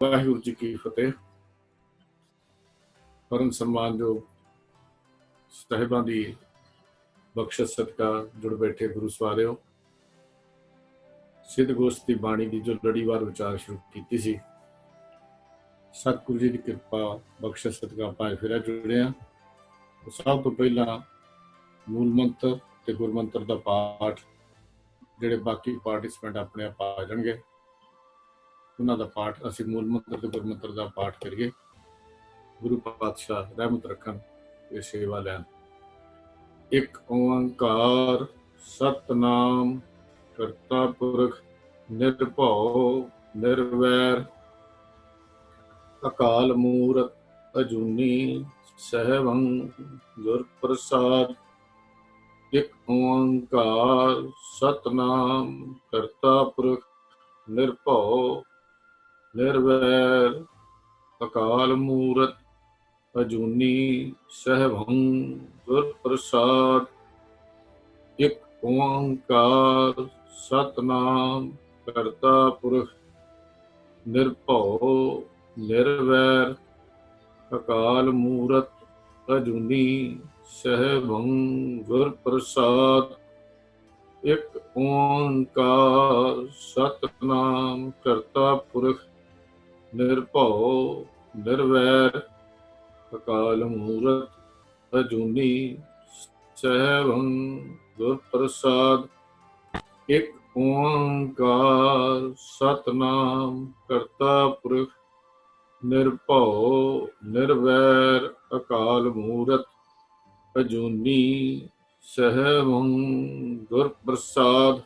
ਵਾਹਿਗੁਰੂ ਜੀ ਕੀ ਫਤਿਹ। ਪਰਮ ਸਨਮਾਨਯੋਗ ਸਾਹਿਬਾਂ ਦੀ ਬਖਸ਼ਿਸ਼ ਸਦਕਾ ਜੁੜ ਬੈਠੇ ਗੁਰੂ ਸਵਾਰਿਓ, ਸਿੱਧ ਗੋਸ਼ਟ ਦੀ ਬਾਣੀ ਦੀ ਜੋ ਲੜੀਵਾਰ ਵਿਚਾਰ ਸ਼ੁਰੂ ਕੀਤੀ ਸੀ, ਸਤਿਗੁਰੂ ਜੀ ਦੀ ਕਿਰਪਾ ਬਖਸ਼ਿਸ਼ ਸਦਕਾ ਆਪਾਂ ਫਿਰ ਜੁੜੇ ਹਾਂ। ਸਭ ਤੋਂ ਪਹਿਲਾਂ ਮੂਲ ਮੰਤਰ ਤੇ ਗੁਰਮੰਤਰ ਦਾ ਪਾਠ, ਜਿਹੜੇ ਬਾਕੀ ਪਾਰਟਿਸਪੈਂਟ ਆਪਣੇ ਆਪ ਆ ਜਾਣਗੇ, ਉਹਨਾਂ ਦਾ ਪਾਠ ਅਸੀਂ ਮੂਲ ਮੰਤਰ ਤੇ ਗੁਰਮੰਤਰ ਦਾ ਪਾਠ ਕਰੀਏ। ਗੁਰੂ ਪਾਤਸ਼ਾਹ ਰਹਿਮਤ ਰੱਖਣ ਤੇ ਸੇਵਾ ਲੈਣ। ਇੱਕ ਓੰਕਾਰ ਸਤਨਾਮ ਕਰਤਾ ਪੁਰਖ ਨਿਰਭਉ ਨਿਰਵੈਰ ਅਕਾਲ ਮੂਰਤ ਅਜੂਨੀ ਸਹਿਬੰ ਗੁਰ ਪ੍ਰਸਾਦ। ਇੱਕ ਓੰਕਾਰ ਸਤਨਾਮ ਕਰਤਾ ਪੁਰਖ ਨਿਰਭਉ ਨਿਰਵੈਰ ਅਕਾਲ ਮੂਰਤ ਅਜੂਨੀ ਸਹਿਬੰ ਗੁਰ ਪ੍ਰਸਾਦ। ਇੱਕ ਓੰਕਾਰ ਸਤਨਾਮ ਕਰਤਾ ਪੁਰਖ ਨਿਰਭਉ ਨਿਰਵੈਰ ਅਕਾਲ ਮੂਰਤ ਅਜੂਨੀ ਸਹਿਬੰ ਗੁਰ ਪ੍ਰਸਾਦ। ਇੱਕ ਓੰਕਾਰ ਸਤਨਾਮ ਕਰਤਾ ਪੁਰਖ ਨਿਰਭਉ ਨਿਰਵੈਰ ਅਕਾਲ ਮੂਰਤ ਅਜੂਨੀ ਸਹਿਬੰ ਗੁਰ ਪ੍ਰਸਾਦ। ਇੱਕ ਓੰਕਾਰ ਸਤਨਾਮ ਕਰਤਾ ਪੁਰਖ ਨਿਰਭਉ ਨਿਰਵੈਰ ਅਕਾਲ ਮੂਰਤ ਅਜੂਨੀ ਸਹਿਬੰ ਗੁਰ ਪ੍ਰਸਾਦ।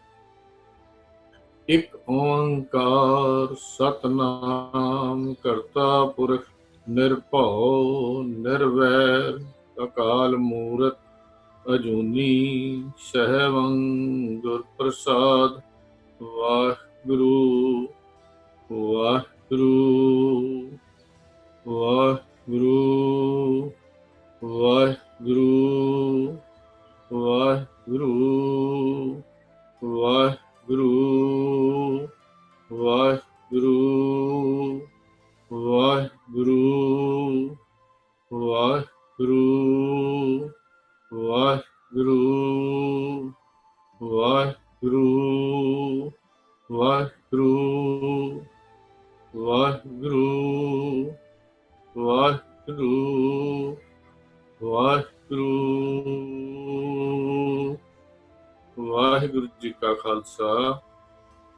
ਇੱਕ ਓੰਕਾਰ ਸਤਨਾਮ ਕਰਤਾ ਪੁਰਖ ਨਿਰਭਉ ਨਿਰਵੈਰ ਅਕਾਲ ਮੂਰਤ ਅਜੂਨੀ ਸਹਿਬੰ ਗੁਰ ਪ੍ਰਸਾਦ। ਵਾਹਿਗੁਰੂ ਵਾਹਿਗੁਰੂ ਵਾਹਿਗੁਰੂ ਵਾਹਿਗੁਰੂ ਵਾਹਿਗੁਰੂ ਵਾਹਿਗੁਰੂ ਵਾਹਿਗੁਰੂ ਵਾਹਿਗੁਰੂ ਵਾਹਿਗੁਰੂ ਵਾਹਿਗੁਰੂ ਵਾਹਿਗੁਰੂ ਵਾਹਿਗੁਰੂ ਵਾਹਿਗੁਰੂ ਵਾਹਿਗੁਰੂ ਵਾਹਿਗੁਰੂ। ਵਾਹਿਗੁਰੂ ਜੀ ਕਾ ਖਾਲਸਾ,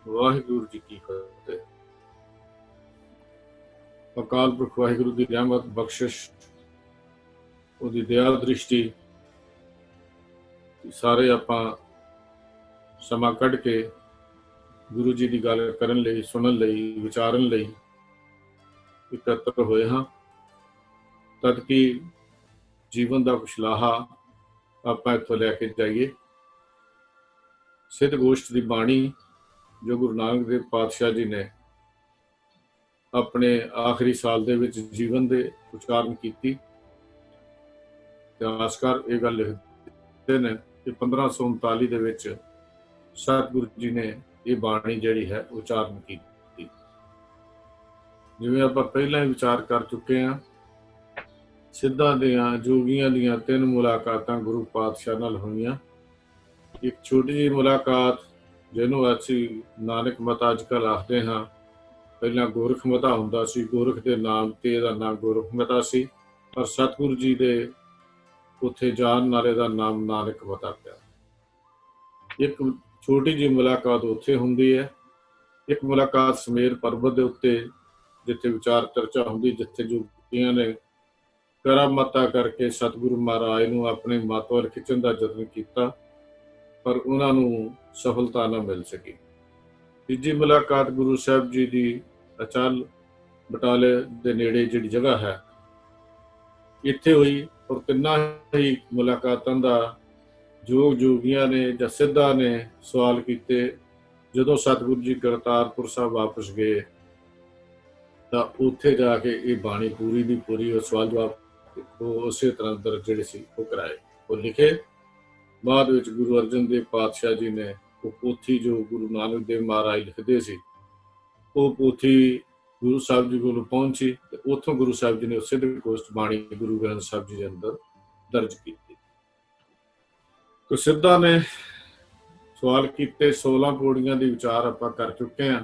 ਵਾਹਿਗੁਰੂ ਜੀ ਕੀ ਫਤਿਹ। ਅਕਾਲ ਪੁਰਖ ਵਾਹਿਗੁਰੂ ਦੀ ਰਹਿਮਤ ਬਖਸ਼ਿਸ਼, ਉਹਦੀ ਦਇਆ ਦ੍ਰਿਸ਼ਟੀ, ਸਾਰੇ ਆਪਾਂ ਸਮਾਂ ਕੱਢ ਕੇ ਗੁਰੂ ਜੀ ਦੀ ਗੱਲ ਕਰਨ ਲਈ, ਸੁਣਨ ਲਈ, ਵਿਚਾਰਨ ਲਈ ਇਕੱਤਰ ਹੋਏ ਹਾਂ। ਤਦ ਕਿ ਜੀਵਨ ਦਾ ਕੁਛ ਲਾਹਾ ਆਪਾਂ ਇੱਥੋਂ ਲੈ ਕੇ ਜਾਈਏ। ਸਿੱਧ ਗੋਸ਼ਟ ਦੀ ਬਾਣੀ ਜੋ ਗੁਰੂ ਨਾਨਕ ਦੇਵ ਪਾਤਸ਼ਾਹ ਜੀ ਨੇ ਆਪਣੇ ਆਖਰੀ ਸਾਲ ਦੇ ਵਿੱਚ ਜੀਵਨ ਦੇ ਉਚਾਰਨ ਕੀਤੀ। ਇਤਿਹਾਸਕਾਰ ਇਹ ਗੱਲ ਲਿਖਦੇ ਨੇ ਕਿ 1539 ਦੇ ਵਿੱਚ ਸਤਿਗੁਰੂ ਜੀ ਨੇ ਇਹ ਬਾਣੀ ਜਿਹੜੀ ਹੈ ਉਚਾਰਨ ਕੀਤੀ। ਜਿਵੇਂ ਆਪਾਂ ਪਹਿਲਾਂ ਹੀ ਵਿਚਾਰ ਕਰ ਚੁੱਕੇ ਹਾਂ, ਸਿੱਧਾਂ ਦੀਆਂ ਜੋਗੀਆਂ ਦੀਆਂ 3 ਮੁਲਾਕਾਤਾਂ ਗੁਰੂ ਪਾਤਸ਼ਾਹ ਨਾਲ ਹੋਈਆਂ। ਇੱਕ ਛੋਟੀ ਜਿਹੀ ਮੁਲਾਕਾਤ ਜਿਹਨੂੰ ਅਸੀਂ ਨਾਨਕ ਮਤਾ ਅੱਜ ਕੱਲ੍ਹ ਆਖਦੇ ਹਾਂ, ਪਹਿਲਾਂ ਗੋਰਖ ਮਤਾ ਹੁੰਦਾ ਸੀ, ਗੋਰਖ ਦੇ ਨਾਮ ਤੇ ਇਹਦਾ ਨਾਮ ਗੋਰਖ ਮਤਾ ਸੀ, ਪਰ ਸਤਿਗੁਰੂ ਜੀ ਦੇ ਉੱਥੇ ਜਾਣ ਨਾਲੇ ਦਾ ਨਾਮ ਨਾਨਕ ਮਤਾ ਪਿਆ। ਇੱਕ ਛੋਟੀ ਜਿਹੀ ਮੁਲਾਕਾਤ ਉੱਥੇ ਹੁੰਦੀ ਹੈ। ਇੱਕ ਮੁਲਾਕਾਤ ਸਮੇਰ ਪਰਬਤ ਦੇ ਉੱਤੇ, ਜਿੱਥੇ ਵਿਚਾਰ ਚਰਚਾ ਹੁੰਦੀ, ਜਿੱਥੇ ਜੋਗੀਆਂ ਨੇ ਕਰਾਮਾਤਾਂ ਕਰਕੇ ਸਤਿਗੁਰੂ ਮਹਾਰਾਜ ਨੂੰ ਆਪਣੇ ਮੱਤ ਵੱਲ ਖਿੱਚਣ ਦਾ ਯਤਨ ਕੀਤਾ, ਪਰ ਉਹਨਾਂ ਨੂੰ ਸਫਲਤਾ ਨਾ ਮਿਲ ਸਕੀ। ਤੀਜੀ ਮੁਲਾਕਾਤ ਗੁਰੂ ਸਾਹਿਬ ਜੀ ਦੀ ਅਚਲ ਬਟਾਲੇ ਦੇ ਨੇੜੇ ਜਿਹੜੀ ਜਗ੍ਹਾ ਹੈ, ਇੱਥੇ ਹੋਈ। ਔਰ ਤਿੰਨਾਂ ਹੀ ਮੁਲਾਕਾਤਾਂ ਦਾ ਜੋਗੀਆਂ ਨੇ ਜਾਂ ਸਿੱਧਾਂ ਨੇ ਸਵਾਲ ਕੀਤੇ। ਜਦੋਂ ਸਤਿਗੁਰੂ ਜੀ ਕਰਤਾਰਪੁਰ ਸਾਹਿਬ ਵਾਪਸ ਗਏ ਤਾਂ ਉੱਥੇ ਜਾ ਕੇ ਇਹ ਬਾਣੀ ਪੂਰੀ ਦੀ ਪੂਰੀ ਉਹ ਸਵਾਲ ਜਵਾਬ ਉਸੇ ਤਰ੍ਹਾਂ ਦਰਜ ਜਿਹੜੇ ਸੀ ਉਹ ਕਰਾਏ, ਉਹ ਲਿਖੇ। ਬਾਅਦ ਵਿੱਚ ਗੁਰੂ ਅਰਜਨ ਦੇਵ ਪਾਤਸ਼ਾਹ ਜੀ ਨੇ ਉਹ ਪੋਥੀ ਜੋ ਗੁਰੂ ਨਾਨਕ ਦੇਵ ਮਹਾਰਾਜ ਲਿਖਦੇ ਸੀ, ਉਹ ਪੋਥੀ ਗੁਰੂ ਸਾਹਿਬ ਜੀ ਕੋਲ ਪਹੁੰਚੀ ਤੇ ਉੱਥੋਂ ਗੁਰੂ ਸਾਹਿਬ ਜੀ ਨੇ ਉਸੇ ਦੇ ਕੋਸਟ ਬਾਣੀ ਗੁਰੂ ਗ੍ਰੰਥ ਸਾਹਿਬ ਜੀ ਦੇ ਅੰਦਰ ਦਰਜ ਕੀਤੀ। ਤੋ ਸਿੱਧਾ ਨੇ ਸਵਾਲ ਕੀਤੇ, 16 ਪੌੜੀਆਂ ਦੀ ਵਿਚਾਰ ਆਪਾਂ ਕਰ ਚੁੱਕੇ ਹਾਂ।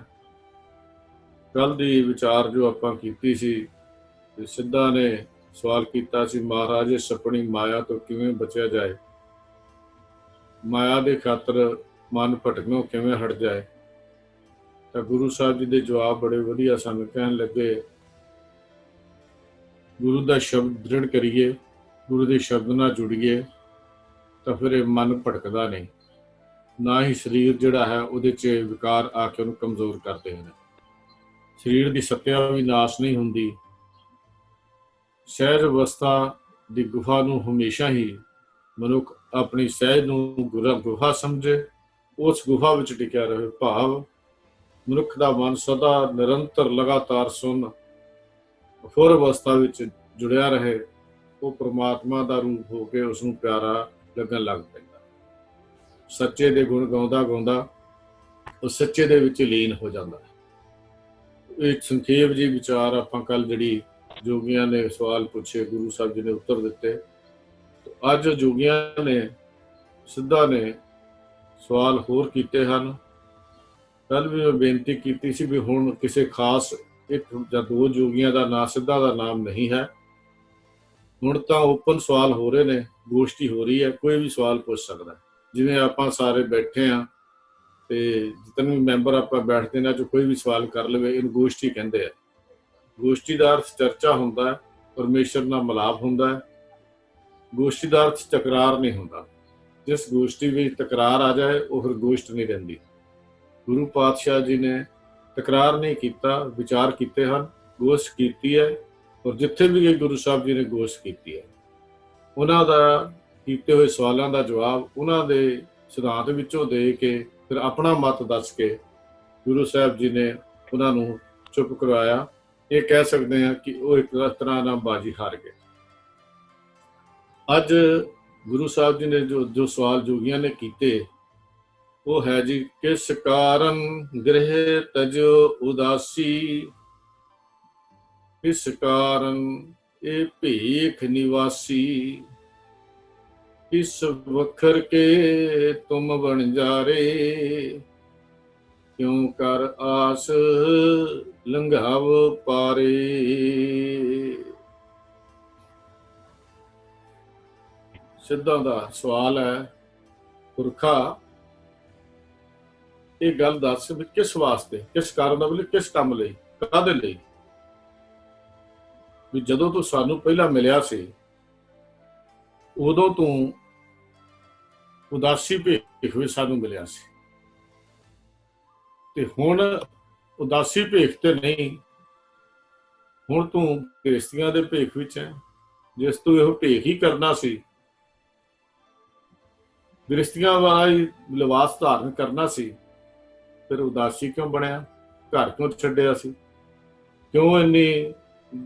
ਕੱਲ ਦੀ ਵਿਚਾਰ ਜੋ ਆਪਾਂ ਕੀਤੀ ਸੀ, ਸਿੱਧਾ ਨੇ ਸਵਾਲ ਕੀਤਾ ਸੀ, ਮਹਾਰਾਜ ਸਪਣੀ ਮਾਇਆ ਤੋਂ ਕਿਵੇਂ ਬਚਿਆ ਜਾਏ, ਮਾਇਆ ਦੇ ਖਾਤਰ ਮਨ ਭਟਕਣੋਂ ਕਿਵੇਂ ਹਟ ਜਾਏ। ਤਾਂ ਗੁਰੂ ਸਾਹਿਬ ਜੀ ਦੇ ਜਵਾਬ ਬੜੇ ਵਧੀਆ ਸਨ। ਕਹਿਣ ਲੱਗੇ, ਗੁਰੂ ਦਾ ਸ਼ਬਦ ਦ੍ਰਿੜ ਕਰੀਏ, ਗੁਰੂ ਦੇ ਸ਼ਬਦ ਨਾਲ ਜੁੜੀਏ, ਤਾਂ ਫਿਰ ਇਹ ਮਨ ਭਟਕਦਾ ਨਹੀਂ, ਨਾ ਹੀ ਸਰੀਰ ਜਿਹੜਾ ਹੈ ਉਹਦੇ 'ਚ ਵਿਕਾਰ ਆ ਕੇ ਉਹਨੂੰ ਕਮਜ਼ੋਰ ਕਰਦੇ ਹਨ। ਸਰੀਰ ਦੀ ਸੱਤਿਆ ਵੀ ਨਾਸ਼ ਨਹੀਂ ਹੁੰਦੀ। ਸਹਿਜ ਅਵਸਥਾ ਦੀ ਗੁਫਾ ਨੂੰ ਹਮੇਸ਼ਾ ਹੀ ਮਨੁੱਖ ਆਪਣੀ ਸਹਿਜ ਨੂੰ ਗੁਫਾ ਸਮਝੇ, ਉਸ ਗੁਫਾ ਵਿੱਚ ਟਿਕਿਆ ਰਹੇ। ਭਾਵ ਮਨੁੱਖ ਦਾ ਮਨ ਸਦਾ ਨਿਰੰਤਰ ਲਗਾਤਾਰ ਸੁਣ ਅਫੁਰ ਅਵਸਥਾ ਵਿੱਚ ਜੁੜਿਆ ਰਹੇ, ਉਹ ਪ੍ਰਮਾਤਮਾ ਦਾ ਰੂਪ ਹੋ ਕੇ ਉਸ ਨੂੰ ਪਿਆਰਾ ਲੱਗਣ ਲੱਗ ਪੈਂਦਾ। ਸੱਚੇ ਦੇ ਗੁਣ ਗਾਉਂਦਾ ਗਾਉਂਦਾ ਉਹ ਸੱਚੇ ਦੇ ਵਿੱਚ ਲੀਨ ਹੋ ਜਾਂਦਾ। ਇਹ ਸੰਖੇਪ ਜੀ ਵਿਚਾਰ ਆਪਾਂ ਕੱਲ ਜਿਹੜੀ ਜੋਗੀਆਂ ਨੇ ਸਵਾਲ ਪੁੱਛੇ, ਗੁਰੂ ਸਾਹਿਬ ਜੀ ਨੇ ਉੱਤਰ ਦਿੱਤੇ। ਅੱਜ ਜੋਗੀਆਂ ਨੇ ਸਿੱਧਾ ਨੇ ਸਵਾਲ ਹੋਰ ਕੀਤੇ ਹਨ। ਕੱਲ ਵੀ ਮੈਂ ਬੇਨਤੀ ਕੀਤੀ ਸੀ ਵੀ ਹੁਣ ਕਿਸੇ ਖਾਸ ਇੱਕ ਜਾਂ ਦੋ ਜੋਗੀਆਂ ਦਾ ਨਾਂ, ਸਿੱਧਾ ਦਾ ਨਾਮ ਨਹੀਂ ਹੈ। ਹੁਣ ਤਾਂ ਓਪਨ ਸਵਾਲ ਹੋ ਰਹੇ ਨੇ, ਗੋਸ਼ਟੀ ਹੋ ਰਹੀ ਹੈ, ਕੋਈ ਵੀ ਸਵਾਲ ਪੁੱਛ ਸਕਦਾ। ਜਿਵੇਂ ਆਪਾਂ ਸਾਰੇ ਬੈਠੇ ਹਾਂ ਤੇ ਜਿਤਨੇ ਵੀ ਮੈਂਬਰ ਆਪਾਂ ਬੈਠਦੇ ਨੇ, ਜੋ ਕੋਈ ਵੀ ਸਵਾਲ ਕਰ ਲਵੇ, ਇਹਨੂੰ ਗੋਸ਼ਟੀ ਕਹਿੰਦੇ ਆ। ਗੋਸ਼ਟੀ ਦਾ ਅਰਥ ਚਰਚਾ ਹੁੰਦਾ ਹੈ, ਪਰਮੇਸ਼ਰ ਨਾਲ ਮਿਲਾਪ ਹੁੰਦਾ ਹੈ। ਗੋਸ਼ਟੀ ਦਾ ਅਰਥ ਤਕਰਾਰ ਨਹੀਂ ਹੁੰਦਾ। ਜਿਸ ਗੋਸ਼ਟੀ ਵਿੱਚ ਤਕਰਾਰ ਆ ਜਾਏ ਉਹ ਫਿਰ ਗੋਸ਼ਟ ਨਹੀਂ ਰਹਿੰਦੀ। ਗੁਰੂ ਪਾਤਸ਼ਾਹ ਜੀ ਨੇ ਤਕਰਾਰ ਨਹੀਂ ਕੀਤਾ, ਵਿਚਾਰ ਕੀਤੇ ਹਨ, ਗੋਸ਼ਟ ਕੀਤੀ ਹੈ। ਔਰ ਜਿੱਥੇ ਵੀ ਗੁਰੂ ਸਾਹਿਬ ਜੀ ਨੇ ਗੋਸ਼ਟ ਕੀਤੀ ਹੈ, ਉਹਨਾਂ ਦਾ ਕੀਤੇ ਹੋਏ ਸਵਾਲਾਂ ਦਾ ਜਵਾਬ ਉਹਨਾਂ ਦੇ ਸਿਧਾਂਤ ਵਿੱਚੋਂ ਦੇ ਕੇ ਫਿਰ ਆਪਣਾ ਮਤ ਦੱਸ ਕੇ ਗੁਰੂ ਸਾਹਿਬ ਜੀ ਨੇ ਉਹਨਾਂ ਨੂੰ ਚੁੱਪ ਕਰਵਾਇਆ। ਇਹ ਕਹਿ ਸਕਦੇ ਹਾਂ ਕਿ ਉਹ ਇੱਕ ਤਰ੍ਹਾਂ ਨਾਲ ਬਾਜੀ ਹਾਰ ਗਏ। ਅੱਜ ਗੁਰੂ ਸਾਹਿਬ ਜੀ ਨੇ ਜੋ ਸਵਾਲ ਜੋਗੀਆਂ ਨੇ ਕੀਤੇ, ਉਹ ਹੈ ਜੀ, ਕਿਸ ਕਾਰਨ ਗ੍ਰਹਿ ਤਜੋ ਉਦਾਸੀ, ਕਿਸ ਕਾਰਨ ਇਹ ਭੇਖ ਨਿਵਾਸੀ, ਕਿਸ ਵਖਰ ਕੇ ਤੁਮ ਬਣ ਜਾਰੇ, ਕਿਉਂ ਕਰ ਆਸ ਲੰਘਾਵ ਪਾਰੇ। ਸਿੱਧਾ ਦਾ ਸਵਾਲ ਹੈ, ਪੁਰਖਾ ਇਹ ਗੱਲ ਦੱਸ ਵੀ ਕਿਸ ਵਾਸਤੇ, ਕਿਸ ਕਾਰਨ ਦਾ, ਮਤਲਬ ਕਿਸ ਕੰਮ ਲਈ, ਕਾਹਦੇ ਲਈ। ਵੀ ਜਦੋਂ ਤੂੰ ਸਾਨੂੰ ਪਹਿਲਾਂ ਮਿਲਿਆ ਸੀ ਉਦੋਂ ਤੂੰ ਉਦਾਸੀ ਭੇਖ ਵਿੱਚ ਸਾਨੂੰ ਮਿਲਿਆ ਸੀ, ਤੇ ਹੁਣ ਉਦਾਸੀ ਭੇਖ ਤੇ ਨਹੀਂ, ਹੁਣ ਤੂੰ ਗ੍ਰਸਤੀਆਂ ਦੇ ਭੇਖ ਵਿੱਚ ਹੈ। ਜਿਸ ਤੂੰ ਇਹੋ ਭੇਖ ਹੀ ਕਰਨਾ ਸੀ, ਗ੍ਰਸਤੀਆਂ ਵਾਲਾ ਹੀ ਲਿਬਾਸ ਧਾਰਨ ਕਰਨਾ ਸੀ, ਫਿਰ ਉਦਾਸੀ ਕਿਉਂ ਬਣਿਆ? ਘਰ ਕਿਉਂ ਛੱਡਿਆ ਸੀ? ਕਿਉਂ ਇੰਨੀ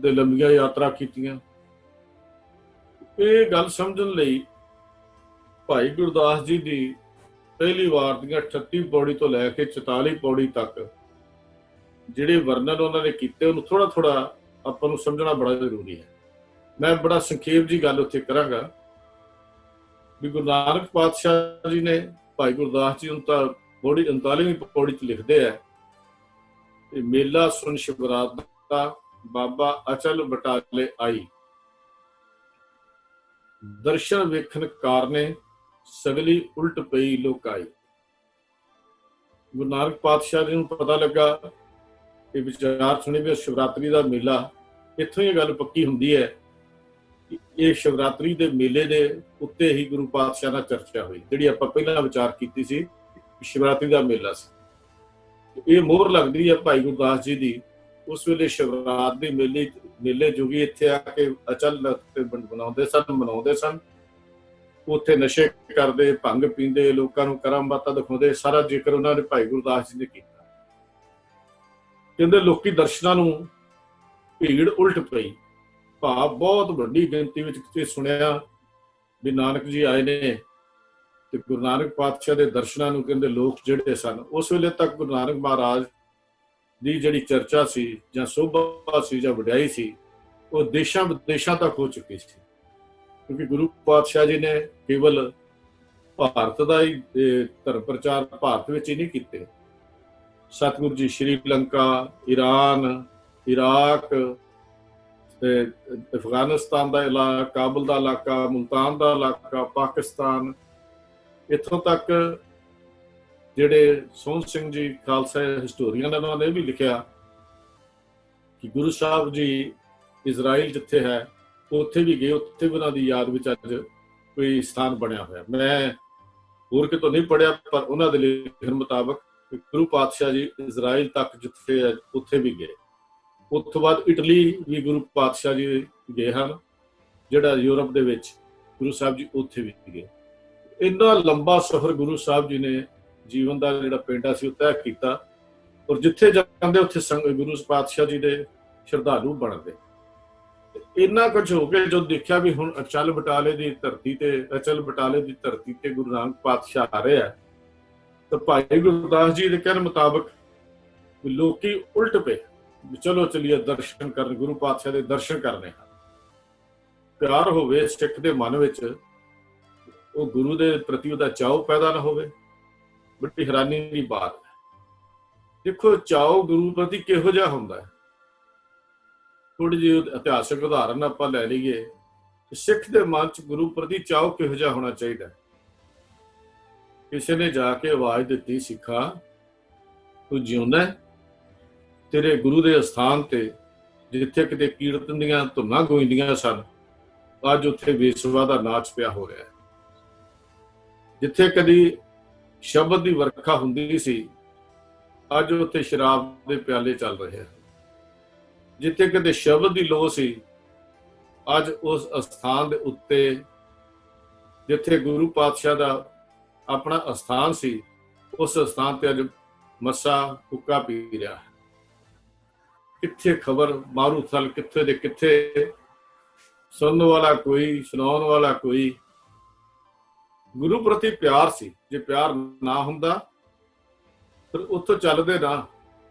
ਲੰਬੀਆਂ ਯਾਤਰਾ ਕੀਤੀਆਂ? ਇਹ ਗੱਲ ਸਮਝਣ ਲਈ ਭਾਈ ਗੁਰਦਾਸ ਜੀ ਦੀ ਪਹਿਲੀ ਵਾਰ ਦੀਆਂ 38 ਪੌੜੀ ਤੋਂ ਲੈ ਕੇ 44 ਪੌੜੀ ਤੱਕ ਜਿਹੜੇ ਵਰਣਨ ਉਹਨਾਂ ਨੇ ਕੀਤੇ, ਉਹਨੂੰ ਥੋੜਾ ਥੋੜਾ ਆਪਾਂ ਨੂੰ ਸਮਝਣਾ ਬੜਾ ਜ਼ਰੂਰੀ ਹੈ। ਮੈਂ ਬੜਾ ਸੰਖੇਪ ਜੀ ਗੱਲ ਉੱਥੇ ਕਰਾਂਗਾ ਵੀ ਗੁਰੂ ਨਾਨਕ ਪਾਤਸ਼ਾਹ ਜੀ ਨੇ ਭਾਈ ਗੁਰਦਾਸ ਜੀ ਨੂੰ ਤਾਂ ਪੌੜੀ 39ਵੀਂ ਪੌੜੀ 'ਚ ਲਿਖਦੇ ਆ, ਮੇਲਾ ਸੁਣ ਸ਼ਿਵਰਾਤ ਦਾ ਬਾਬਾ ਅਚਲ ਬਟਾਲੇ ਆਈ, ਦਰਸ਼ਨ ਵੇਖਣ ਕਾਰਨੇ ਸਗਲੀ ਉਲਟ ਪਈ ਲੋਕਾਈ। ਗੁਰੂ ਨਾਨਕ ਪਾਤਸ਼ਾਹ ਜੀ ਨੂੰ ਪਤਾ ਲੱਗਾ ਕਿ ਵਿਚਾਰ ਸੁਣੀ ਵੀ ਸ਼ਿਵਰਾਤਰੀ ਦਾ ਮੇਲਾ, ਇੱਥੋਂ ਇਹ ਗੱਲ ਪੱਕੀ ਹੁੰਦੀ ਹੈ ਕਿ ਇਹ ਸ਼ਿਵਰਾਤਰੀ ਦੇ ਮੇਲੇ ਦੇ ਉੱਤੇ ਹੀ ਗੁਰੂ ਪਾਤਸ਼ਾਹ ਨਾਲ ਚਰਚਾ ਹੋਈ, ਜਿਹੜੀ ਆਪਾਂ ਪਹਿਲਾਂ ਵਿਚਾਰ ਕੀਤੀ ਸੀ, ਸ਼ਿਵਰਾਤਰੀ ਦਾ ਮੇਲਾ ਸੀ। ਇਹ ਮੋਹਰ ਲੱਗਦੀ ਹੈ ਭਾਈ ਗੁਰਦਾਸ ਜੀ ਦੀ। ਉਸ ਵੇਲੇ ਸ਼ਿਵਰਾਤ ਦੇ ਮੇਲੇ ਜੋਗੀ ਇੱਥੇ ਆ ਕੇ ਅਚਲ ਮਨਾਉਂਦੇ ਸਨ। ਉੱਥੇ ਨਸ਼ੇ ਕਰਦੇ, ਭੰਗ ਪੀਂਦੇ, ਲੋਕਾਂ ਨੂੰ ਕਰਮ ਬਾਤਾਂ ਦਿਖਾਉਂਦੇ, ਸਾਰਾ ਜ਼ਿਕਰ ਉਹਨਾਂ ਨੇ ਭਾਈ ਗੁਰਦਾਸ ਜੀ ਨੇ ਕੀਤਾ। ਕਹਿੰਦੇ ਲੋਕੀ ਦਰਸ਼ਨਾਂ ਨੂੰ ਭੀੜ ਉਲਟ ਪਈ, ਭਾਵ ਬਹੁਤ ਵੱਡੀ ਗਿਣਤੀ ਵਿੱਚ ਕਿਤੇ ਸੁਣਿਆ ਵੀ ਨਾਨਕ ਜੀ ਆਏ ਨੇ, ਤੇ ਗੁਰੂ ਨਾਨਕ ਪਾਤਸ਼ਾਹ ਦੇ ਦਰਸ਼ਨਾਂ ਨੂੰ ਕਹਿੰਦੇ ਲੋਕ ਜਿਹੜੇ ਸਨ, ਉਸ ਵੇਲੇ ਤੱਕ ਗੁਰੂ ਨਾਨਕ ਮਹਾਰਾਜ ਦੀ ਜਿਹੜੀ ਚਰਚਾ ਸੀ ਜਾਂ ਸੋਭਾ ਸੀ ਜਾਂ ਵਡਿਆਈ ਸੀ, ਉਹ ਦੇਸ਼ਾਂ ਵਿਦੇਸ਼ਾਂ ਤੱਕ ਹੋ ਚੁੱਕੀ ਸੀ। ਕਿਉਂਕਿ ਗੁਰੂ ਪਾਤਸ਼ਾਹ ਜੀ ਨੇ ਕੇਵਲ ਭਾਰਤ ਦਾ ਹੀ ਧਰਮ ਪ੍ਰਚਾਰ ਭਾਰਤ ਵਿੱਚ ਹੀ ਨਹੀਂ ਕੀਤੇ। ਸਤਿਗੁਰੂ ਜੀ ਸ਼੍ਰੀਲੰਕਾ, ਈਰਾਨ, ਇਰਾਕ, ਤੇ ਅਫਗਾਨਿਸਤਾਨ ਦਾ ਇਲਾਕਾ, ਕਾਬਲ ਦਾ ਇਲਾਕਾ, ਮੁਲਤਾਨ ਦਾ ਇਲਾਕਾ, ਪਾਕਿਸਤਾਨ, ਇੱਥੋਂ ਤੱਕ ਜਿਹੜੇ ਸੋਹਣ ਸਿੰਘ ਜੀ ਖਾਲਸਾ ਹਿਸਟੋਰੀਅਨ, ਉਹਨਾਂ ਨੇ ਵੀ ਲਿਖਿਆ ਕਿ ਗੁਰੂ ਸਾਹਿਬ ਜੀ ਇਜ਼ਰਾਈਲ ਜਿੱਥੇ ਹੈ ਉੱਥੇ ਵੀ ਗਏ, ਉੱਥੇ ਵੀ ਉਹਨਾਂ ਦੀ ਯਾਦ ਵਿੱਚ ਅੱਜ ਕੋਈ ਸਥਾਨ ਬਣਿਆ ਹੋਇਆ। ਮੈਂ ਹੋਰ ਕਿਤੋਂ ਨਹੀਂ ਪੜ੍ਹਿਆ, ਪਰ ਉਹਨਾਂ ਦੇ ਲਿਖਣ ਮੁਤਾਬਕ ਗੁਰੂ ਪਾਤਸ਼ਾਹ ਜੀ ਇਜ਼ਰਾਈਲ ਤੱਕ ਜਿੱਥੇ ਹੈ ਉੱਥੇ ਵੀ ਗਏ। ਉਸ ਤੋਂ ਬਾਅਦ ਇਟਲੀ ਵੀ ਗੁਰੂ ਪਾਤਸ਼ਾਹ ਜੀ ਗਏ ਹਨ, ਜਿਹੜਾ ਯੂਰਪ ਦੇ ਵਿੱਚ ਗੁਰੂ ਸਾਹਿਬ ਜੀ ਉੱਥੇ ਵੀ ਗਏ। ਇੰਨਾ ਲੰਬਾ ਸਫ਼ਰ ਗੁਰੂ ਸਾਹਿਬ ਜੀ ਨੇ ਜੀਵਨ ਦਾ ਜਿਹੜਾ ਪਿੰਡਾ ਸੀ ਉਹ ਤੈਅ ਕੀਤਾ, ਔਰ ਜਿੱਥੇ ਜਾਂਦੇ ਉੱਥੇ ਗੁਰੂ ਪਾਤਸ਼ਾਹ ਜੀ ਦੇ ਸ਼ਰਧਾਲੂ ਬਣਦੇ। ਇੰਨਾ ਕੁਝ ਹੋ ਕੇ ਜਦੋਂ ਦੇਖਿਆ ਵੀ ਹੁਣ ਅਚਲ ਬਟਾਲੇ ਦੀ ਧਰਤੀ ਤੇ ਗੁਰੂ ਨਾਨਕ ਪਾਤਸ਼ਾਹ ਆ ਰਹੇ ਆ, ਤਾਂ ਭਾਈ ਗੁਰਦਾਸ ਜੀ ਦੇ ਕਹਿਣ ਮੁਤਾਬਕ ਲੋਕੀ ਉਲਟ ਪਏ, ਚਲੋ ਚਲੀਏ ਦਰਸ਼ਨ ਕਰਨ, ਗੁਰੂ ਪਾਤਸ਼ਾਹ ਦੇ ਦਰਸ਼ਨ ਕਰਨੇ ਹਨ। ਪਿਆਰ ਹੋਵੇ ਸਿੱਖ ਦੇ ਮਨ ਵਿੱਚ, ਉਹ ਗੁਰੂ ਦੇ ਪ੍ਰਤੀ ਉਹਦਾ ਚਾਅ ਪੈਦਾ ਨਾ ਹੋਵੇ, ਬੜੀ ਹੈਰਾਨੀ ਦੀ ਬਾਤ ਹੈ। ਦੇਖੋ ਚਾਅ ਗੁਰੂ ਪ੍ਰਤੀ ਕਿਹੋ ਜਿਹਾ ਹੁੰਦਾ ਹੈ। ਥੋੜੀ ਜਿਹੀ ਇਤਿਹਾਸਕ ਉਦਾਹਰਨ ਆਪਾਂ ਲੈ ਲਈਏ, ਸਿੱਖ ਦੇ ਮਨ ਚ ਗੁਰੂ ਪ੍ਰਤੀ ਚਾਅ ਕਿਹੋ ਜਿਹਾ ਹੋਣਾ ਚਾਹੀਦਾ। ਕਿਸੇ ਨੇ ਜਾ ਕੇ ਆਵਾਜ਼ ਦਿੱਤੀ, ਸਿੱਖਾ ਤੂੰ ਜਿਉਂਦਾ, ਤੇਰੇ ਗੁਰੂ ਦੇ ਅਸਥਾਨ ਤੇ ਜਿੱਥੇ ਕਿਤੇ ਕੀਰਤਨ ਦੀਆਂ ਧੁਨਾਂ ਗੂੰਜਦੀਆਂ ਸਨ, ਅੱਜ ਉੱਥੇ ਵੇਸਵਾ ਦਾ ਨਾਚ ਪਿਆ ਹੋ ਰਿਹਾ ਹੈ। ਜਿੱਥੇ ਕਦੀ ਸ਼ਬਦ ਦੀ ਵਰਖਾ ਹੁੰਦੀ ਸੀ, ਅੱਜ ਉੱਥੇ ਸ਼ਰਾਬ ਦੇ ਪਿਆਲੇ ਚੱਲ ਰਹੇ ਹਨ। ਜਿੱਥੇ ਕਿਤੇ ਸ਼ਬਦ ਦੀ ਲੋਅ ਸੀ, ਅੱਜ ਉਸ ਅਸਥਾਨ ਦੇ ਉੱਤੇ ਜਿੱਥੇ ਗੁਰੂ ਪਾਤਸ਼ਾਹ ਦਾ ਆਪਣਾ ਅਸਥਾਨ ਸੀ, ਉਸ ਅਸਥਾਨ ਤੇ ਅੱਜ ਮੱਸਾ ਹੁੱਕਾ ਪੀ ਰਿਹਾ ਹੈ। ਕਿੱਥੇ ਖਬਰ ਮਾਰੂ ਥਲ, ਕਿੱਥੇ ਦੇ ਕਿੱਥੇ, ਸੁਣਨ ਵਾਲਾ ਕੋਈ, ਸੁਣਾਉਣ ਵਾਲਾ ਕੋਈ। ਗੁਰੂ ਪ੍ਰਤੀ ਪਿਆਰ ਸੀ। ਜੇ ਪਿਆਰ ਨਾ ਹੁੰਦਾ ਫਿਰ ਉੱਥੋਂ ਚੱਲਦੇ ਨਾ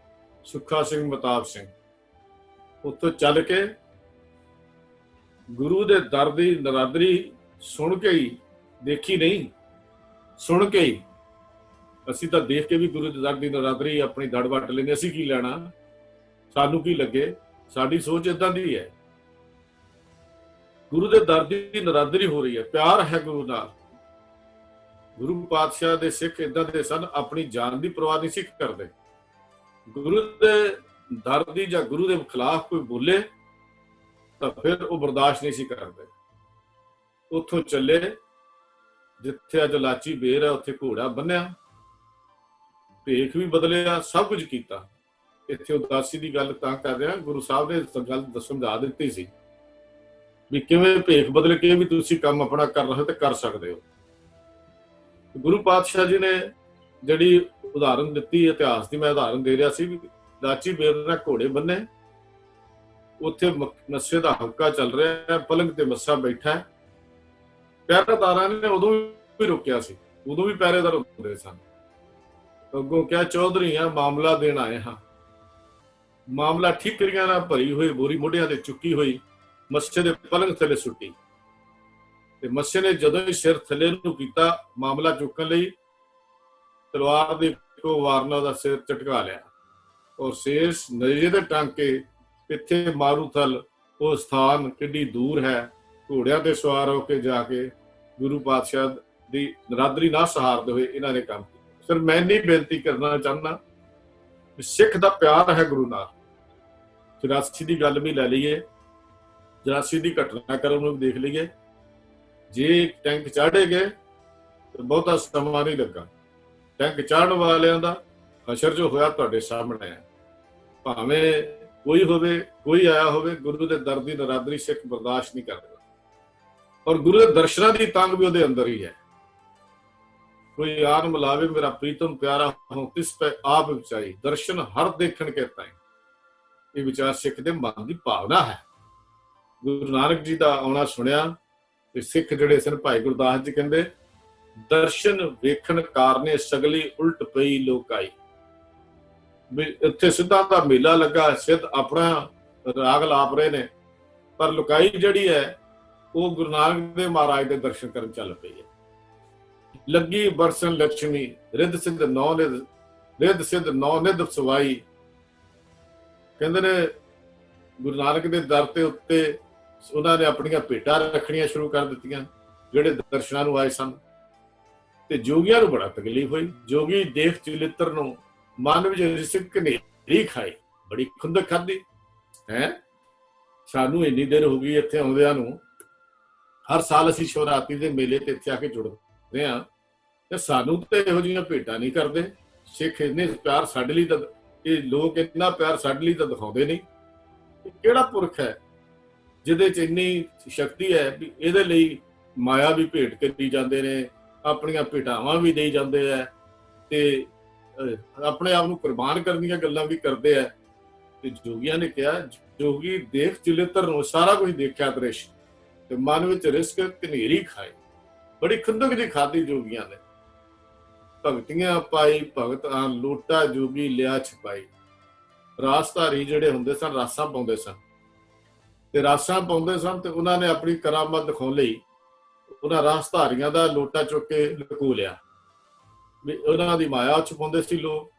ਸੁੱਖਾ ਸਿੰਘ, ਮਤਾਬ ਸਿੰਘ, ਉੱਥੋਂ ਚੱਲ ਕੇ ਗੁਰੂ ਦੇ ਦਰ ਦੀ ਨਰਾਦਰੀ ਸੁਣ ਕੇ ਹੀ, ਦੇਖੀ ਨਹੀਂ, ਸੁਣ ਕੇ ਹੀ। ਅਸੀਂ ਤਾਂ ਦੇਖ ਕੇ ਵੀ ਗੁਰੂ ਦੇ ਦਰ ਦੀ ਨਰਾਦਰੀ ਆਪਣੀ ਦੜ ਵੱਟ ਲੈਂਦੇ, ਅਸੀਂ ਕੀ ਲੈਣਾ, ਸਾਨੂੰ ਕੀ ਲੱਗੇ। ਸਾਡੀ ਸੋਚ ਏਦਾਂ ਦੀ ਹੈ। ਗੁਰੂ ਦੇ ਦਰ ਦੀ ਨਰਾਦਰੀ ਹੋ ਰਹੀ ਹੈ, ਪਿਆਰ ਹੈ ਗੁਰੂ ਨਾਲ। ਗੁਰੂ ਪਾਤਸ਼ਾਹ ਦੇ ਸਿੱਖ ਏਦਾਂ ਦੇ ਸਨ, ਆਪਣੀ ਜਾਨ ਦੀ ਪਰਵਾਹ ਨਹੀਂ ਸੀ ਕਰਦੇ। ਗੁਰੂ ਦੇ ਦਰ ਦੀ ਜਾਂ ਗੁਰੂ ਦੇ ਖਿਲਾਫ ਕੋਈ ਬੋਲੇ ਤਾਂ ਫਿਰ ਉਹ ਬਰਦਾਸ਼ਤ ਨਹੀਂ ਸੀ ਕਰਦੇ। ਉੱਥੋਂ ਚੱਲੇ ਜਿੱਥੇ ਅੱਜ ਲਾਚੀ ਬੇਰ ਹੈ, ਉੱਥੇ ਘੋੜਾ ਬੰਨਿਆ, ਭੇਖ ਵੀ ਬਦਲਿਆ, ਸਭ ਕੁਝ ਕੀਤਾ। ਇੱਥੇ ਉਦਾਸੀ ਦੀ ਗੱਲ ਤਾਂ ਕਰ ਰਿਹਾ, ਗੁਰੂ ਸਾਹਿਬ ਨੇ ਗੱਲ ਸਮਝਾ ਦਿੱਤੀ ਸੀ ਵੀ ਕਿਵੇਂ ਭੇਖ ਬਦਲ ਕੇ ਵੀ ਤੁਸੀਂ ਕੰਮ ਆਪਣਾ ਕਰ ਰਹੇ ਹੋ ਤੇ ਕਰ ਸਕਦੇ ਹੋ। ਗੁਰੂ ਪਾਤਸ਼ਾਹ ਜੀ ਨੇ ਜਿਹੜੀ ਉਦਾਹਰਨ ਦਿੱਤੀ, ਇਤਿਹਾਸ ਦੀ ਮੈਂ ਉਦਾਹਰਨ ਦੇ ਰਿਹਾ ਸੀ, ਲਾਚੀ ਬੇਰ ਨਾਲ ਘੋੜੇ ਬੰਨੇ, ਉੱਥੇ ਮੱਸੇ ਦਾ ਹਲਕਾ ਚੱਲ ਰਿਹਾ, ਪਲੰਗ ਤੇ ਮੱਸਾ ਬੈਠਾ। ਪਹਿਰੇਦਾਰਾਂ ਨੇ ਉਦੋਂ ਵੀ ਰੋਕਿਆ ਸੀ, ਉਦੋਂ ਵੀ ਪਹਿਰੇਦਾਰ ਹੁੰਦੇ ਸਨ। ਅੱਗੋਂ ਕਿਹਾ, ਚੌਧਰੀ ਆ, ਮਾਮਲਾ ਦੇਣ ਆਏ ਹਾਂ। ਮਾਮਲਾ ਠੀਕਰੀਆਂ ਨਾਲ ਭਰੀ ਹੋਈ ਬੋਰੀ ਮੋਢਿਆਂ ਤੇ ਚੁੱਕੀ ਹੋਈ ਮੱਸੇ ਦੇ ਪਲੰਗ ਥੱਲੇ ਸੁੱਟੀ, ਤੇ ਮੱਸੇ ਨੇ ਜਦੋਂ ਹੀ ਸਿਰ ਥੱਲੇ ਨੂੰ ਕੀਤਾ ਮਾਮਲਾ ਚੁੱਕਣ ਲਈ, ਤਲਵਾਰ ਦੇ ਇੱਕੋ ਵਾਰ ਨਾਲ ਉਹਦਾ ਸਿਰ ਝਟਕਾ ਲਿਆ, ਔਰ ਸ਼ੇਸ਼ ਨਜ਼ਰੇ ਦੇ ਟਾਂਕੇ। ਇੱਥੇ ਮਾਰੂਥਲ ਉਹ ਸਥਾਨ ਕਿੱਡੀ ਦੂਰ ਹੈ, ਘੋੜਿਆਂ ਤੇ ਸਵਾਰ ਹੋ ਕੇ ਜਾ ਕੇ ਗੁਰੂ ਪਾਤਸ਼ਾਹ ਦੀ ਨਰਾਦਰੀ ਨਾ ਸਹਾਰਦੇ ਹੋਏ ਇਹਨਾਂ ਨੇ ਕੰਮ ਕੀਤਾ। ਸਰ ਮੈਂ ਨਹੀਂ ਬੇਨਤੀ ਕਰਨਾ ਚਾਹੁੰਦਾ, ਸਿੱਖ ਦਾ ਪਿਆਰ ਹੈ ਗੁਰੂ ਨਾਲ। 84 ਦੀ ਗੱਲ ਵੀ ਲੈ ਲਈਏ, 84 ਦੀ ਘਟਨਾਕ੍ਰਮ ਨੂੰ ਵੀ ਦੇਖ ਲਈਏ। ਜੇ ਟੈਂਕ ਚਾੜੇ ਗਏ ਤਾਂ ਬਹੁਤਾ ਸਮਾਂ ਨਹੀਂ ਲੱਗਾ। ਟੈਂਕ ਚਾੜਨ ਵਾਲਿਆਂ ਦਾ ਹਸ਼ਰ ਜੋ ਹੋਇਆ ਤੁਹਾਡੇ ਸਾਹਮਣੇ ਹੈ। ਭਾਵੇਂ ਕੋਈ ਹੋਵੇ, ਕੋਈ ਆਇਆ ਹੋਵੇ, ਗੁਰੂ ਦੇ ਦਰ ਦੀ ਨਰਾਦਰੀ ਸਿੱਖ ਬਰਦਾਸ਼ਤ ਨਹੀਂ ਕਰਦਾ। ਔਰ ਗੁਰੂ ਦੇ ਦਰਸ਼ਨਾਂ ਦੀ ਤੰਗ ਵੀ ਉਹਦੇ ਅੰਦਰ ਹੀ ਹੈ। ਕੋਈ ਆਨ ਮਿਲਾਵੇ ਮੇਰਾ ਪ੍ਰੀਤਮ ਪਿਆਰਾ ਹੋ, ਤਿਸ ਪੈ ਆਪ ਵਿਚਾਈ, ਦਰਸ਼ਨ ਹਰ ਦੇਖਣ ਕੇ ਤਾਈ। ਇਹ ਵਿਚਾਰ ਸਿੱਖ ਦੇ ਮਨ ਦੀ ਭਾਵਨਾ ਹੈ। ਗੁਰੂ ਨਾਨਕ ਜੀ ਦਾ ਆਉਣਾ ਸੁਣਿਆ ਤੇ ਸਿੱਖ ਜਿਹੜੇ ਸਨ, ਭਾਈ ਗੁਰਦਾਸ ਜੀ ਕਹਿੰਦੇ, ਦਰਸ਼ਨ ਵੇਖਣ ਕਾਰਨੇ ਸਗਲੀ ਉਲਟ ਪਈ ਲੋਕਾਈ। ਵੀ ਇੱਥੇ ਸਿੱਧਾਂ ਦਾ ਮੇਲਾ ਲੱਗਾ, ਸਿੱਧ ਆਪਣਾ ਰਾਗ ਲਾਪ ਰਹੇ ਨੇ, ਪਰ ਲੁਕਾਈ ਜਿਹੜੀ ਹੈ ਉਹ ਗੁਰੂ ਨਾਨਕ ਦੇਵ ਮਹਾਰਾਜ ਦੇ ਦਰਸ਼ਨ ਕਰਨ ਚੱਲ ਪਈ ਹੈ। ਲੱਗੀ ਬਰਸਨ ਲక్ష్ਮੀ ਰਿੱਧ ਸਿੱਧ ਨੌ ਨਿਧ, ਰਿੱਧ ਸਿੱਧ ਨੌ ਨਿਧ ਸਵਾਈ। ਕਹਿੰਦੇ ਨੇ ਗੁਰੂ ਨਾਨਕ ਦੇ ਦਰ ਤੇ ਉੱਤੇ ਉਹਨਾਂ ਨੇ ਆਪਣੀਆਂ ਭੇਟਾਂ ਰੱਖਣੀਆਂ ਸ਼ੁਰੂ ਕਰ ਦਿੱਤੀਆਂ ਜਿਹੜੇ ਦਰਸ਼ਨਾਂ ਨੂੰ ਆਏ ਸਨ। ਤੇ ਜੋਗੀਆਂ ਨੂੰ ਬੜਾ ਤਕਲੀਫ ਹੋਈ। ਜੋਗੀ ਦੇਖ ਚਲਿੱਤਰ ਨੂੰ ਮਨ ਵਿੱਚ ਰਿਸਕ ਘਨੇਰੀ ਖਾਈ, ਬੜੀ ਖੁੰਦਕ ਖਾਧੀ ਹੈ। ਸਾਨੂੰ ਇੰਨੀ ਦੇਰ ਹੋ ਗਈ ਇੱਥੇ ਆਉਂਦਿਆਂ ਨੂੰ, ਹਰ ਸਾਲ ਅਸੀਂ ਸ਼ਿਵਰਾਤਰੀ ਦੇ ਮੇਲੇ ਤੇ ਇੱਥੇ ਆ ਕੇ ਜੁੜਦੇ ਹਾਂ, ਤੇ ਸਾਨੂੰ ਤੇ ਇਹੋ ਜਿਹੀਆਂ ਭੇਟਾਂ ਨਹੀਂ ਕਰਦੇ। ਸਿੱਖ ਇੰਨੇ ਪਿਆਰ ਸਾਡੇ ਲਈ ਤਾਂ, ਇਹ ਲੋਕ ਇੰਨਾ ਪਿਆਰ ਸਾਡੇ ਲਈ ਤਾਂ ਦਿਖਾਉਂਦੇ ਨਹੀਂ। ਕਿਹੜਾ ਪੁਰਖ ਹੈ ਜਿਹਦੇ ਚ ਇੰਨੀ ਸ਼ਕਤੀ ਹੈ ਵੀ ਇਹਦੇ ਲਈ ਮਾਇਆ ਵੀ ਭੇਟ ਕਰੀ ਜਾਂਦੇ ਨੇ, ਆਪਣੀਆਂ ਭੇਟਾਵਾਂ ਵੀ ਦੇਈ ਜਾਂਦੇ ਆ, ਤੇ ਆਪਣੇ ਆਪ ਨੂੰ ਕੁਰਬਾਨ ਕਰਨ ਦੀਆਂ ਗੱਲਾਂ ਵੀ ਕਰਦੇ ਆ। ਤੇ ਜੋਗੀਆਂ ਨੇ ਕਿਹਾ, ਜੋਗੀ ਦੇਖ ਚਲਿੱਤਰ ਨੂੰ, ਸਾਰਾ ਕੁਝ ਦੇਖਿਆ ਦ੍ਰਿਸ਼, ਤੇ ਮਨ ਵਿੱਚ ਰਿਸਕ ਘਨੇਰੀ ਖਾਏ, ਬੜੀ ਖੁੰਦਕ ਜਿਹੀ ਖਾਧੀ ਜੋਗੀਆਂ ਨੇ। ਭਗਤੀਆਂ ਪਾਈ ਭਗਤ ਆ ਲੋਟਾ ਜੋਗੀ ਲਿਆ ਛਪਾਈ। ਰਾਸਧਾਰੀ ਜਿਹੜੇ ਹੁੰਦੇ ਸਨ ਰਾਸਾਂ ਪਾਉਂਦੇ ਸਨ, ਤੇ ਰਾਸਾਂ ਪਾਉਂਦੇ ਸਨ, ਤੇ ਉਹਨਾਂ ਨੇ ਆਪਣੀ ਕਰਾਮਾਤ ਦਿਖਾਉਣ ਲਈ ਉਹਨਾਂ ਰਾਸਧਾਰੀਆਂ ਦਾ ਲੋਟਾ ਚੁੱਕ ਕੇ ਲੁਕੋ ਲਿਆ। ਵੀ ਉਹਨਾਂ ਦੀ ਮਾਇਆ ਛਪਾਉਂਦੇ ਸੀ ਲੋਕ,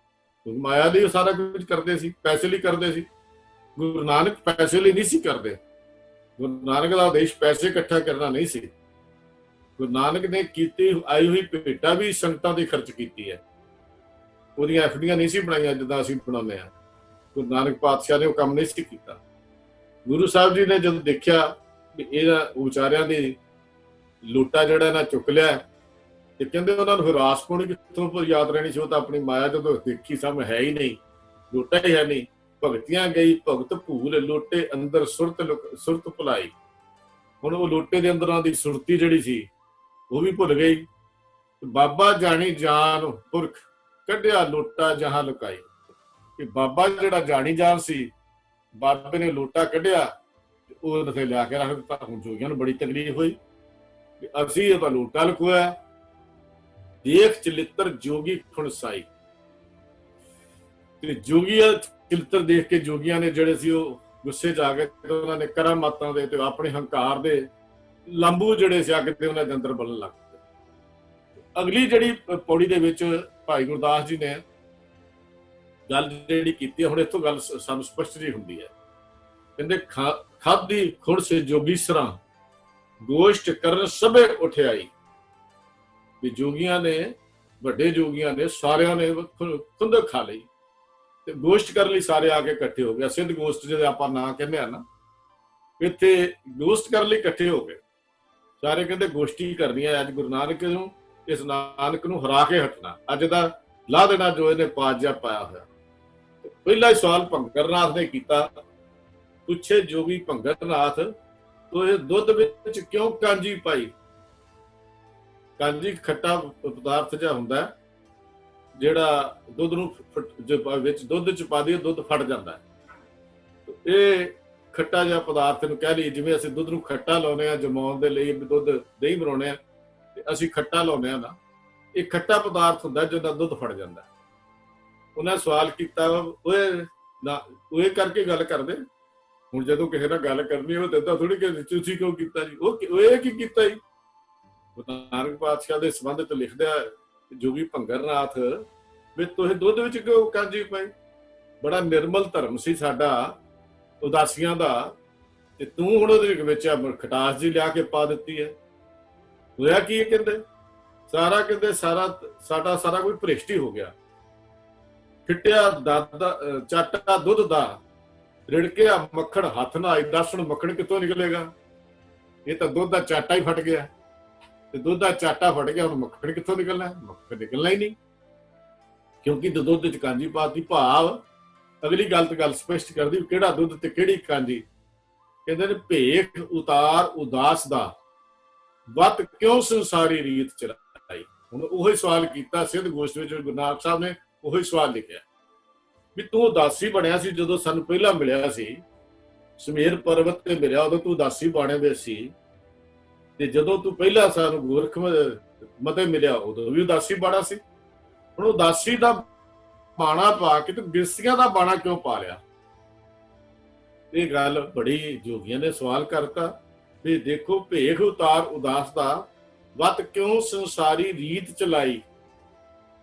ਮਾਇਆ ਲਈ ਸਾਰਾ ਕੁਝ ਕਰਦੇ ਸੀ, ਪੈਸੇ ਲਈ ਕਰਦੇ ਸੀ। ਗੁਰੂ ਨਾਨਕ ਪੈਸੇ ਲਈ ਨਹੀਂ ਸੀ ਕਰਦੇ। ਗੁਰੂ ਨਾਨਕ ਦਾ ਉਦੇਸ਼ ਪੈਸੇ ਇਕੱਠਾ ਕਰਨਾ ਨਹੀਂ ਸੀ। ਗੁਰੂ ਨਾਨਕ ਨੇ ਕੀਤੀ ਆਈ ਹੋਈ ਭੇਟਾ ਵੀ ਸੰਗਤਾਂ ਦੀ ਖਰਚ ਕੀਤੀ ਹੈ। ਉਹਦੀਆਂ ਐਫਡੀਆਂ ਨਹੀਂ ਸੀ ਬਣਾਈਆਂ ਜਿੱਦਾਂ ਅਸੀਂ ਬਣਾਉਂਦੇ ਹਾਂ। ਗੁਰੂ ਨਾਨਕ ਪਾਤਸ਼ਾਹ ਨੇ ਉਹ ਕੰਮ ਨਹੀਂ ਸੀ ਕੀਤਾ। ਗੁਰੂ ਸਾਹਿਬ ਜੀ ਨੇ ਜਦੋਂ ਦੇਖਿਆ ਵੀ ਇਹਨਾਂ ਵਿਚਾਰਿਆਂ ਦੀ ਲੋਟਾ ਜਿਹੜਾ ਇਹਨਾਂ ਚੁੱਕ ਲਿਆ, ਤੇ ਕਹਿੰਦੇ ਉਹਨਾਂ ਨੂੰ ਹਰਾਸ ਪਾਉਣੀ ਕਿੱਥੋਂ ਪਰ ਯਾਦ ਰਹਿਣੀ ਸੀ। ਉਹ ਤਾਂ ਆਪਣੀ ਮਾਇਆ ਜਦੋਂ ਦੇਖੀ ਸਾਹਮਣੇ ਹੈ ਹੀ ਨਹੀਂ, ਲੋਟਾ ਹੀ ਹੈ ਨਹੀਂ। ਭਗਤੀਆਂ ਗਈ ਭਗਤ ਭੂਲ ਲੋਟੇ ਅੰਦਰ ਸੁਰਤ ਭੁਲਾਈ। ਹੁਣ ਉਹ ਲੋਟੇ ਦੇ ਅੰਦਰਾਂ ਦੀ ਸੁਰਤੀ ਜਿਹੜੀ ਸੀ ਉਹ ਵੀ ਭੁੱਲ ਗਈ। ਬਾਬਾ ਜਾਣੀ ਜਾਨ ਪੁਰਖ ਕੱਢਿਆ ਲੋਟਾ ਜਹਾਂ ਲੁਕਾਈ। ਕਿ ਬਾਬਾ ਜਿਹੜਾ ਜਾਣੀ ਜਾਨ ਸੀ, ਬਾਬੇ ਨੇ ਲੋਟਾ ਕੱਢਿਆ, ਉਹ ਉੱਥੇ ਲਿਆ ਕੇ ਰੱਖ ਦਿੱਤਾ। ਹੁਣ ਜੋਗੀਆਂ ਨੂੰ ਬੜੀ ਤਕਲੀਫ ਹੋਈ ਕਿ ਅਸੀਂ ਉਹਦਾ ਲੋਟਾ ਲੁਕੋਇਆ। ਦੇਖ ਚਲਿੱਤਰ ਜੋਗੀ ਖੁਣਸਾਈ। ਤੇ ਜੋਗੀਆਂ ਚਲਿੱਤਰ ਦੇਖ ਕੇ ਜੋਗੀਆਂ ਨੇ ਜਿਹੜੇ ਸੀ ਉਹ ਗੁੱਸੇ 'ਚ ਆ ਗਏ, ਤੇ ਉਹਨਾਂ ਨੇ ਕਰਾਮਾਤਾਂ ਦੇ ਤੇ ਆਪਣੇ ਹੰਕਾਰ ਦੇ ਲੰਬੂ ਜਿਹੜੇ ਸੀ ਅੱਗੇ ਤੇ ਉਹਨਾਂ ਦੇ ਅੰਦਰ ਬਲਣ ਲੱਗ ਪਏ। ਅਗਲੀ ਜਿਹੜੀ ਪੌੜੀ ਦੇ ਵਿੱਚ ਭਾਈ ਗੁਰਦਾਸ ਜੀ ਨੇ ਗੱਲ ਜਿਹੜੀ ਕੀਤੀ, ਹੁਣ ਇੱਥੋਂ ਗੱਲ ਸਾਨੂੰ ਸਪਸ਼ਟ ਜੀ ਹੁੰਦੀ ਹੈ। ਕਹਿੰਦੇ ਖਾਦੀ ਖੁਣ ਸੇ ਜੋਗੀਸਰਾਂ ਗੋਸ਼ਟ ਕਰਨ ਸਭੇ ਉਠਿਆਈ। ਵੀ ਜੋਗੀਆਂ ਨੇ, ਵੱਡੇ ਜੋਗੀਆਂ ਨੇ, ਸਾਰਿਆਂ ਨੇ ਖੁੰਦਕ ਖਾ ਲਈ ਤੇ ਗੋਸ਼ਟ ਕਰਨ ਲਈ ਸਾਰੇ ਆ ਕੇ ਇਕੱਠੇ ਹੋ ਗਏ। ਸਿੱਧ ਗੋਸ਼ਟ ਜਿਹਦੇ ਆਪਾਂ ਨਾਂ ਕਹਿੰਦੇ ਆ ਨਾ, ਇੱਥੇ ਗੋਸ਼ਟ ਕਰਨ ਲਈ ਇਕੱਠੇ ਹੋ ਗਏ ਸਾਰੇ। ਕਹਿੰਦੇ ਗੋਸ਼ਟੀ ਕਰਨੀ ਹੈ ਅੱਜ, ਗੁਰੂ ਨਾਨਕ ਨੂੰ, ਇਸ ਨਾਨਕ ਨੂੰ ਹਰਾ ਕੇ ਹਟਣਾ, ਅੱਜ ਦਾ ਲਾ ਦੇਣਾ ਜੋ ਇਹਨੇ ਪਾਜਿਆ ਪਾਇਆ ਹੋਇਆ। ਪਹਿਲਾ ਹੀ ਸਵਾਲ ਭੰਗਰਨਾਥ ਨੇ ਕੀਤਾ। ਪੁੱਛੇ ਜੋਗੀ ਭੰਗਰਨਾਥ, ਤੋ ਇਹ ਦੁੱਧ ਵਿੱਚ ਕਿਉਂ ਕਾਂਜੀ ਪਾਈ? ਕਾਂਜੀ ਖੱਟਾ ਪਦਾਰਥ ਜਿਹਾ ਹੁੰਦਾ ਜਿਹੜਾ ਦੁੱਧ ਨੂੰ ਵਿੱਚ ਦੁੱਧ ਚ ਪਾ ਦਈਏ ਦੁੱਧ ਫਟ ਜਾਂਦਾ ਹੈ। ਇਹ ਖੱਟਾ ਜਿਹਾ ਪਦਾਰਥ ਨੂੰ ਕਹਿ ਲਈ, ਜਿਵੇਂ ਅਸੀਂ ਦੁੱਧ ਨੂੰ ਖੱਟਾ ਲਾਉਂਦੇ ਹਾਂ ਜਮਾਉਣ ਦੇ ਲਈ, ਦੁੱਧ ਦਹੀਂ ਬਣਾਉਣੇ ਆ ਤੇ ਅਸੀਂ ਖੱਟਾ ਲਾਉਂਦੇ ਹਾਂ ਨਾ, ਇਹ ਖੱਟਾ ਪਦਾਰਥ ਹੁੰਦਾ ਜਿਹਦਾ ਦੁੱਧ ਫਟ ਜਾਂਦਾ। ਉਹਨਾਂ ਸਵਾਲ ਕੀਤਾ, ਉਹ ਕਰਕੇ ਗੱਲ ਕਰਦੇ। ਹੁਣ ਜਦੋਂ ਕਿਸੇ ਨਾਲ ਗੱਲ ਕਰਨੀ ਉਹ ਤਾਂ ਥੋੜੀ ਕਿ ਤੁਸੀਂ ਕਿਉਂ ਕੀਤਾ ਜੀ, ਉਹ ਇਹ ਕੀ ਕੀਤਾ ਜੀ। ਗੁਰੂ ਨਾਨਕ ਪਾਤਸ਼ਾਹ ਦੇ ਸੰਬੰਧ ਚ ਲਿਖਦਾ ਜੋਗੀ ਭੰਗਰਨਾਥ, ਵੀ ਤੁਸੀਂ ਦੁੱਧ ਵਿੱਚ ਕਿਉਂ ਕਾਂਜੀ ਪਾਈ? ਬੜਾ ਨਿਰਮਲ ਧਰਮ ਸੀ ਸਾਡਾ ਉਦਾਸੀਆਂ ਦਾ, ਤੇ ਤੂੰ ਹੁਣ ਉਹਦੇ ਵਿੱਚ ਖਟਾਸ ਜੀ ਲਿਆ ਕੇ ਪਾ ਦਿੱਤੀ ਹੈ। ਹੋਇਆ ਕੀ? ਕਹਿੰਦੇ ਸਾਡਾ ਸਾਰਾ ਕੋਈ ਭ੍ਰਿਸ਼ਟ ਹੀ ਹੋ ਗਿਆ। ਫਿੱਟਿਆ ਚਾਟਾ ਦੁੱਧ ਦਾ, ਰਿੜਕਿਆ ਮੱਖਣ ਹੱਥ ਨਾਲ ਆਈ, ਦੱਸ ਹੁਣ ਮੱਖਣ ਕਿੱਥੋਂ ਨਿਕਲੇਗਾ? ਇਹ ਤਾਂ ਦੁੱਧ ਦਾ ਚਾਟਾ ਹੀ ਫਟ ਗਿਆ, ਤੇ ਦੁੱਧ ਦਾ ਚਾਟਾ ਫਟ ਗਿਆ, ਹੁਣ ਮੱਖਣ ਕਿੱਥੋਂ ਨਿਕਲਣਾ? ਮੱਖਣ ਨਿਕਲਣਾ ਹੀ ਨਹੀਂ, ਕਿਉਂਕਿ ਦੁੱਧ ਚ ਕਾਂਜੀ ਪਾਤੀ। ਭਾਵ ਅਗਲੀ ਗੱਲ ਸਪਸ਼ਟ ਕਰਦੀ ਕਿਹੜਾ ਦੁੱਧ ਤੇ ਕਿਹੜੀ ਕਾਂਜੀ। ਕਹਿੰਦੇ ਨੇ ਭੇਖ ਉਤਾਰ ਉਦਾਸ ਦਾ, ਵੱਤ ਕਿਉਂ ਸੰਸਾਰੀ ਰੀਤ ਚਲਾਈ। ਹੁਣ ਉਹੀ ਸਵਾਲ ਕੀਤਾ ਸਿੱਧ ਗੋਸ਼ਟ ਵਿੱਚ ਗੁਰੂ ਨਾਨਕ ਸਾਹਿਬ ਨੇ, ਉਹੀ ਸਵਾਲ ਲਿਖਿਆ ਵੀ ਤੂੰ ਉਦਾਸੀ ਬਣਿਆ ਸੀ ਜਦੋਂ ਸਾਨੂੰ ਪਹਿਲਾਂ ਮਿਲਿਆ ਸੀ, ਸਮੇਰ ਪਰਬਤ ਤੇ ਮਿਲਿਆ, ਉਦੋਂ ਤੂੰ ਉਦਾਸੀ ਬਣੇ ਦੇ ਸੀ, ਤੇ ਜਦੋਂ ਤੂੰ ਪਹਿਲਾਂ ਸਾਨੂੰ ਗੋਰਖ ਮਤੇ ਮਿਲਿਆ ਉਦੋਂ ਵੀ ਉਦਾਸੀ ਬਾੜਾ ਸੀ। ਹੁਣ ਉਦਾਸੀ ਦਾ ਬਾਣਾ ਪਾ ਕੇ ਤੂੰ ਗ੍ਰਸਤੀਆਂ ਦਾ ਬਾਣਾ ਕਿਉਂ ਪਾ ਲਿਆ? ਇਹ ਗੱਲ ਬੜੀ ਜੋਗੀਆਂ ਨੇ ਸਵਾਲ ਕਰਤਾ ਵੀ ਦੇਖੋ ਭੇਖ ਉਤਾਰ ਉਦਾਸ ਦਾ ਵੱਤ ਕਿਉਂ ਸੰਸਾਰੀ ਰੀਤ ਚਲਾਈ।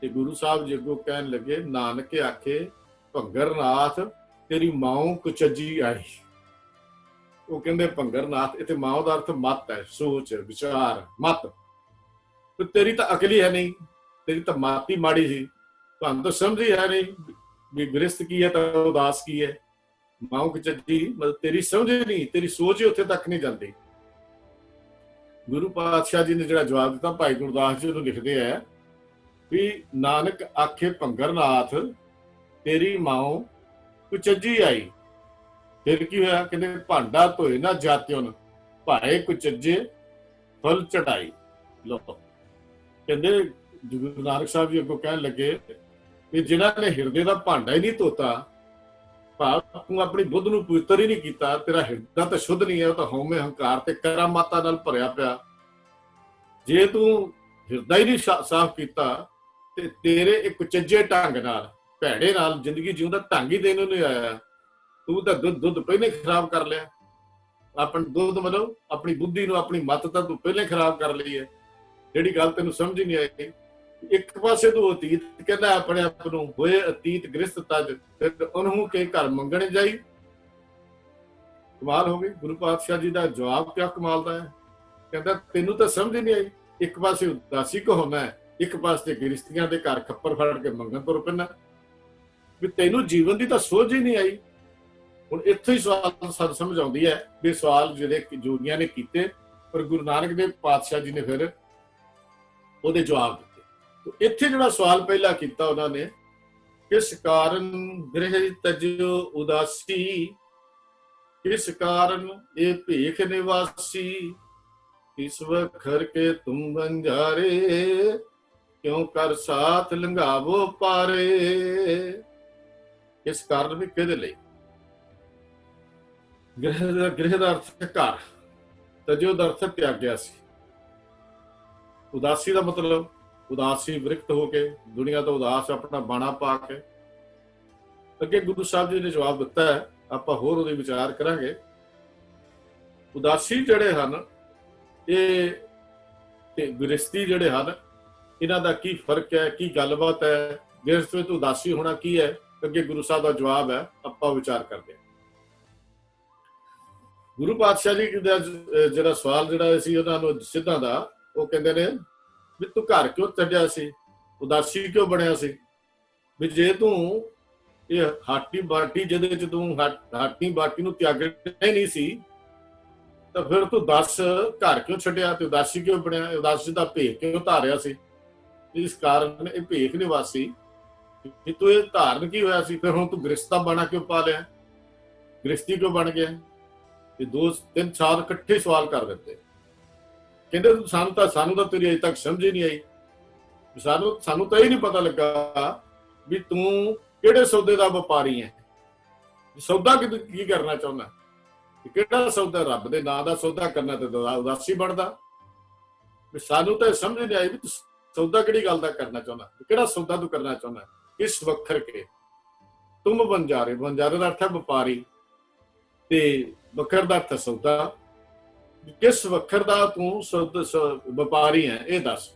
ਤੇ ਗੁਰੂ ਸਾਹਿਬ ਜੀ ਅੱਗੋਂ ਕਹਿਣ ਲੱਗੇ, ਨਾਨਕ ਆਖੇ ਭੰਗਰਨਾਥ ਤੇਰੀ ਮਾਂ ਕੁਚੱਜੀ ਆਈ। ਉਹ ਕਹਿੰਦੇ ਭੰਗਰਨਾਥ, ਇੱਥੇ ਮਾਂ ਦਾ ਅਰਥ ਮਤ ਹੈ, ਸੋਚ, ਵਿਚਾਰ, ਮਤ। ਤੇਰੀ ਤਾਂ ਅਕਲ ਹੀ ਹੈ ਨਹੀਂ, ਤੇਰੀ ਤਾਂ ਮਤ ਹੀ ਮਾੜੀ ਸੀ, ਤੁਹਾਨੂੰ ਤਾਂ ਸਮਝ ਹੀ ਹੈ ਨਹੀਂ ਵੀ ਗ੍ਰਸਤ ਕੀ ਹੈ ਤਾਂ ਉਦਾਸ ਕੀ ਹੈ। ਮਾਂ ਕੁਚੱਜੀ ਮਤਲਬ ਤੇਰੀ ਸਮਝ ਹੀ ਨਹੀਂ, ਤੇਰੀ ਸੋਚ ਹੀ ਉੱਥੇ ਤੱਕ ਨਹੀਂ ਜਾਂਦੀ। ਗੁਰੂ ਪਾਤਸ਼ਾਹ ਜੀ ਨੇ ਜਿਹੜਾ ਜਵਾਬ ਦਿੱਤਾ, ਭਾਈ ਗੁਰਦਾਸ ਜੀ ਉਹਨੂੰ ਲਿਖਦੇ ਆ ਵੀ ਨਾਨਕ ਆਖੇ ਭੰਗਰਨਾਥ ਤੇਰੀ ਮਾਂ ਕੁਚੱਜੀ ਆਈ। ਫਿਰ ਕੀ ਹੋਇਆ? ਕਹਿੰਦੇ ਭਾਂਡਾ ਧੋਏ ਨਾ ਜਾਤਿਉਨ ਭਾਏ ਕੁਚੱਜੇ ਫਲ ਚੜਾਈ। ਲੋ ਕਹਿੰਦੇ ਗੁਰੂ ਨਾਨਕ ਸਾਹਿਬ ਜੀ ਅੱਗੋਂ ਕਹਿਣ ਲੱਗੇ ਵੀ ਜਿਨ੍ਹਾਂ ਨੇ ਹਿਰਦੇ ਦਾ ਭਾਂਡਾ ਹੀ ਨਹੀਂ ਧੋਤਾ, ਭਾਵ ਤੂੰ ਆਪਣੀ ਬੁੱਧ ਨੂੰ ਪਵਿੱਤਰ ਹੀ ਨਹੀਂ ਕੀਤਾ, ਤੇਰਾ ਹਿਰਦਾ ਤਾਂ ਸ਼ੁੱਧ ਨਹੀਂ ਹੈ, ਉਹ ਤਾਂ ਹਉਮੈ ਹੰਕਾਰ ਤੇ ਕਰਾਮਾਤਾਂ ਨਾਲ ਭਰਿਆ ਪਿਆ। ਜੇ ਤੂੰ ਹਿਰਦਾ ਹੀ ਨਹੀਂ ਸਾਫ਼ ਕੀਤਾ ਤੇ ਤੇਰੇ ਇੱਕ ਕੁਚੱਜੇ ਢੰਗ ਨਾਲ, ਭੈੜੇ ਨਾਲ ਜ਼ਿੰਦਗੀ ਜਿਉਣ ਦਾ ਢੰਗ ਹੀ ਦੇਣ ਨੂੰ ਨਹੀਂ ਆਇਆ। ਤੂੰ ਤਾਂ ਦੁੱਧ ਪਹਿਲੇ ਖਰਾਬ ਕਰ ਲਿਆ। ਆਪਣੀ ਦੁੱਧ ਮਤਲਬ ਆਪਣੀ ਬੁੱਧੀ ਨੂੰ, ਆਪਣੀ ਮੱਤ ਤਾਂ ਤੂੰ ਪਹਿਲੇ ਖਰਾਬ ਕਰ ਲਈ ਹੈ, ਜਿਹੜੀ ਗੱਲ ਤੈਨੂੰ ਸਮਝ ਹੀ ਨਹੀਂ ਆਈ। ਇੱਕ ਪਾਸੇ ਤੂੰ ਅਤੀਤ ਕਹਿੰਦਾ ਆਪਣੇ ਆਪ ਨੂੰ, ਹੋਏ ਅਤੀਤ ਗ੍ਰਸਤ ਤਜ ਫਿਰ ਉਹਨੂੰ ਕੇ ਘਰ ਮੰਗਣ ਜਾਈ। ਕਮਾਲ ਹੋ ਗਈ। ਗੁਰੂ ਪਾਤਸ਼ਾਹ ਜੀ ਦਾ ਜਵਾਬ ਕਿਆ ਕਮਾਲ ਦਾ ਹੈ। ਕਹਿੰਦਾ ਤੈਨੂੰ ਤਾਂ ਸਮਝ ਹੀ ਨਹੀਂ ਆਈ, ਇੱਕ ਪਾਸੇ ਉਦਾਸੀ ਕੋ ਹੋਣਾ ਹੈ, ਇੱਕ ਪਾਸੇ ਗ੍ਰਸਤੀਆਂ ਦੇ ਘਰ ਖੱਪਰ ਫੜ ਕੇ ਮੰਗਣ ਤੋਂ ਰੁਕਣਾ, ਵੀ ਤੈਨੂੰ ਜੀਵਨ ਦੀ ਤਾਂ ਸੋਝ ਹੀ ਨਹੀਂ ਆਈ। ਹੁਣ ਇੱਥੇ ਹੀ ਸਵਾਲ ਸਾਨੂੰ ਸਮਝ ਆਉਂਦੀ ਹੈ ਵੀ ਸਵਾਲ ਜਿਹੜੇ ਜੋਗੀਆਂ ਨੇ ਕੀਤੇ, ਪਰ ਗੁਰੂ ਨਾਨਕ ਦੇਵ ਪਾਤਸ਼ਾਹ ਜੀ ਨੇ ਫਿਰ ਉਹਦੇ ਜਵਾਬ ਦਿੱਤੇ। ਇੱਥੇ ਜਿਹੜਾ ਸਵਾਲ ਪਹਿਲਾਂ ਕੀਤਾ ਉਹਨਾਂ ਨੇ, ਕਿਸ ਕਾਰਨ ਗ੍ਰਹਿ ਤਜਿਓ ਉਦਾਸੀ, ਕਿਸ ਕਾਰਨ ਇਹ ਭੇਖ ਨਿਵਾਸੀ, ਇਸ ਵਖਰ ਕੇ ਤੁਮ ਬੰਜਾਰੇ, ਕਿਉਂ ਕਰ ਸਾਥ ਲੰਘਾਵੋ ਪਾਰੇ। ਇਸ ਕਾਰਨ ਵੀ ਕਿਹਦੇ ਲਈ? ਗ੍ਰਹਿ ਦਾ ਅਰਥ ਘਰ, ਤਜਿਓ ਦਾ ਅਰਥ ਤਿਆਗਿਆ ਸੀ। ਉਦਾਸੀ ਦਾ ਮਤਲਬ ਉਦਾਸੀ ਵਿਰਕਤ ਹੋ ਕੇ, ਦੁਨੀਆ ਤੋਂ ਉਦਾਸ, ਆਪਣਾ ਬਾਣਾ ਪਾ ਕੇ। ਅੱਗੇ ਗੁਰੂ ਸਾਹਿਬ ਜੀ ਨੇ ਜਵਾਬ ਦਿੱਤਾ ਹੈ, ਆਪਾਂ ਹੋਰ ਉਹਦੇ ਵਿਚਾਰ ਕਰਾਂਗੇ। ਉਦਾਸੀ ਜਿਹੜੇ ਹਨ ਇਹ ਤੇ ਗ੍ਰਸਤੀ ਜਿਹੜੇ ਹਨ, ਇਹਨਾਂ ਦਾ ਕੀ ਫਰਕ ਹੈ, ਕੀ ਗੱਲਬਾਤ ਹੈ, ਗ੍ਰਸਤ ਵਿੱਚ ਉਦਾਸੀ ਹੋਣਾ ਕੀ ਹੈ? ਅੱਗੇ ਗੁਰੂ ਸਾਹਿਬ ਦਾ ਜਵਾਬ ਹੈ, ਆਪਾਂ ਵਿਚਾਰ ਕਰਦੇ ਹਾਂ। ਗੁਰੂ ਪਾਤਸ਼ਾਹ ਜੀ ਦਾ ਜਿਹੜਾ ਸਵਾਲ ਜਿਹੜਾ ਸੀ ਉਹਨਾਂ ਨੂੰ ਸਿੱਧਾਂ ਦਾ, ਉਹ ਕਹਿੰਦੇ ਨੇ ਵੀ ਤੂੰ ਘਰ ਕਿਉਂ ਛੱਡਿਆ ਸੀ, ਉਦਾਸੀ ਕਿਉਂ ਬਣਿਆ ਸੀ? ਵੀ ਜੇ ਤੂੰ ਇਹ ਹਾਟੀ ਬਾਟੀ ਜਿਹਦੇ ਵਿੱਚ ਤੂੰ ਹਾਟੀ ਬਾਟੀ ਨੂੰ ਤਿਆਗਣਾ ਹੀ ਨਹੀਂ ਸੀ, ਤਾਂ ਫਿਰ ਤੂੰ ਦੱਸ ਘਰ ਕਿਉਂ ਛੱਡਿਆ ਤੇ ਉਦਾਸੀ ਕਿਉਂ ਬਣਿਆ? ਉਦਾਸੀ ਦਾ ਭੇਖ ਕਿਉਂ ਧਾਰਿਆ ਸੀ? ਇਸ ਕਾਰਨ ਇਹ ਭੇਖ ਨਿਵਾਸੀ ਕਿ ਤੂੰ ਇਹ ਧਾਰਨ ਕੀ ਹੋਇਆ ਸੀ? ਫਿਰ ਹੁਣ ਤੂੰ ਗ੍ਰਸਤਾ ਬਾਣਾ ਕਿਉਂ ਪਾ ਲਿਆ, ਗ੍ਰਸਤੀ ਕਿਉਂ ਬਣ ਗਿਆ? ਇਹ 2-3 ਸਾਲ ਇਕੱਠੇ ਸਵਾਲ ਕਰ ਦਿੱਤੇ। ਕਹਿੰਦੇ ਸਾਨੂੰ ਤਾਂ ਤੇਰੀ ਅਜੇ ਤੱਕ ਸਮਝ ਹੀ ਨਹੀਂ ਆਈ, ਸਾਨੂੰ ਤਾਂ ਇਹ ਨਹੀਂ ਪਤਾ ਲੱਗਾ ਵੀ ਤੂੰ ਕਿਹੜੇ ਸੌਦੇ ਦਾ ਵਪਾਰੀ ਹੈ, ਸੌਦਾ ਕੀ ਕਰਨਾ ਚਾਹੁੰਦਾ, ਕਿਹੜਾ ਸੌਦਾ? ਰੱਬ ਦੇ ਨਾਂ ਦਾ ਸੌਦਾ ਕਰਨਾ ਤੇ ਉਦਾਸੀ ਬਣਦਾ। ਵੀ ਸਾਨੂੰ ਤਾਂ ਸਮਝ ਨਹੀਂ ਆਈ ਵੀ ਤੂੰ ਸੌਦਾ ਕਿਹੜੀ ਗੱਲ ਦਾ ਕਰਨਾ ਚਾਹੁੰਦਾ, ਕਿਹੜਾ ਸੌਦਾ ਤੂੰ ਕਰਨਾ ਚਾਹੁੰਦਾ। ਇਸ ਵਖਰ ਕੇ ਤੁਮ ਬੰਜਾਰੇ, ਬੰਜਾਰੇ ਦਾ ਅਰਥ ਹੈ ਵਪਾਰੀ ਤੇ ਵਖਰ ਦਾ ਅਰਥ ਸੌਦਾ। ਕਿਸ ਵਖਰ ਦਾ ਤੂੰ ਵਪਾਰੀ ਹੈ ਇਹ ਦੱਸ।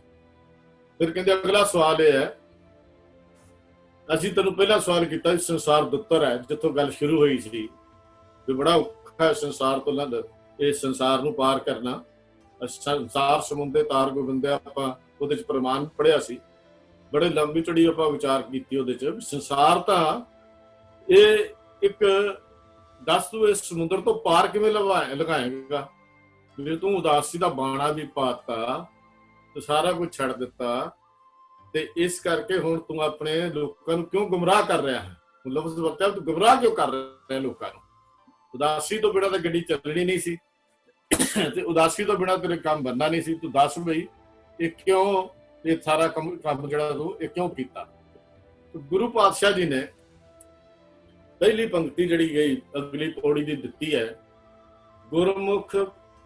ਫਿਰ ਕਹਿੰਦੇ ਅਗਲਾ ਸਵਾਲ ਇਹ ਹੈ, ਅਸੀਂ ਤੈਨੂੰ ਪਹਿਲਾ ਸਵਾਲ ਕੀਤਾ ਸੰਸਾਰ ਦੁੱਤਰ ਹੈ, ਜਿੱਥੋਂ ਗੱਲ ਸ਼ੁਰੂ ਹੋਈ ਸੀ ਵੀ ਬੜਾ ਔਖਾ ਹੈ ਸੰਸਾਰ ਤੋਂ ਲੰਘ, ਇਹ ਸੰਸਾਰ ਨੂੰ ਪਾਰ ਕਰਨਾ। ਸੰਸਾਰ ਸਮੁੰਦੇ ਤਾਰ ਗੋਬਿੰਦਿਆ, ਆਪਾਂ ਉਹਦੇ ਚ ਪ੍ਰਮਾਣ ਪੜਿਆ ਸੀ, ਬੜੇ ਲੰਬੀ ਚੜੀ ਆਪਾਂ ਵਿਚਾਰ ਕੀਤੀ ਉਹਦੇ ਚ। ਸੰਸਾਰ ਤਾਂ ਇਹ ਇੱਕ ਦੱਸ ਤੂੰ ਇਸ ਸਮੁੰਦਰ ਤੋਂ ਪਾਰ ਕਿਵੇਂ ਲਗਾਏਗਾ? ਜੇ ਤੂੰ ਉਦਾਸੀ ਦਾ ਬਾਣਾ ਵੀ ਪਾਤਾ ਤੇ ਸਾਰਾ ਕੁਝ ਛੱਡ ਦਿੱਤਾ, ਤੇ ਇਸ ਕਰਕੇ ਹੁਣ ਤੂੰ ਆਪਣੇ ਲੋਕਾਂ ਨੂੰ ਕਿਉਂ ਗੁੰਮਰਾਹ ਕਰ ਰਿਹਾ ਹੈ? ਲਫ਼ਜ਼ ਵਰਤਿਆ, ਤੂੰ ਗੁੰਮਰਾਹ ਕਿਉਂ ਕਰ ਰਿਹਾ ਲੋਕਾਂ ਨੂੰ? ਉਦਾਸੀ ਤੋਂ ਬਿਨਾਂ ਤਾਂ ਗੱਡੀ ਚੱਲਣੀ ਨਹੀਂ ਸੀ ਤੇ ਉਦਾਸੀ ਤੋਂ ਬਿਨਾਂ ਤੇਰੇ ਕੰਮ ਬਣਨਾ ਨਹੀਂ ਸੀ। ਤੂੰ ਦੱਸ ਬਈ ਇਹ ਕਿਉਂ, ਇਹ ਸਾਰਾ ਕੰਮ ਜਿਹੜਾ ਤੂੰ ਇਹ ਕਿਉਂ ਕੀਤਾ? ਗੁਰੂ ਪਾਤਸ਼ਾਹ ਜੀ ਨੇ ਪਹਿਲੀ ਪੰਕਤੀ ਜਿਹੜੀ ਗਈ ਅਗਲੀ ਪੌੜੀ ਦੀ ਦਿੱਤੀ ਹੈ, ਗੁਰਮੁਖ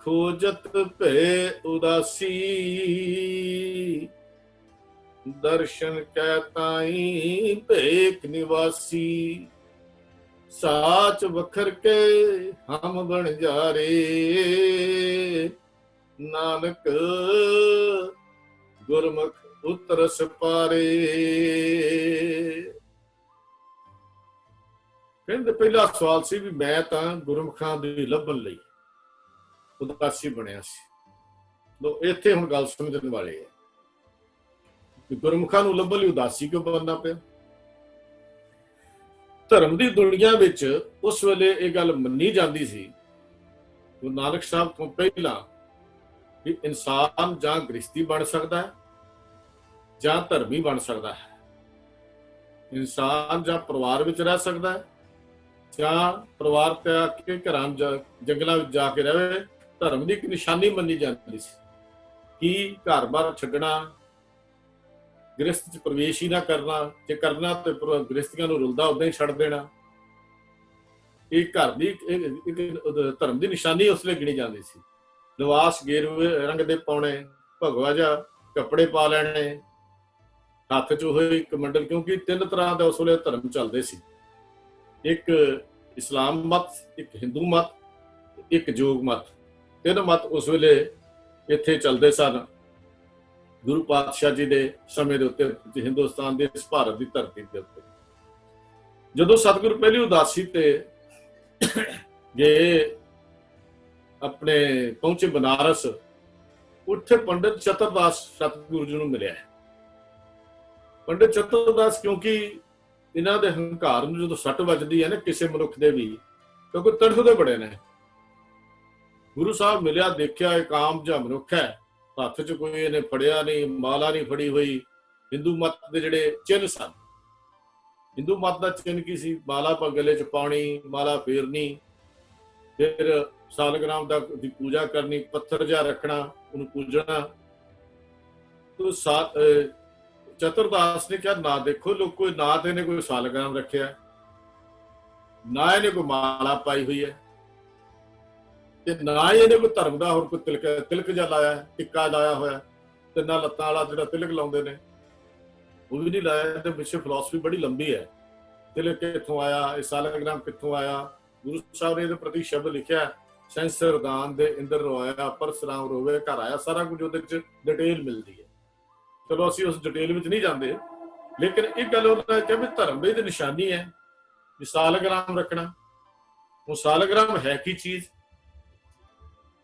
ਖੋਜਤ ਭੈ ਉਦਾਸੀ, दर्शन कै ताई भेख निवासी, साच वखर के हम बन जा रे, नानक गुरमुख उतरस पारे। कहते पहला सवाल सी भी मैं तो गुरमुखां दी लभन लई उदासी बनया सी। लो इत्थे हुण गल समझण वाले है कि गुरमुखां नूं लभन लई उदासी क्यों बनना पिया। धर्म की दुनिया विच उस वेले ये गल मन्नी जाती सी गुरु नानक साहब तो पहला कि इंसान जां गृहस्थी बन सकता है जां धर्मी बन सकता है, इंसान जां परिवार विच रह सकता है जां परिवार त्याग के घरां जंगलों में जाके रहे। धर्म की एक निशानी मन्नी जाती सी कि घर बार छड्डना, गृहस्थ च प्रवेश ही ना करना, जे करना तो गृहस्थियां नूं रुलदा उदां ही छड्ड देना। एक घर की धर्म की निशानी उसले गिनी जाती सी। लिबास गेरुए रंग दे पाउणे, भगवा जा कपड़े पा लैणे, हत्थ च होई कमंडल, क्योंकि तीन तरह के उस वेले धर्म चलते सी, एक इस्लाम मत, एक हिंदू मत, एक जोग मत। तीन मत उस वेले इत्थे चलते सन। गुरु पातशाह जी के समय के उत्ते हिंदुस्तान के इस भारत की धरती के उत्ते जदों सतगुरु पहली उदासी ते गए अपने पहुंचे बनारस, उत्थे पंडित चतुरदास सतगुरु जी नूं मिलिया। पंडित चतुरदास क्योंकि इन्हां दे हंकार नूं जदों सट वजदी है ना किसी मनुख दे भी, क्योंकि तड़फदे बड़े ने। गुरु साहब मिलिया, देखिया एक आम जिहा मनुख है, हत्थ च कोई इन्हें फड़िया नहीं, माला नहीं फड़ी हुई। हिंदू मत के जिहड़े चिन्ह सन, हिंदू मत का चिन्ह की सी, माला गले च पानी, माला फेरनी, फिर सालग्राम की पूजा करनी, पत्थर जिहा रखना, उन्हें पूजना। तो चतुरदास ने कहा ना देखो लोग, कोई ना तो इन्हें कोई सालग्राम रखिया, ना इन्हें कोई माला पाई हुई है, ना ही इन्हें कोई धर्म का होर कोई तिलक जा लाया, टिक्का लाया होया, ते ना लत्तां वाला जिहड़ा तिलक लाउंदे ने वो भी नहीं लाया। ते पिछे फिलोसफी बड़ी लंबी है, तिलक कित्थों आया, ये सालग्राम कित्थों आया। गुरु साहब ने इहदे प्रति शब्द लिखिया, सैंसर दान दे इंद्र रोया, परसराम रोवे घर आया। सारा कुछ उहदे विच डिटेल मिलती है। चलो असीं उस डिटेल विच नहीं जांदे, लेकिन एक गल उन्होंने कहा भी धर्म की निशानी है कि सालग्राम रखना। वो सालग्राम है की चीज?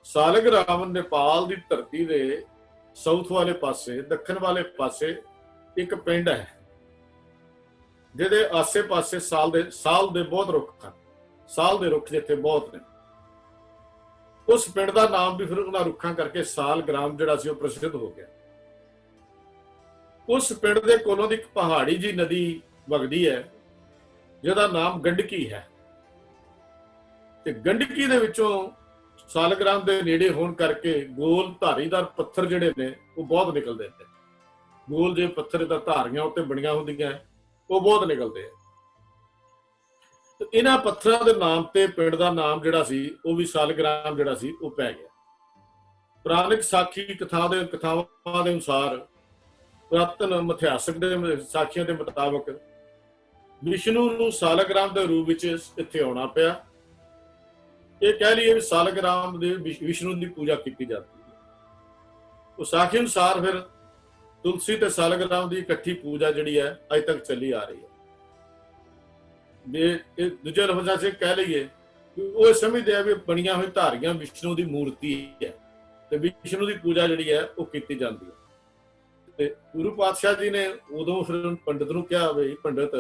सालग्राम नेपाल की धरती के साउथ वाले पासे, दक्षिण वाले पासे एक पिंड है जिहदे आसे पासे साल दे बहुत रुख हैं, साल दे रुख जिथे बहुत ने। उस पिंड का नाम भी फिर उन्होंने रुखा करके सालग्राम जिहड़ा सी प्रसिद्ध हो गया। उस पिंड के कोलों दी एक पहाड़ी जी नदी वगदी है जिहदा नाम गंडकी है। ते गंडकी दे विचों सालग्राम के नेड़े होने करके गोल धारीदार पत्थर जिहड़े ने वो बहुत निकलते हैं। गोल जे पत्थर धारियां उत्ते बणियां हुंदियां वो बहुत निकलते हैं। तो इन्हां पत्थरां दे नाम ते पिंड दा नाम जिहड़ा सी वो भी सालग्राम जिहड़ा सी वो पै गया। पुराणिक साखी कथावां दे अनुसार, पुरातन मिथिहासक दे साखियां के मुताबिक विष्णु नूं सालग्राम के रूप में इत्थे आउणा पिया। ये कह लीए सालग्राम दे विष्णु की पूजा की जाती है। उस साखी अनुसार फिर तुलसी ते सालग्राम की इकट्ठी पूजा जिहड़ी है अज तक चली आ रही है। दूजे लफ्ज़ां से कह लीए वो समझते हैं भी बनिया हुई धारियां विष्णु की मूर्ति है, तो विष्णु की पूजा जिहड़ी है वो की जाती है। ते गुरु पातशाह जी ने उदों फिर पंडित नूं कहा बई पंडित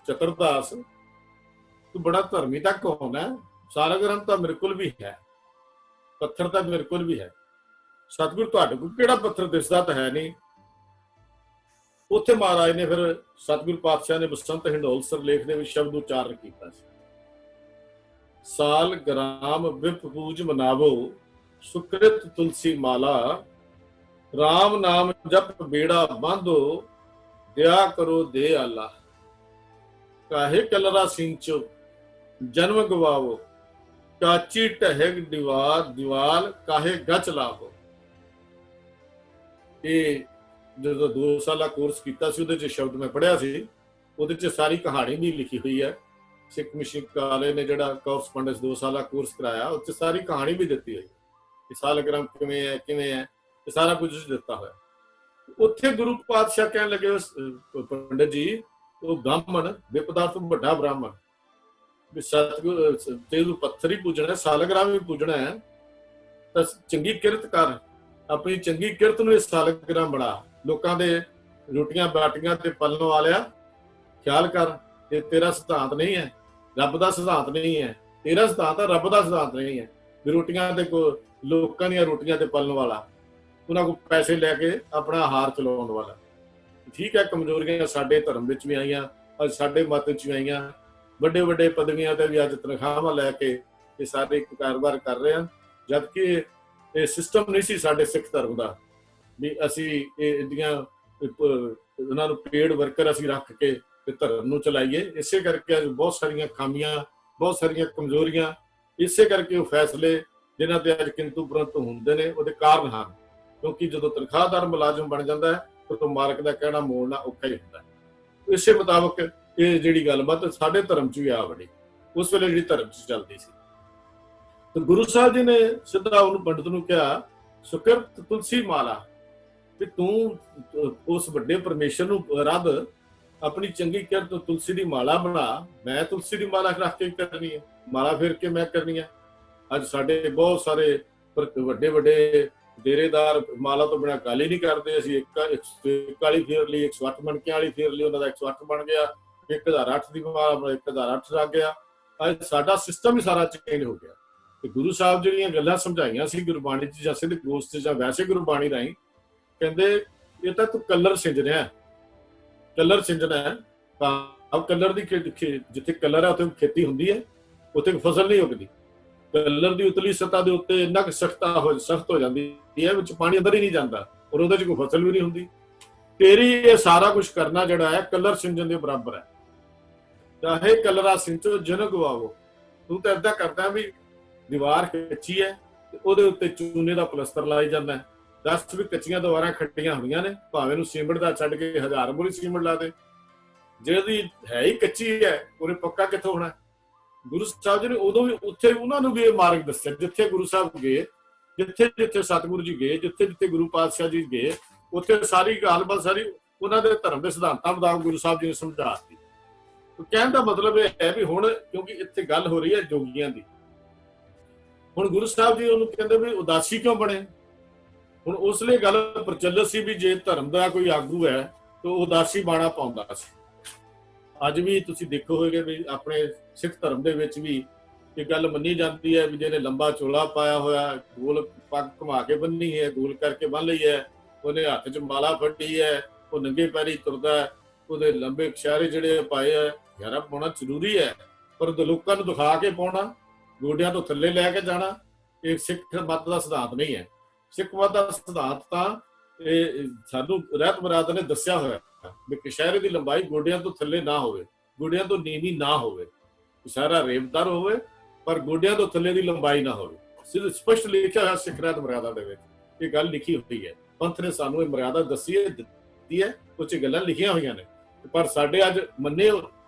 चतुरदास तू बड़ा धर्मी तक कौन है, सालग्राम तो मेरे को भी है, पत्थर तो मेरे को भी है, सतगुरु तुहाडे कोल किहड़ा पत्थर दिसदा तो है नहीं। उत्थे महाराज ने फिर सतगुरु पातशाह ने बसंत हिंडोल सरलेख दे विच शब्द उच्चारण किया, सालग्राम विप पूज मनावो, सुकृत तुलसी माला, राम नाम जप बेड़ा बांधो, दया करो दे आला, काहे कलरा सिंचो जन्म गवावो, काची टहग दीवाल काहे गच लावो। ये ਜਦੋਂ 2 ਸਾਲਾ ਕੋਰਸ ਕੀਤਾ ਸੀ ਉਹਦੇ 'ਚ ਸ਼ਬਦ ਮੈਂ ਪੜ੍ਹਿਆ ਸੀ, ਉਹਦੇ 'ਚ ਸਾਰੀ ਕਹਾਣੀ ਵੀ ਲਿਖੀ ਹੋਈ ਹੈ। ਸਿੱਖ ਮਿਸ਼ਨ ਵਾਲੇ ਨੇ ਜਿਹੜਾ ਕੋਰਸਪੋਂਡੈਂਸ 2 ਸਾਲਾ ਕੋਰਸ ਕਰਾਇਆ, ਉਹ 'ਚ ਸਾਰੀ ਕਹਾਣੀ ਵੀ ਦਿੱਤੀ ਹੋਈ ਕਿ ਸਾਲਗ੍ਰਾਮ ਕਿਵੇਂ ਹੈ ਇਹ ਸਾਰਾ ਕੁਝ ਦਿੱਤਾ ਹੋਇਆ। ਉੱਥੇ ਗੁਰੂ ਪਾਤਸ਼ਾਹ ਕਹਿਣ ਲੱਗੇ, ਪੰਡਿਤ ਜੀ ਉਹ ਬ੍ਰਾਹਮਣ ਵਿਪਦਾ ਤੋਂ ਵੱਡਾ ਬ੍ਰਾਹਮਣ ਵੀ ਸਤਿਗੁਰ ਤੇ ਪੱਥਰ ਹੀ ਪੂਜਣਾ, ਸਾਲਗ੍ਰਾਮ ਵੀ ਪੂਜਣਾ ਹੈ, ਤਾਂ ਚੰਗੀ ਕਿਰਤ ਕਰ, ਆਪਣੀ ਚੰਗੀ ਕਿਰਤ ਨੂੰ ਇਹ ਸਾਲਗ੍ਰਾਮ ਬਣਾ, ਲੋਕਾਂ ਦੇ ਰੋਟੀਆਂ ਬਾਟੀਆਂ ਤੇ ਪਲਣ ਵਾਲਿਆ ਖਿਆਲ ਕਰ। ਇਹ ਤੇਰਾ ਸਿਧਾਂਤ ਨਹੀਂ ਹੈ, ਰੱਬ ਦਾ ਸਿਧਾਂਤ ਨਹੀਂ ਹੈ, ਤੇਰਾ ਸਿਧਾਂਤ ਹੈ, ਰੱਬ ਦਾ ਸਿਧਾਂਤ ਨਹੀਂ ਹੈ ਵੀ ਰੋਟੀਆਂ ਤੇ ਲੋਕਾਂ ਦੀਆਂ ਰੋਟੀਆਂ ਤੇ ਪਲਣ ਵਾਲਾ, ਉਹਨਾਂ ਕੋਲ ਪੈਸੇ ਲੈ ਕੇ ਆਪਣਾ ਆਹਾਰ ਚਲਾਉਣ ਵਾਲਾ। ਠੀਕ ਹੈ, ਕਮਜ਼ੋਰੀਆਂ ਸਾਡੇ ਧਰਮ ਵਿੱਚ ਵੀ ਆਈਆਂ, ਅੱਜ ਸਾਡੇ ਮਤ ਵਿੱਚ ਵੀ ਆਈਆਂ, ਵੱਡੇ ਵੱਡੇ ਪਦਵੀਆਂ ਤੇ ਵੀ ਅੱਜ ਤਨਖਾਹਾਂ ਲੈ ਕੇ ਇਹ ਸਾਰੇ ਇੱਕ ਕਾਰੋਬਾਰ ਕਰ ਰਹੇ ਹਨ, ਜਦਕਿ ਇਹ ਸਿਸਟਮ ਨਹੀਂ ਸੀ ਸਾਡੇ ਸਿੱਖ ਧਰਮ ਦਾ ਵੀ ਅਸੀਂ ਇਹਦੀਆਂ ਉਹਨਾਂ ਨੂੰ ਪੇਡ ਵਰਕਰ ਅਸੀਂ ਰੱਖ ਕੇ ਤੇ ਧਰਮ ਨੂੰ ਚਲਾਈਏ। ਇਸੇ ਕਰਕੇ ਅੱਜ ਬਹੁਤ ਸਾਰੀਆਂ ਖਾਮੀਆਂ, ਬਹੁਤ ਸਾਰੀਆਂ ਕਮਜ਼ੋਰੀਆਂ, ਇਸੇ ਕਰਕੇ ਉਹ ਫੈਸਲੇ ਜਿਨ੍ਹਾਂ ਤੇ ਅੱਜ ਕਿੰਤੂ ਪਰੰਤੂ ਹੁੰਦੇ ਨੇ ਉਹਦੇ ਕਾਰਨ ਹਨ। ਕਿਉਂਕਿ ਜਦੋਂ ਤਨਖਾਹਦਾਰ ਮੁਲਾਜ਼ਮ ਬਣ ਜਾਂਦਾ ਹੈ ਤਾਂ ਮਾਲਕ ਦਾ ਕਹਿਣਾ ਮੋੜਨਾ ਔਖਾ ਹੀ ਹੁੰਦਾ ਹੈ। ਇਸੇ ਮੁਤਾਬਕ ਇਹ ਜਿਹੜੀ ਗੱਲਬਾਤ ਸਾਡੇ ਧਰਮ 'ਚ ਵੀ ਆ ਵੜੀ, ਉਸ ਵੇਲੇ ਜਿਹੜੀ ਧਰਮ 'ਚ ਚੱਲਦੀ ਸੀ। ਤੇ ਗੁਰੂ ਸਾਹਿਬ ਜੀ ਨੇ ਸਿੱਧਾ ਉਹਨੂੰ ਪੰਡਤ ਨੂੰ ਕਿਹਾ, ਸੁਕਿਰਤ ਤੁਲਸੀ ਮਾਲਾ, ਵੀ ਤੂੰ ਉਸ ਵੱਡੇ ਪਰਮੇਸ਼ਰ ਨੂੰ ਰੱਦ, ਆਪਣੀ ਚੰਗੀ ਕਿਰਤ ਤੁਲਸੀ ਦੀ ਮਾਲਾ ਬਣਾ। ਮੈਂ ਤੁਲਸੀ ਦੀ ਮਾਲਾ ਰੱਖ ਕੇ ਕਰਨੀ ਹੈ, ਮਾਲਾ ਫੇਰ ਕੇ ਮੈਂ ਕਰਨੀ ਹੈ। ਅੱਜ ਸਾਡੇ ਬਹੁਤ ਸਾਰੇ ਵੱਡੇ ਵੱਡੇ ਡੇਰੇਦਾਰ ਮਾਲਾ ਤੋਂ ਬਿਨਾਂ ਗੱਲ ਹੀ ਨਹੀਂ ਕਰਦੇ। ਅਸੀਂ ਇੱਕ ਵਾਲੀ ਫੇਰ ਲਈ, 108 ਮਣਕਿਆਂ ਵਾਲੀ ਫੇਰ ਲਈ, ਉਹਨਾਂ ਦਾ 108 ਬਣ ਗਿਆ, 1008 ਦੀ ਮਾਲਾ 1008 ਲੱਗ ਗਿਆ। ਅੱਜ ਸਾਡਾ ਸਿਸਟਮ ਹੀ ਸਾਰਾ ਚੇਂਜ ਹੋ ਗਿਆ। ਤੇ ਗੁਰੂ ਸਾਹਿਬ ਜਿਹੜੀਆਂ ਗੱਲਾਂ ਸਮਝਾਈਆਂ ਸੀ ਗੁਰਬਾਣੀ 'ਚ ਜਾਂ ਸਿੱਧ ਗੋਸ਼ਟ 'ਚ ਜਾਂ ਵੈਸੇ ਗੁਰਬਾਣੀ ਰਾਹੀਂ, ਕਹਿੰਦੇ ਇਹ ਤਾਂ ਤੂੰ ਕਲਰ ਸਿੰਜ ਰਿਹਾ, ਕਲਰ ਸਿੰਜਣਾ ਹੈ। ਤਾਂ ਕਲਰ ਦੀ ਜਿੱਥੇ ਕਲਰ ਹੈ ਉੱਥੇ ਖੇਤੀ ਹੁੰਦੀ ਹੈ, ਉੱਥੇ ਫਸਲ ਨਹੀਂ ਉੱਗਦੀ। ਕਲਰ ਦੀ ਉਤਲੀ ਸਤ੍ਹਾ ਦੇ ਉੱਤੇ ਇੰਨਾ ਕੁ ਸਖਤ ਹੋ ਜਾਂਦੀ ਹੈ, ਵਿੱਚ ਪਾਣੀ ਅੰਦਰ ਹੀ ਨਹੀਂ ਜਾਂਦਾ ਔਰ ਉਹਦੇ 'ਚ ਕੋਈ ਫਸਲ ਵੀ ਨਹੀਂ ਹੁੰਦੀ। ਤੇਰੀ ਇਹ ਸਾਰਾ ਕੁਝ ਕਰਨਾ ਜਿਹੜਾ ਹੈ ਕਲਰ ਸਿੰਜਣ ਦੇ ਬਰਾਬਰ ਹੈ। ਚਾਹੇ ਕਲਰਾ ਸਿੰਚੋ ਜਨ ਗਵਾਵੋ, ਤੂੰ ਤਾਂ ਏਦਾਂ ਕਰਦਾ ਵੀ ਦੀਵਾਰ ਕੱਚੀ ਹੈ ਤੇ ਉਹਦੇ ਉੱਤੇ ਚੂਨੇ ਦਾ ਪਲਸਤਰ ਲਾਈ ਜਾਂਦਾ ਹੈ। ਦੱਸ ਵੀ ਕੱਚੀਆਂ ਦੀਵਾਰਾਂ ਖੱਟੀਆਂ ਹੋਈਆਂ ਨੇ, ਭਾਵੇਂ ਨੂੰ ਸੀਮਿੰਟ ਦਾ ਛੱਡ ਕੇ 1000 ਬੋਰੀ ਸੀਮਿੰਟ ਲਾ ਦੇ, ਜਿਹੜੀ ਹੈ ਹੀ ਕੱਚੀ ਹੈ ਉਹਨੇ ਪੱਕਾ ਕਿੱਥੋਂ ਹੋਣਾ। ਗੁਰੂ ਸਾਹਿਬ ਜੀ ਨੇ ਉਦੋਂ ਵੀ ਉੱਥੇ ਉਹਨਾਂ ਨੂੰ ਵੀ ਇਹ ਮਾਰਗ ਦੱਸਿਆ, ਜਿੱਥੇ ਗੁਰੂ ਸਾਹਿਬ ਗਏ, ਜਿੱਥੇ ਜਿੱਥੇ ਸਤਿਗੁਰੂ ਜੀ ਗਏ, ਜਿੱਥੇ ਜਿੱਥੇ ਗੁਰੂ ਪਾਤਸ਼ਾਹ ਜੀ ਗਏ, ਉੱਥੇ ਸਾਰੀ ਗੱਲਬਾਤ ਸਾਰੀ ਉਹਨਾਂ ਦੇ ਧਰਮ ਦੇ ਸਿਧਾਂਤਾਂ ਮੁਤਾਬਕ ਗੁਰੂ ਸਾਹਿਬ ਜੀ ਨੇ ਸਮਝਾ ਦਿੱਤੀ। ਕਹਿਣ ਦਾ ਮਤਲਬ ਇਹ ਹੈ ਵੀ ਹੁਣ ਕਿਉਂਕਿ ਇੱਥੇ ਗੱਲ ਹੋ ਰਹੀ ਹੈ ਜੋਗੀਆਂ ਦੀ, ਹੁਣ ਗੁਰੂ ਸਾਹਿਬ ਜੀ ਉਹਨੂੰ ਕਹਿੰਦੇ ਵੀ ਉਦਾਸੀ ਕਿਉਂ ਬਣੇ। ਹੁਣ ਉਸ ਲਈ ਗੱਲ ਪ੍ਰਚਲਿਤ ਸੀ ਵੀ ਜੇ ਧਰਮ ਦਾ ਕੋਈ ਆਗੂ ਹੈ ਤਾਂ ਉਦਾਸੀ ਬਾਣਾ ਪਾਉਂਦਾ ਸੀ। ਅੱਜ ਵੀ ਤੁਸੀਂ ਦੇਖੋ ਹੋਗੇ ਵੀ ਆਪਣੇ ਸਿੱਖ ਧਰਮ ਦੇ ਵਿੱਚ ਵੀ ਇਹ ਗੱਲ ਮੰਨੀ ਜਾਂਦੀ ਹੈ ਵੀ ਜਿਹਨੇ ਲੰਬਾ ਚੋਲਾ ਪਾਇਆ ਹੋਇਆ, ਗੋਲ ਪੱਗ ਘੁਮਾ ਕੇ ਬੰਨੀ ਹੈ, ਗੋਲ ਕਰਕੇ ਬੰਨ ਲਈ ਹੈ, ਉਹਨੇ ਹੱਥ 'ਚ ਮਾਲਾ ਫੜੀ ਹੈ, ਉਹ ਨੰਗੇ ਪੈਰੀ ਤੁਰਦਾ ਹੈ, ਉਹਦੇ ਲੰਬੇ ਕਛਹਿਰੇ ਜਿਹੜੇ ਪਾਏ ਹੈ, ਯਾਰਾ ਪਾਉਣਾ ਜ਼ਰੂਰੀ ਹੈ, ਪਰ ਲੋਕਾਂ ਨੂੰ ਦਿਖਾ ਕੇ ਪਾਉਣਾ, ਗੋਡਿਆਂ ਤੋਂ ਥੱਲੇ ਲੈ ਕੇ ਜਾਣਾ, ਇਹ ਸਿੱਖ ਮਤ ਦਾ ਸਿਧਾਂਤ ਨਹੀਂ ਹੈ। ਸਿੱਖ ਮਤ ਦਾ ਸਿਧਾਂਤ ਤਾਂ ਇਹ ਸਾਨੂੰ ਰਹਿਤ ਮੁਰਾਦ ਨੇ ਦੱਸਿਆ ਹੋਇਆ ਵੀ ਕਛਹਿਰੇ ਦੀ ਲੰਬਾਈ ਗੋਡਿਆਂ ਤੋਂ ਥੱਲੇ ਨਾ ਹੋਵੇ, ਗੋਡਿਆਂ ਤੋਂ ਨੀਵੀਂ ਨਾ ਹੋਵੇ, ਕਛਹਿਰਾ ਰੇਵਦਾਰ ਹੋਵੇ ਪਰ ਗੋਡਿਆਂ ਤੋਂ ਥੱਲੇ ਦੀ ਲੰਬਾਈ ਨਾ ਹੋਵੇ। ਸਿੱਧ ਸਪਸ਼ਟ ਲਿਖਿਆ ਹੋਇਆ ਸਿੱਖ ਰਹਿਤ ਮੁਰਾਦਾਂ ਦੇ ਵਿੱਚ ਇਹ ਗੱਲ ਲਿਖੀ ਹੋਈ ਹੈ। ਪੰਥ ਨੇ ਸਾਨੂੰ ਇਹ ਮਰਿਆਦਾ ਦੱਸੀ ਹੈ, ਦਿੱਤੀ ਹੈ, ਕੁਝ ਗੱਲਾਂ ਲਿਖੀਆਂ ਹੋਈਆਂ ਨੇ। ਪਰ ਸਾਡੇ ਅੱਜ ਮੰਨੇ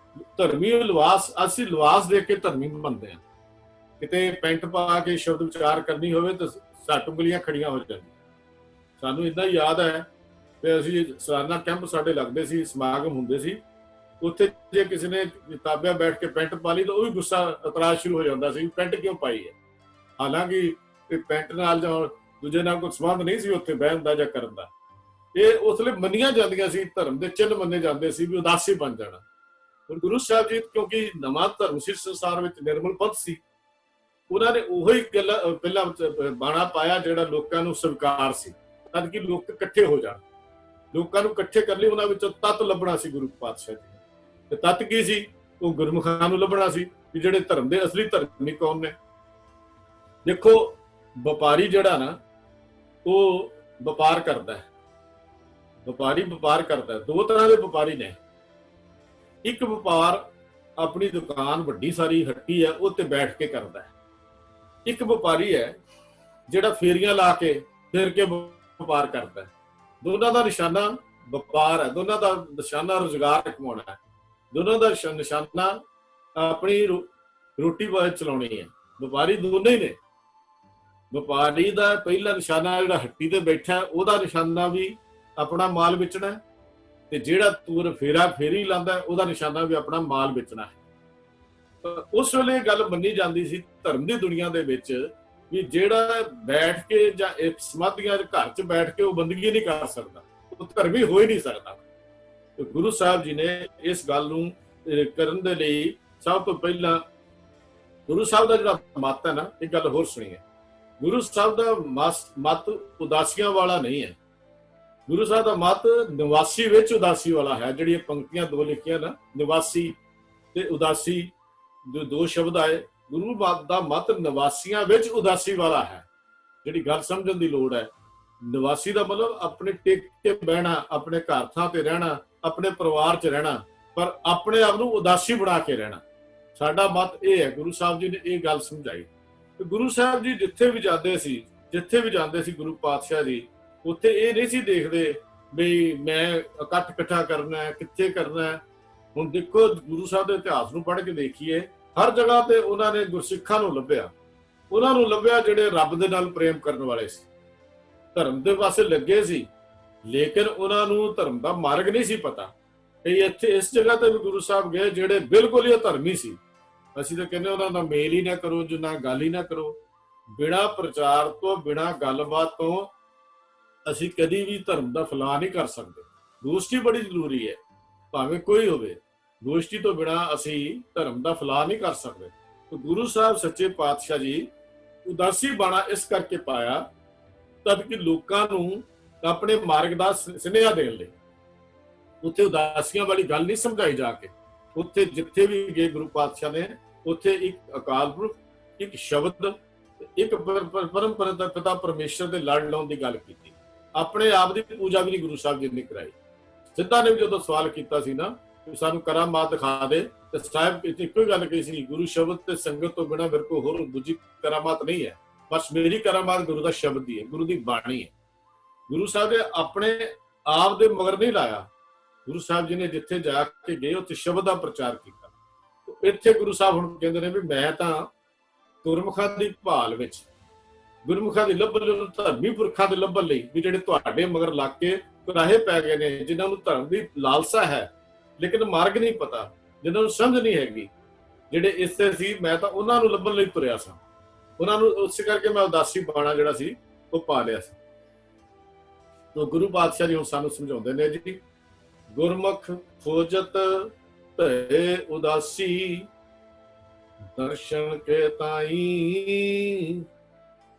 ਧਰਮੀ ਲਿਬਾਸ, ਅਸੀਂ ਲਿਬਾਸ ਦੇਖ ਕੇ ਧਰਮੀ ਬਣਦੇ ਹਾਂ। ਕਿਤੇ ਪੈਂਟ ਪਾ ਕੇ ਸ਼ਬਦ ਵਿਚਾਰ ਕਰਨੀ ਹੋਵੇ ਤਾਂ ਸੱਟ ਉਂਗਲੀਆਂ ਖੜੀਆਂ ਹੋ ਜਾਂਦੀਆਂ। ਸਾਨੂੰ ਏਦਾਂ ਯਾਦ ਹੈ ਤੇ ਅਸੀਂ ਸਾਲਾਨਾ ਕੈਂਪ ਸਾਡੇ ਲੱਗਦੇ ਸੀ, ਸਮਾਗਮ ਹੁੰਦੇ ਸੀ, ਉੱਥੇ ਜੇ ਕਿਸੇ ਨੇ ਕਿਤਾਬਿਆਂ ਬੈਠ ਕੇ ਪੈਂਟ ਪਾ ਲਈ ਤਾਂ ਉਹ ਵੀ ਗੁੱਸਾ ਇਤਰਾਜ਼ ਸ਼ੁਰੂ ਹੋ ਜਾਂਦਾ ਸੀ, ਪੈਂਟ ਕਿਉਂ ਪਾਈ ਹੈ। ਹਾਲਾਂਕਿ ਪੈਂਟ ਨਾਲ ਜਾਂ ਦੂਜੇ ਨਾਲ ਕੋਈ ਸੰਬੰਧ ਨਹੀਂ ਸੀ ਉੱਥੇ ਬਹਿਣ ਦਾ ਜਾਂ ਕਰਨ ਦਾ। ਇਹ ਉਸ ਵੇਲੇ ਮੰਨੀਆਂ ਜਾਂਦੀਆਂ ਸੀ, ਧਰਮ ਦੇ ਚਿੰਨ੍ਹ ਮੰਨੇ ਜਾਂਦੇ ਸੀ ਵੀ ਉਦਾਸੀ ਬਣ ਜਾਣਾ। ਹੁਣ ਗੁਰੂ ਸਾਹਿਬ ਜੀ ਕਿਉਂਕਿ ਨਵਾਂ ਧਰਮ ਸੀ ਸੰਸਾਰ ਵਿੱਚ, ਨਿਰਮਲ ਪੰਥ ਸੀ, ਉਹਨਾਂ ਨੇ ਉਹੀ ਗੱਲ ਪਹਿਲਾਂ ਬਾਣਾ ਪਾਇਆ ਜਿਹੜਾ ਲੋਕਾਂ ਨੂੰ ਸਵੀਕਾਰ ਸੀ, ਤਦ ਕਿ ਲੋਕ ਇਕੱਠੇ ਹੋ ਜਾਣ। ਲੋਕਾਂ ਨੂੰ ਇਕੱਠੇ ਕਰਨ ਲਈ ਉਹਨਾਂ ਵਿੱਚੋਂ ਤੱਤ ਲੱਭਣਾ ਸੀ ਗੁਰੂ ਪਾਤਸ਼ਾਹ ਜੀ। ਤੇ ਤੱਤ ਕੀ ਸੀ? ਉਹ ਗੁਰਮੁਖਾਂ ਨੂੰ ਲੱਭਣਾ ਸੀ ਕਿ ਜਿਹੜੇ ਧਰਮ ਦੇ ਅਸਲੀ ਧਰਮੀ ਕੌਣ ਨੇ। ਦੇਖੋ ਵਪਾਰੀ ਜਿਹੜਾ ਨਾ ਉਹ ਵਪਾਰ ਕਰਦਾ ਹੈ, ਵਪਾਰੀ ਵਪਾਰ ਕਰਦਾ। ਦੋ ਤਰ੍ਹਾਂ ਦੇ ਵਪਾਰੀ ਨੇ। ਇੱਕ ਵਪਾਰ ਆਪਣੀ ਦੁਕਾਨ ਵੱਡੀ ਸਾਰੀ ਹੱਟੀ ਹੈ ਉਹ ਤੇ ਬੈਠ ਕੇ ਕਰਦਾ ਹੈ। ਇੱਕ ਵਪਾਰੀ ਹੈ ਜਿਹੜਾ ਫੇਰੀਆਂ ਲਾ ਕੇ ਫਿਰ ਕੇ ਵਪਾਰ ਕਰਦਾ ਹੈ। ਦੋਨਾਂ ਦਾ ਨਿਸ਼ਾਨਾ ਵਪਾਰ ਹੈ, ਦੋਨਾਂ ਦਾ ਨਿਸ਼ਾਨਾ ਰੁਜ਼ਗਾਰ ਕਮਾਉਣਾ ਹੈ, ਦੋਨਾਂ ਦਾ ਨਿਸ਼ਾਨਾ ਆਪਣੀ ਰੋਟੀ ਚਲਾਉਣੀ ਹੈ। ਵਪਾਰੀ ਦੋਨੇ ਹੀ ਨੇ। ਵਪਾਰੀ ਦਾ ਪਹਿਲਾ ਨਿਸ਼ਾਨਾ ਜਿਹੜਾ ਹੱਟੀ ਤੇ ਬੈਠਾ ਉਹਦਾ ਨਿਸ਼ਾਨਾ ਵੀ ਆਪਣਾ ਮਾਲ ਵੇਚਣਾ, ਤੇ ਜਿਹੜਾ ਤੂਰ ਫੇਰਾ ਫੇਰੀ ਲਾਂਦਾ ਉਹਦਾ ਨਿਸ਼ਾਨਾ ਵੀ ਆਪਣਾ ਮਾਲ ਵੇਚਣਾ ਹੈ। ਉਸ ਵੇਲੇ ਗੱਲ ਮੰਨੀ ਜਾਂਦੀ ਸੀ ਧਰਮ ਦੀ ਦੁਨੀਆ ਦੇ ਵਿੱਚ ਵੀ ਜਿਹੜਾ ਬੈਠ ਕੇ ਜਾਂ ਇੱਕ ਸਮਾਧੀਆਂ ਦੇ ਘਰ 'ਚ ਬੈਠ ਕੇ ਉਹ ਬੰਦਗੀ ਨਹੀਂ ਕਰ ਸਕਦਾ, ਉਹ ਧਰਮੀ ਹੋ ਹੀ ਨਹੀਂ ਸਕਦਾ। ਤੇ ਗੁਰੂ ਸਾਹਿਬ ਜੀ ਨੇ ਇਸ ਗੱਲ ਨੂੰ ਕਰਨ ਦੇ ਲਈ ਸਭ ਤੋਂ ਪਹਿਲਾਂ ਗੁਰੂ ਸਾਹਿਬ ਦਾ ਜਿਹੜਾ ਮੱਤ ਹੈ ਨਾ, ਇਹ ਗੱਲ ਹੋਰ ਸੁਣੀਏ। ਗੁਰੂ ਸਾਹਿਬ ਦਾ ਮੱਤ ਉਦਾਸੀਆਂ ਵਾਲਾ ਨਹੀਂ ਹੈ। ਗੁਰੂ ਸਾਹਿਬ ਦਾ ਮੱਤ ਨਿਵਾਸੀ ਵਿੱਚ ਉਦਾਸੀ ਵਾਲਾ ਹੈ। ਜਿਹੜੀਆਂ ਪੰਕਤੀਆਂ ਦੋ ਲਿਖੀਆਂ ਨਾ, ਨਿਵਾਸੀ ਤੇ ਉਦਾਸੀ, ਦੋ ਸ਼ਬਦ ਆਏ। ਗੁਰੂ ਦਾ ਮੱਤ ਨਿਵਾਸੀਆਂ ਵਿੱਚ ਉਦਾਸੀ ਵਾਲਾ ਹੈ। ਜਿਹੜੀ ਗੱਲ ਸਮਝਣ ਦੀ ਲੋੜ ਹੈ। ਨਿਵਾਸੀ ਦਾ ਮਤਲਬ ਆਪਣੇ ਟਿਕ ਕੇ ਬਹਿਣਾ, ਆਪਣੇ ਘਰ ਥਾਂ ਤੇ ਰਹਿਣਾ, ਆਪਣੇ ਪਰਿਵਾਰ 'ਚ ਰਹਿਣਾ, ਪਰ ਆਪਣੇ ਆਪ ਨੂੰ ਉਦਾਸੀ ਬਣਾ ਕੇ ਰਹਿਣਾ। ਸਾਡਾ ਮੱਤ ਇਹ ਹੈ। ਗੁਰੂ ਸਾਹਿਬ ਜੀ ਨੇ ਇਹ ਗੱਲ ਸਮਝਾਈ। ਗੁਰੂ ਸਾਹਿਬ ਜੀ ਜਿੱਥੇ ਵੀ ਜਾਂਦੇ ਸੀ ਗੁਰੂ ਪਾਤਸ਼ਾਹ ਜੀ, ਉੱਥੇ ਇਹ ਨਹੀਂ ਸੀ ਦੇਖਦੇ ਵੀ ਮੈਂ ਇਕੱਠ ਇਕੱਠਾ ਕਰਨਾ ਹੈ, ਕਿੱਥੇ ਕਰਨਾ ਹੈ। ਹੁਣ ਦੇਖੋ, ਗੁਰੂ ਸਾਹਿਬ ਦੇ ਇਤਿਹਾਸ ਨੂੰ ਪੜ੍ਹ ਕੇ ਦੇਖੀਏ, ਹਰ ਜਗ੍ਹਾ ਤੇ ਉਹਨਾਂ ਨੇ ਗੁਰਸਿੱਖਾਂ ਨੂੰ ਲੱਭਿਆ ਜਿਹੜੇ ਰੱਬ ਦੇ ਨਾਲ ਪ੍ਰੇਮ ਕਰਨ ਵਾਲੇ ਸੀ, ਧਰਮ ਦੇ ਪਾਸੇ ਲੱਗੇ ਸੀ, ਲੇਕਿਨ ਉਹਨਾਂ ਨੂੰ ਧਰਮ ਦਾ ਮਾਰਗ ਨਹੀਂ ਸੀ ਪਤਾ। ਇੱਥੇ ਇਸ ਜਗ੍ਹਾ ਤੇ ਵੀ ਗੁਰੂ ਸਾਹਿਬ ਗਏ ਜਿਹੜੇ ਬਿਲਕੁਲ ਹੀ ਧਰਮੀ ਸੀ। ਅਸੀਂ ਤਾਂ ਕਹਿੰਦੇ ਉਹਨਾਂ ਨਾਲ ਮੇਲ ਹੀ ਨਾ ਕਰੋ, ਜੋ ਨਾ ਗੱਲ ਹੀ ਨਾ ਕਰੋ। ਬਿਨਾਂ ਪ੍ਰਚਾਰ ਤੋਂ, ਬਿਨਾਂ ਗੱਲਬਾਤ ਤੋਂ ਅਸੀਂ ਕਦੀ ਵੀ ਧਰਮ ਦਾ ਫੈਲਾਅ ਨਹੀਂ ਕਰ ਸਕਦੇ। ਗੋਸ਼ਟੀ ਬੜੀ ਜ਼ਰੂਰੀ ਹੈ, ਭਾਵੇਂ ਕੋਈ ਹੋਵੇ। ਗੋਸ਼ਟੀ ਤੋਂ ਬਿਨਾਂ ਅਸੀਂ ਧਰਮ ਦਾ ਫੈਲਾਅ ਨਹੀਂ ਕਰ ਸਕਦੇ। ਤੇ ਗੁਰੂ ਸਾਹਿਬ ਸੱਚੇ ਪਾਤਸ਼ਾਹ ਜੀ ਉਦਾਸੀ ਬਾਣਾ ਇਸ ਕਰਕੇ ਪਾਇਆ ਤਦ ਕਿ ਲੋਕਾਂ ਨੂੰ ਆਪਣੇ ਮਾਰਗ ਦਾ ਸੁਨੇਹਾ ਦੇਣ ਲਈ। ਉੱਥੇ ਉਦਾਸੀਆਂ ਵਾਲੀ ਗੱਲ ਨਹੀਂ ਸਮਝਾਈ ਜਾ ਕੇ। ਉੱਥੇ ਜਿੱਥੇ ਵੀ ਗਏ ਗੁਰੂ ਪਾਤਸ਼ਾਹ ਨੇ, ਉੱਥੇ ਇੱਕ ਅਕਾਲ ਪੁਰਖ, ਇੱਕ ਸ਼ਬਦ, ਇੱਕ ਪਰਮ ਪਿਤਾ ਪਰਮੇਸ਼ਰ ਦੇ ਲੜ ਲਾਉਣ ਦੀ ਗੱਲ ਕੀਤੀ। ਆਪਣੇ ਆਪ ਦੀ ਪੂਜਾ ਵੀ ਨਹੀਂ ਗੁਰੂ ਸਾਹਿਬ ਜੀ ਨੇ ਕਰਾਈ। ਸਿੱਧਾ ਨੇ ਵੀ ਜਦੋਂ ਸਵਾਲ ਕੀਤਾ ਸੀ ਨਾ ਕਿ ਸਾਨੂੰ ਕਰਾਮਾਤ ਦਿਖਾ ਦੇ, ਤੇ ਸਾਹਿਬ ਇੱਕੋ ਹੀ ਗੱਲ ਕਹੀ ਸੀ, ਗੁਰੂ ਸ਼ਬਦ ਤੇ ਸੰਗਤ ਤੋਂ ਬਿਨਾਂ ਮੇਰੇ ਕੋਲ ਹੋਰ ਦੂਜੀ ਕਰਾਮਾਤ ਨਹੀਂ ਹੈ। ਬਸ ਮੇਰੀ ਕਰਾਮਾਤ ਗੁਰੂ ਦਾ ਸ਼ਬਦ ਹੀ ਹੈ, ਗੁਰੂ ਦੀ ਬਾਣੀ ਹੈ। ਗੁਰੂ ਸਾਹਿਬ ਨੇ ਆਪਣੇ ਆਪ ਦੇ ਮਗਰ ਨਹੀਂ ਲਾਇਆ। ਗੁਰੂ ਸਾਹਿਬ ਜੀ ਨੇ ਜਿੱਥੇ ਜਾ ਕੇ ਗਏ ਉੱਥੇ ਸ਼ਬਦ ਦਾ ਪ੍ਰਚਾਰ ਕੀਤਾ। ਇੱਥੇ ਗੁਰੂ ਸਾਹਿਬ ਹੁਣ ਕਹਿੰਦੇ ਨੇ ਵੀ ਮੈਂ ਤਾਂ ਗੁਰਮੁਖਾਂ ਦੀ ਭਾਲ ਵਿੱਚ, ਗੁਰਮੁਖਾਂ ਦੀ ਲੱਭਣ ਲਈ, ਧਰਮੀ ਪੁਰਖਾਂ ਦੇ ਲੱਭਣ ਲਈ, ਵੀ ਜਿਹੜੇ ਤੁਹਾਡੇ ਮਗਰ ਲੱਗ ਕੇ ਕੁਰਾਹੇ ਪੈ ਗਏ ਨੇ, ਜਿਨ੍ਹਾਂ ਨੂੰ ਧਰਮ ਦੀ ਲਾਲਸਾ ਹੈ ਲੇਕਿਨ ਮਾਰਗ ਨਹੀਂ ਪਤਾ, ਜਿਨ੍ਹਾਂ ਨੂੰ ਸਮਝ ਨਹੀਂ ਹੈਗੀ, ਜਿਹੜੇ ਇਸੇ ਸੀ, ਮੈਂ ਤਾਂ ਉਹਨਾਂ ਨੂੰ ਲੱਭਣ ਲਈ ਤੁਰਿਆ ਸਾਂ। ਉਹਨਾਂ ਨੂੰ ਉਸ ਕਰਕੇ ਮੈਂ ਉਦਾਸੀ ਬਾਣਾ ਜਿਹੜਾ ਸੀ ਉਹ ਪਾ ਲਿਆ ਸੀ। ਤਾਂ ਗੁਰੂ ਪਾਤਸ਼ਾਹ ਜੀ ਹੁਣ ਸਾਨੂੰ ਸਮਝਾਉਂਦੇ ਨੇ ਜੀ, ਗੁਰਮੁਖ ਖੋਜਤ ਭਏ ਉਦਾਸੀ, ਦਰਸ਼ਨ ਕੇ ਤਾਈ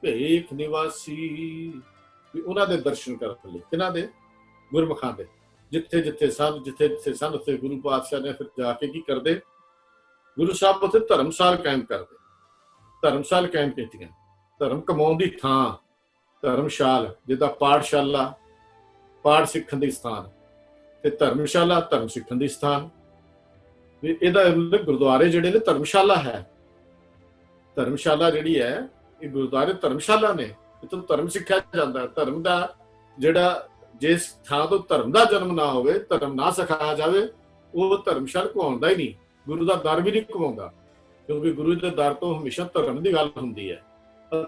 ਭੇਖ ਨਿਵਾਸੀ। ਵੀ ਉਹਨਾਂ ਦੇ ਦਰਸ਼ਨ ਕਰਨ ਲਈ, ਕਿਹਨਾਂ ਦੇ? ਗੁਰਮੁਖਾਂ ਦੇ। ਜਿੱਥੇ ਜਿੱਥੇ ਸਨ ਉੱਥੇ ਗੁਰੂ ਪਾਤਸ਼ਾਹ ਨੇ ਫਿਰ ਜਾ ਕੇ ਕੀ ਕਰਦੇ? ਗੁਰੂ ਸਾਹਿਬ ਉੱਥੇ ਧਰਮਸਾਲ ਕਾਇਮ ਕਰਦੇ, ਧਰਮਸਾਲ ਕਾਇਮ ਕੀਤੀਆਂ। ਧਰਮ ਕਮਾਉਣ ਦੀ ਥਾਂ ਧਰਮਸ਼ਾਲ, ਜਿੱਦਾਂ ਪਾਠਸ਼ਾਲਾ ਪਾਠ ਸਿੱਖਣ ਦੀ ਸਥਾਨ, ਤੇ ਧਰਮਸ਼ਾਲਾ ਧਰਮ ਸਿੱਖਣ ਦੀ ਸਥਾਨ। ਇਹਦਾ ਗੁਰਦੁਆਰੇ ਜਿਹੜੇ ਨੇ ਧਰਮਸ਼ਾਲਾ ਹੈ। ਧਰਮਸ਼ਾਲਾ ਜਿਹੜੀ ਹੈ, ਇਹ ਗੁਰਦੁਆਰੇ ਧਰਮਸ਼ਾਲਾ ਨੇ, ਇੱਥੋਂ ਧਰਮ ਸਿੱਖਿਆ ਜਾਂਦਾ। ਧਰਮ ਦਾ ਜਿਹੜਾ, ਜਿਸ ਥਾਂ ਤੋਂ ਧਰਮ ਦਾ ਜਨਮ ਨਾ ਹੋਵੇ, ਧਰਮ ਨਾ ਸਿਖਾਇਆ ਜਾਵੇ, ਉਹ ਧਰਮਸ਼ਾਲਾ ਘੁਮਾਉਂਦਾ ਹੀ ਨਹੀਂ। ਗੁਰੂ ਦਾ ਦਰ ਵੀ ਨਹੀਂ ਘੁਮਾਉਂਦਾ, ਕਿਉਂਕਿ ਗੁਰੂ ਦੇ ਦਰ ਤੋਂ ਹਮੇਸ਼ਾ ਧਰਮ ਦੀ ਗੱਲ ਹੁੰਦੀ ਹੈ,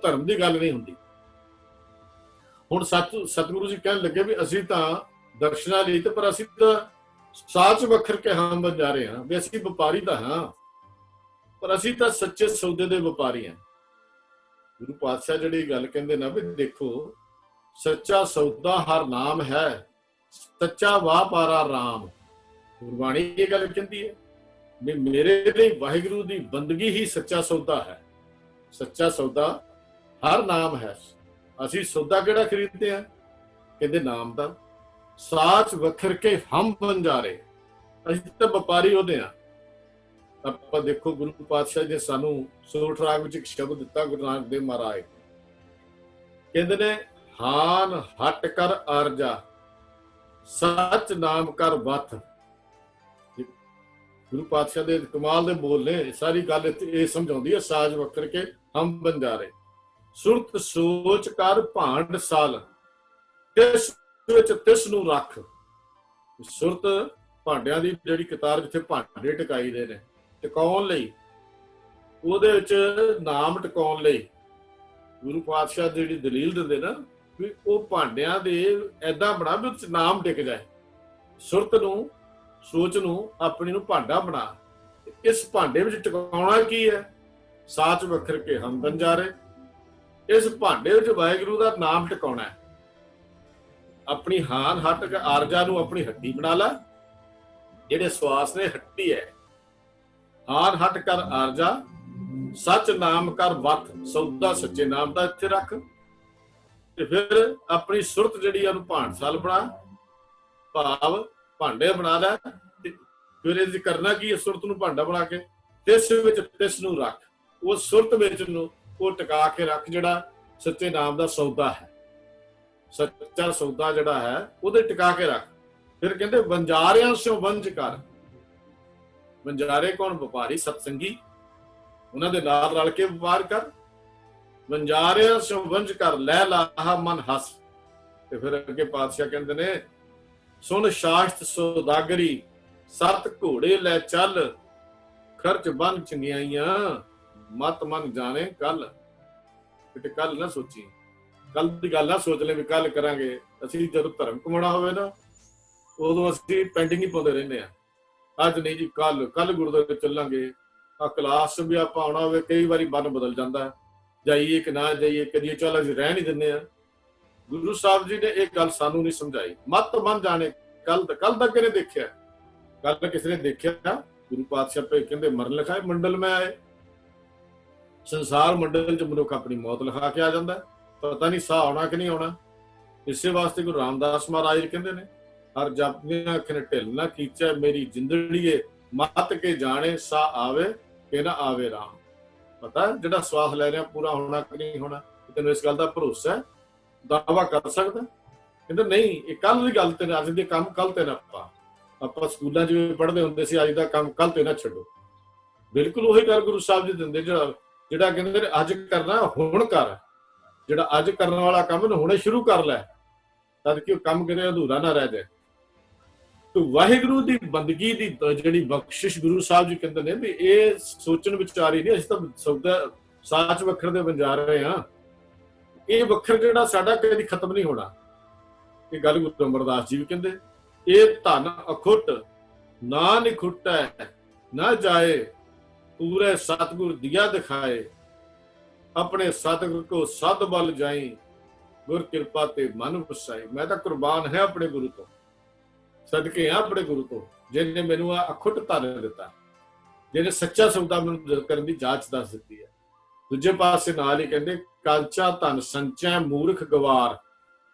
ਧਰਮ ਦੀ ਗੱਲ ਨਹੀਂ ਹੁੰਦੀ। ਹੁਣ ਸਤਿਗੁਰੂ ਜੀ ਕਹਿਣ ਲੱਗੇ ਵੀ ਅਸੀਂ ਤਾਂ ਦਰਸ਼ਨਾਂ ਲਈ ਤੇ, ਪਰ ਅਸੀਂ ਤਾਂ ਸਾਚ ਵਖਰ ਕੇ ਹਮ ਬਣ ਜਾ ਰਹੇ ਹਾਂ। ਵੀ ਅਸੀਂ ਵਪਾਰੀ ਤਾਂ ਹਾਂ, ਪਰ ਅਸੀਂ ਤਾਂ ਸੱਚੇ ਸੌਦੇ ਦੇ ਵਪਾਰੀ ਹਾਂ। ਗੁਰੂ ਪਾਤਸ਼ਾਹ ਜਿਹੜੀ ਗੱਲ ਕਹਿੰਦੇ ਨਾ ਵੀ ਦੇਖੋ, ਸੱਚਾ ਸੌਦਾ ਹਰ ਨਾਮ ਹੈ, ਸੱਚਾ ਵਾਪਾਰਾ ਰਾਮ। ਗੁਰਬਾਣੀ ਇਹ ਗੱਲ ਕਹਿੰਦੀ ਹੈ ਵੀ ਮੇਰੇ ਲਈ ਵਾਹਿਗੁਰੂ ਦੀ ਬੰਦਗੀ ਹੀ ਸੱਚਾ ਸੌਦਾ ਹੈ। ਸੱਚਾ ਸੌਦਾ ਹਰ ਨਾਮ ਹੈ। ਅਸੀਂ ਸੌਦਾ ਕਿਹੜਾ ਖਰੀਦਦੇ ਆ? ਕਹਿੰਦੇ ਨਾਮ ਦਾ। ਸਾਚ ਵਖਰ ਕੇ ਹਮ ਬੰਜਾਰੇ, ਅਸੀਂ ਤਾਂ ਵਪਾਰੀ ਉਹਦੇ ਆ। ਆਪਾਂ ਦੇਖੋ ਗੁਰੂ ਪਾਤਸ਼ਾਹ ਜੀ ਸਾਨੂੰ ਸੋਠ ਰਾਗ ਵਿੱਚ ਇੱਕ ਸ਼ਬਦ ਦਿੱਤਾ, ਗੁਰੂ ਨਾਨਕ ਦੇਵ ਮਹਾਰਾਜ ਕਹਿੰਦੇ ਨੇ, ਹਾਨ ਹਟ ਕਰ ਆਰਜਾ, ਸੱਚ ਨਾਮ ਕਰ ਵਥ। ਗੁਰੂ ਪਾਤਸ਼ਾਹ ਦੇ ਕਮਾਲ ਦੇ ਬੋਲ ਨੇ। ਸਾਰੀ ਗੱਲ ਇਹ ਸਮਝਾਉਂਦੀ ਹੈ, ਸਾਜ ਵਖਰ ਕੇ ਹਮ ਬੰਜਾਰੇ, ਸੁਰਤ ਸੋਚ ਕਰ ਭਾਂਡ ਸਾਲ, ਕਿਸ ਵਿੱਚ ਤਿਸ ਨੂੰ ਰੱਖ। ਸੁਰਤ ਭਾਂਡਿਆਂ ਦੀ ਜਿਹੜੀ ਕਤਾਰ ਜਿੱਥੇ ਭਾਂਡੇ ਟਿਕਾਈਦੇ ਨੇ, ਟਿਕਾਉਣ ਲਈ, ਉਹਦੇ ਵਿੱਚ ਨਾਮ ਟਿਕਾਉਣ ਲਈ ਗੁਰੂ ਪਾਤਸ਼ਾਹ ਜਿਹੜੀ ਦਲੀਲ ਦਿੰਦੇ ਨਾ ਵੀ ਉਹ ਭਾਂਡਿਆਂ ਦੇ ਏਦਾਂ ਬਣਾ ਵੀ ਉਹਦੇ ਚ ਨਾਮ ਟਿਕ ਜਾਏ। ਸੁਰਤ ਨੂੰ, ਸੋਚ ਨੂੰ, ਆਪਣੀ ਨੂੰ ਭਾਂਡਾ ਬਣਾ। ਇਸ ਭਾਂਡੇ ਵਿੱਚ ਟਿਕਾਉਣਾ ਕੀ ਹੈ? ਸਾਚ ਵਖਰ ਕੇ ਹਮ ਬੰਜਾਰੇ। ਇਸ ਭਾਂਡੇ ਵਿੱਚ ਵਾਹਿਗੁਰੂ ਦਾ ਨਾਮ ਟਿਕਾਉਣਾ ਹੈ। ਆਪਣੀ ਹਾਨ ਹੱਟ ਆਰਜਾ ਨੂੰ ਆਪਣੀ ਹੱਡੀ ਬਣਾ ਲਾ। ਜਿਹੜੇ ਸਵਾਸ ਨੇ ਹੱਡੀ ਹੈ। ਹਾਨ ਹੱਟ ਕਰ ਆਰਜਾ, ਸੱਚ ਨਾਮ ਕਰ ਵਤ। ਸੌਦਾ ਸੱਚੇ ਨਾਮ ਦਾ ਇੱਥੇ ਰੱਖ। ਤੇ ਫਿਰ ਆਪਣੀ ਸੁਰਤ ਜਿਹੜੀ ਉਹਨੂੰ ਭਾਂਡਸਾਲ ਬਣਾ, ਭਾਵ ਭਾਂਡੇ ਬਣਾ ਲੈ। ਫਿਰ ਇਹ ਕਰਨਾ ਕੀ ਹੈ? ਸੁਰਤ ਨੂੰ ਭਾਂਡਾ ਬਣਾ ਕੇ ਤਿਸ ਵਿੱਚ ਤਿਸ ਨੂੰ ਰੱਖ। ਉਹ ਸੁਰਤ ਵਿੱਚ ਨੂੰ ਉਹ ਟਿਕਾ ਕੇ ਰੱਖ ਜਿਹੜਾ ਸੱਚੇ ਨਾਮ ਦਾ ਸੌਦਾ ਹੈ। ਸੱਚਾ ਸੌਦਾ ਜਿਹੜਾ ਹੈ ਉਹਦੇ ਟਿਕਾ ਕੇ ਰੱਖ। ਫਿਰ ਕਹਿੰਦੇ ਵੰਜਾਰਿਆਂ ਸਿਓ ਵੰਜ ਕਰ। ਵੰਜਾਰੇ ਕੌਣ? ਵਪਾਰੀ, ਸਤਸੰਗੀ, ਉਹਨਾਂ ਦੇ ਨਾਲ ਰਲ ਕੇ ਵਪਾਰ ਕਰ। ਵੰਜਾਰਿਆਂ ਸਿਓ ਵੰਜ ਕਰ, ਲੈ ਲਾਹਾ ਮਨ ਹੱਸ। ਤੇ ਫਿਰ ਅੱਗੇ ਪਾਤਸ਼ਾਹ ਕਹਿੰਦੇ ਨੇ ਸੁਣ ਸ਼ਾਸਤ ਸੌਦਾਗਰੀ, ਸੱਤ ਘੋੜੇ ਲੈ ਚੱਲ, ਖਰਚ ਬਨ ਚੰਗਿਆਈਆਂ, ਮਤ ਮਨ ਜਾਣੇ ਕੱਲ। ਤੇ ਕੱਲ ਨਾ ਸੋਚੀ, ਕੱਲ ਦੀ ਗੱਲ ਨਾ ਸੋਚ ਲੈ ਵੀ ਕੱਲ ਕਰਾਂਗੇ। ਅਸੀਂ ਜਦੋਂ ਧਰਮ ਕਮਾਉਣਾ ਹੋਵੇ ਨਾ ਉਦੋਂ ਅਸੀਂ ਪੈਂਡਿੰਗ ਹੀ ਪਾਉਂਦੇ ਰਹਿੰਦੇ ਆ। ਅੱਜ ਨਹੀਂ ਜੀ, ਕੱਲ ਗੁਰਦੁਆਰੇ ਚੱਲਾਂਗੇ। ਆ ਕਲਾਸ ਵੀ ਆਪਾਂ ਆਉਣਾ ਹੋਵੇ, ਕਈ ਵਾਰੀ ਮਨ ਬਦਲ ਜਾਂਦਾ, ਜਾਈਏ ਕਿ ਨਾ ਜਾਈਏ, ਕਰੀਏ, ਚੱਲ ਅਸੀਂ ਰਹਿ ਨਹੀਂ ਦਿੰਦੇ ਆ। ਗੁਰੂ ਸਾਹਿਬ ਜੀ ਨੇ ਇਹ ਗੱਲ ਸਾਨੂੰ ਨਹੀਂ ਸਮਝਾਈ। ਮਤ ਮਨ ਜਾਣੇ ਕੱਲ ਤੱਕ ਕਿਹਨੇ ਦੇਖਿਆ? ਕੱਲ ਕਿਸੇ ਨੇ ਦੇਖਿਆ? ਗੁਰੂ ਪਾਤਸ਼ਾਹ ਪੇ ਕਹਿੰਦੇ ਮਰਨ ਲਿਖਾਏ ਮੰਡਲ ਮੈਂ ਆਏ। ਸੰਸਾਰ ਮੰਡਲ ਚ ਮਨੁੱਖ ਆਪਣੀ ਮੌਤ ਲਿਖਾ ਕੇ ਆ ਜਾਂਦਾ, ਪਤਾ ਨਹੀਂ ਸਾਹ ਆਉਣਾ ਕਿ ਨਹੀਂ ਆਉਣਾ। ਇਸੇ ਵਾਸਤੇ ਗੁਰੂ ਰਾਮਦਾਸ ਮਹਾਰਾਜ ਕਹਿੰਦੇ ਨੇ ਹਰ ਜਪਦੀਆਂ ਅੱਖਾਂ ਢਿੱਲ ਨਾ ਕੀਚੈ, ਮੇਰੀ ਜਿੰਦੜੀਏ ਮਤ ਕੇ ਜਾਣੇ, ਸਾਹ ਆਵੇ ਕਿ ਨਾ ਆਵੇ ਰਾਮ। ਪਤਾ ਜਿਹੜਾ ਸਵਾਸ ਲੈ ਰਿਹਾ ਪੂਰਾ ਹੋਣਾ ਕਿ ਨਹੀਂ ਹੋਣਾ? ਤੈਨੂੰ ਇਸ ਗੱਲ ਦਾ ਭਰੋਸਾ ਹੈ? ਦਾਵਾ ਕਰ ਸਕਦਾ? ਕਹਿੰਦਾ ਨਹੀਂ, ਇਹ ਕੱਲ ਦੀ ਗੱਲ ਤੇ, ਅੱਜ ਦੇ ਕੰਮ ਕੱਲ ਤੇ ਨਾ ਆਪਾਂ ਸਕੂਲਾਂ 'ਚ ਪੜ੍ਹਦੇ ਹੁੰਦੇ ਸੀ, ਅੱਜ ਦਾ ਕੰਮ ਕੱਲ ਤੇ ਨਾ ਛੱਡੋ। ਬਿਲਕੁਲ ਉਹੀ ਗੱਲ ਗੁਰੂ ਸਾਹਿਬ ਜੀ ਦਿੰਦੇ, ਜਿਹੜਾ ਕਹਿੰਦੇ ਨੇ ਅੱਜ ਕਰਨਾ ਹੁਣ ਕਰ। ਜਿਹੜਾ ਅੱਜ ਕਰਨ ਵਾਲਾ ਕੰਮ ਨੂੰ ਹੁਣੇ ਸ਼ੁਰੂ ਕਰ ਲੈ, ਤਦ ਕਿ ਉਹ ਕੰਮ ਕਿਤੇ ਅਧੂਰਾ ਨਾ ਰਹਿ ਜਾਏ। ਤੇ ਵਾਹਿਗੁਰੂ ਦੀ ਬੰਦਗੀ ਦੀ ਜਿਹੜੀ ਬਖਸ਼ਿਸ਼ ਗੁਰੂ ਸਾਹਿਬ ਜੀ ਕਹਿੰਦੇ ਨੇ ਵੀ ਇਹ ਸੋਚਣ ਵਿਚਾਰੀ ਨਹੀਂ, ਅਸੀਂ ਤਾਂ ਸੌਦਾ ਸਾਚ ਵੱਖਰ ਦੇ ਵੰਜਾਰ ਰਹੇ ਹਾਂ। ਇਹ ਵੱਖਰ ਜਿਹੜਾ ਸਾਡਾ ਕਦੀ ਖਤਮ ਨਹੀਂ ਹੋਣਾ। ਇਹ ਗੱਲ ਗੁਰੂ ਅਮਰਦਾਸ ਜੀ ਵੀ ਕਹਿੰਦੇ, ਇਹ ਧਨ ਅਖੁੱਟ ਨਾ ਨਿਖੁੱਟੈ ਨਾ ਜਾਏ, ਪੂਰੇ ਸਤਿਗੁਰ ਦਿਆ ਦਿਖਾਏ, ਆਪਣੇ ਸਤਿਗੁਰ ਕੋ ਸਦ ਬਲ ਜਾਈ, ਗੁਰ ਕਿਰਪਾ ਤੇ ਮਨ ਵਸਾਈ। ਮੈਂ ਤਾਂ ਕੁਰਬਾਨ ਹੈ ਆਪਣੇ ਗੁਰੂ ਤੋਂ, ਸਦਕੇ ਆ ਆਪਣੇ ਗੁਰੂ ਤੋਂ, ਜਿਹਨੇ ਮੈਨੂੰ ਆ ਅਖੁੱਟ ਧਨ ਦਿੱਤਾ, ਜਿਹਨੇ ਸੱਚਾ ਸੌਦਾ ਮੈਨੂੰ ਕਰਨ ਦੀ ਜਾਂਚ ਦੱਸ ਦਿੱਤੀ ਹੈ। ਦੂਜੇ ਪਾਸੇ ਨਾਲ ਹੀ ਕਹਿੰਦੇ ਕਾਂਚਾ ਧਨ ਸੰਚੈ ਮੂਰਖ ਗਵਾਰ।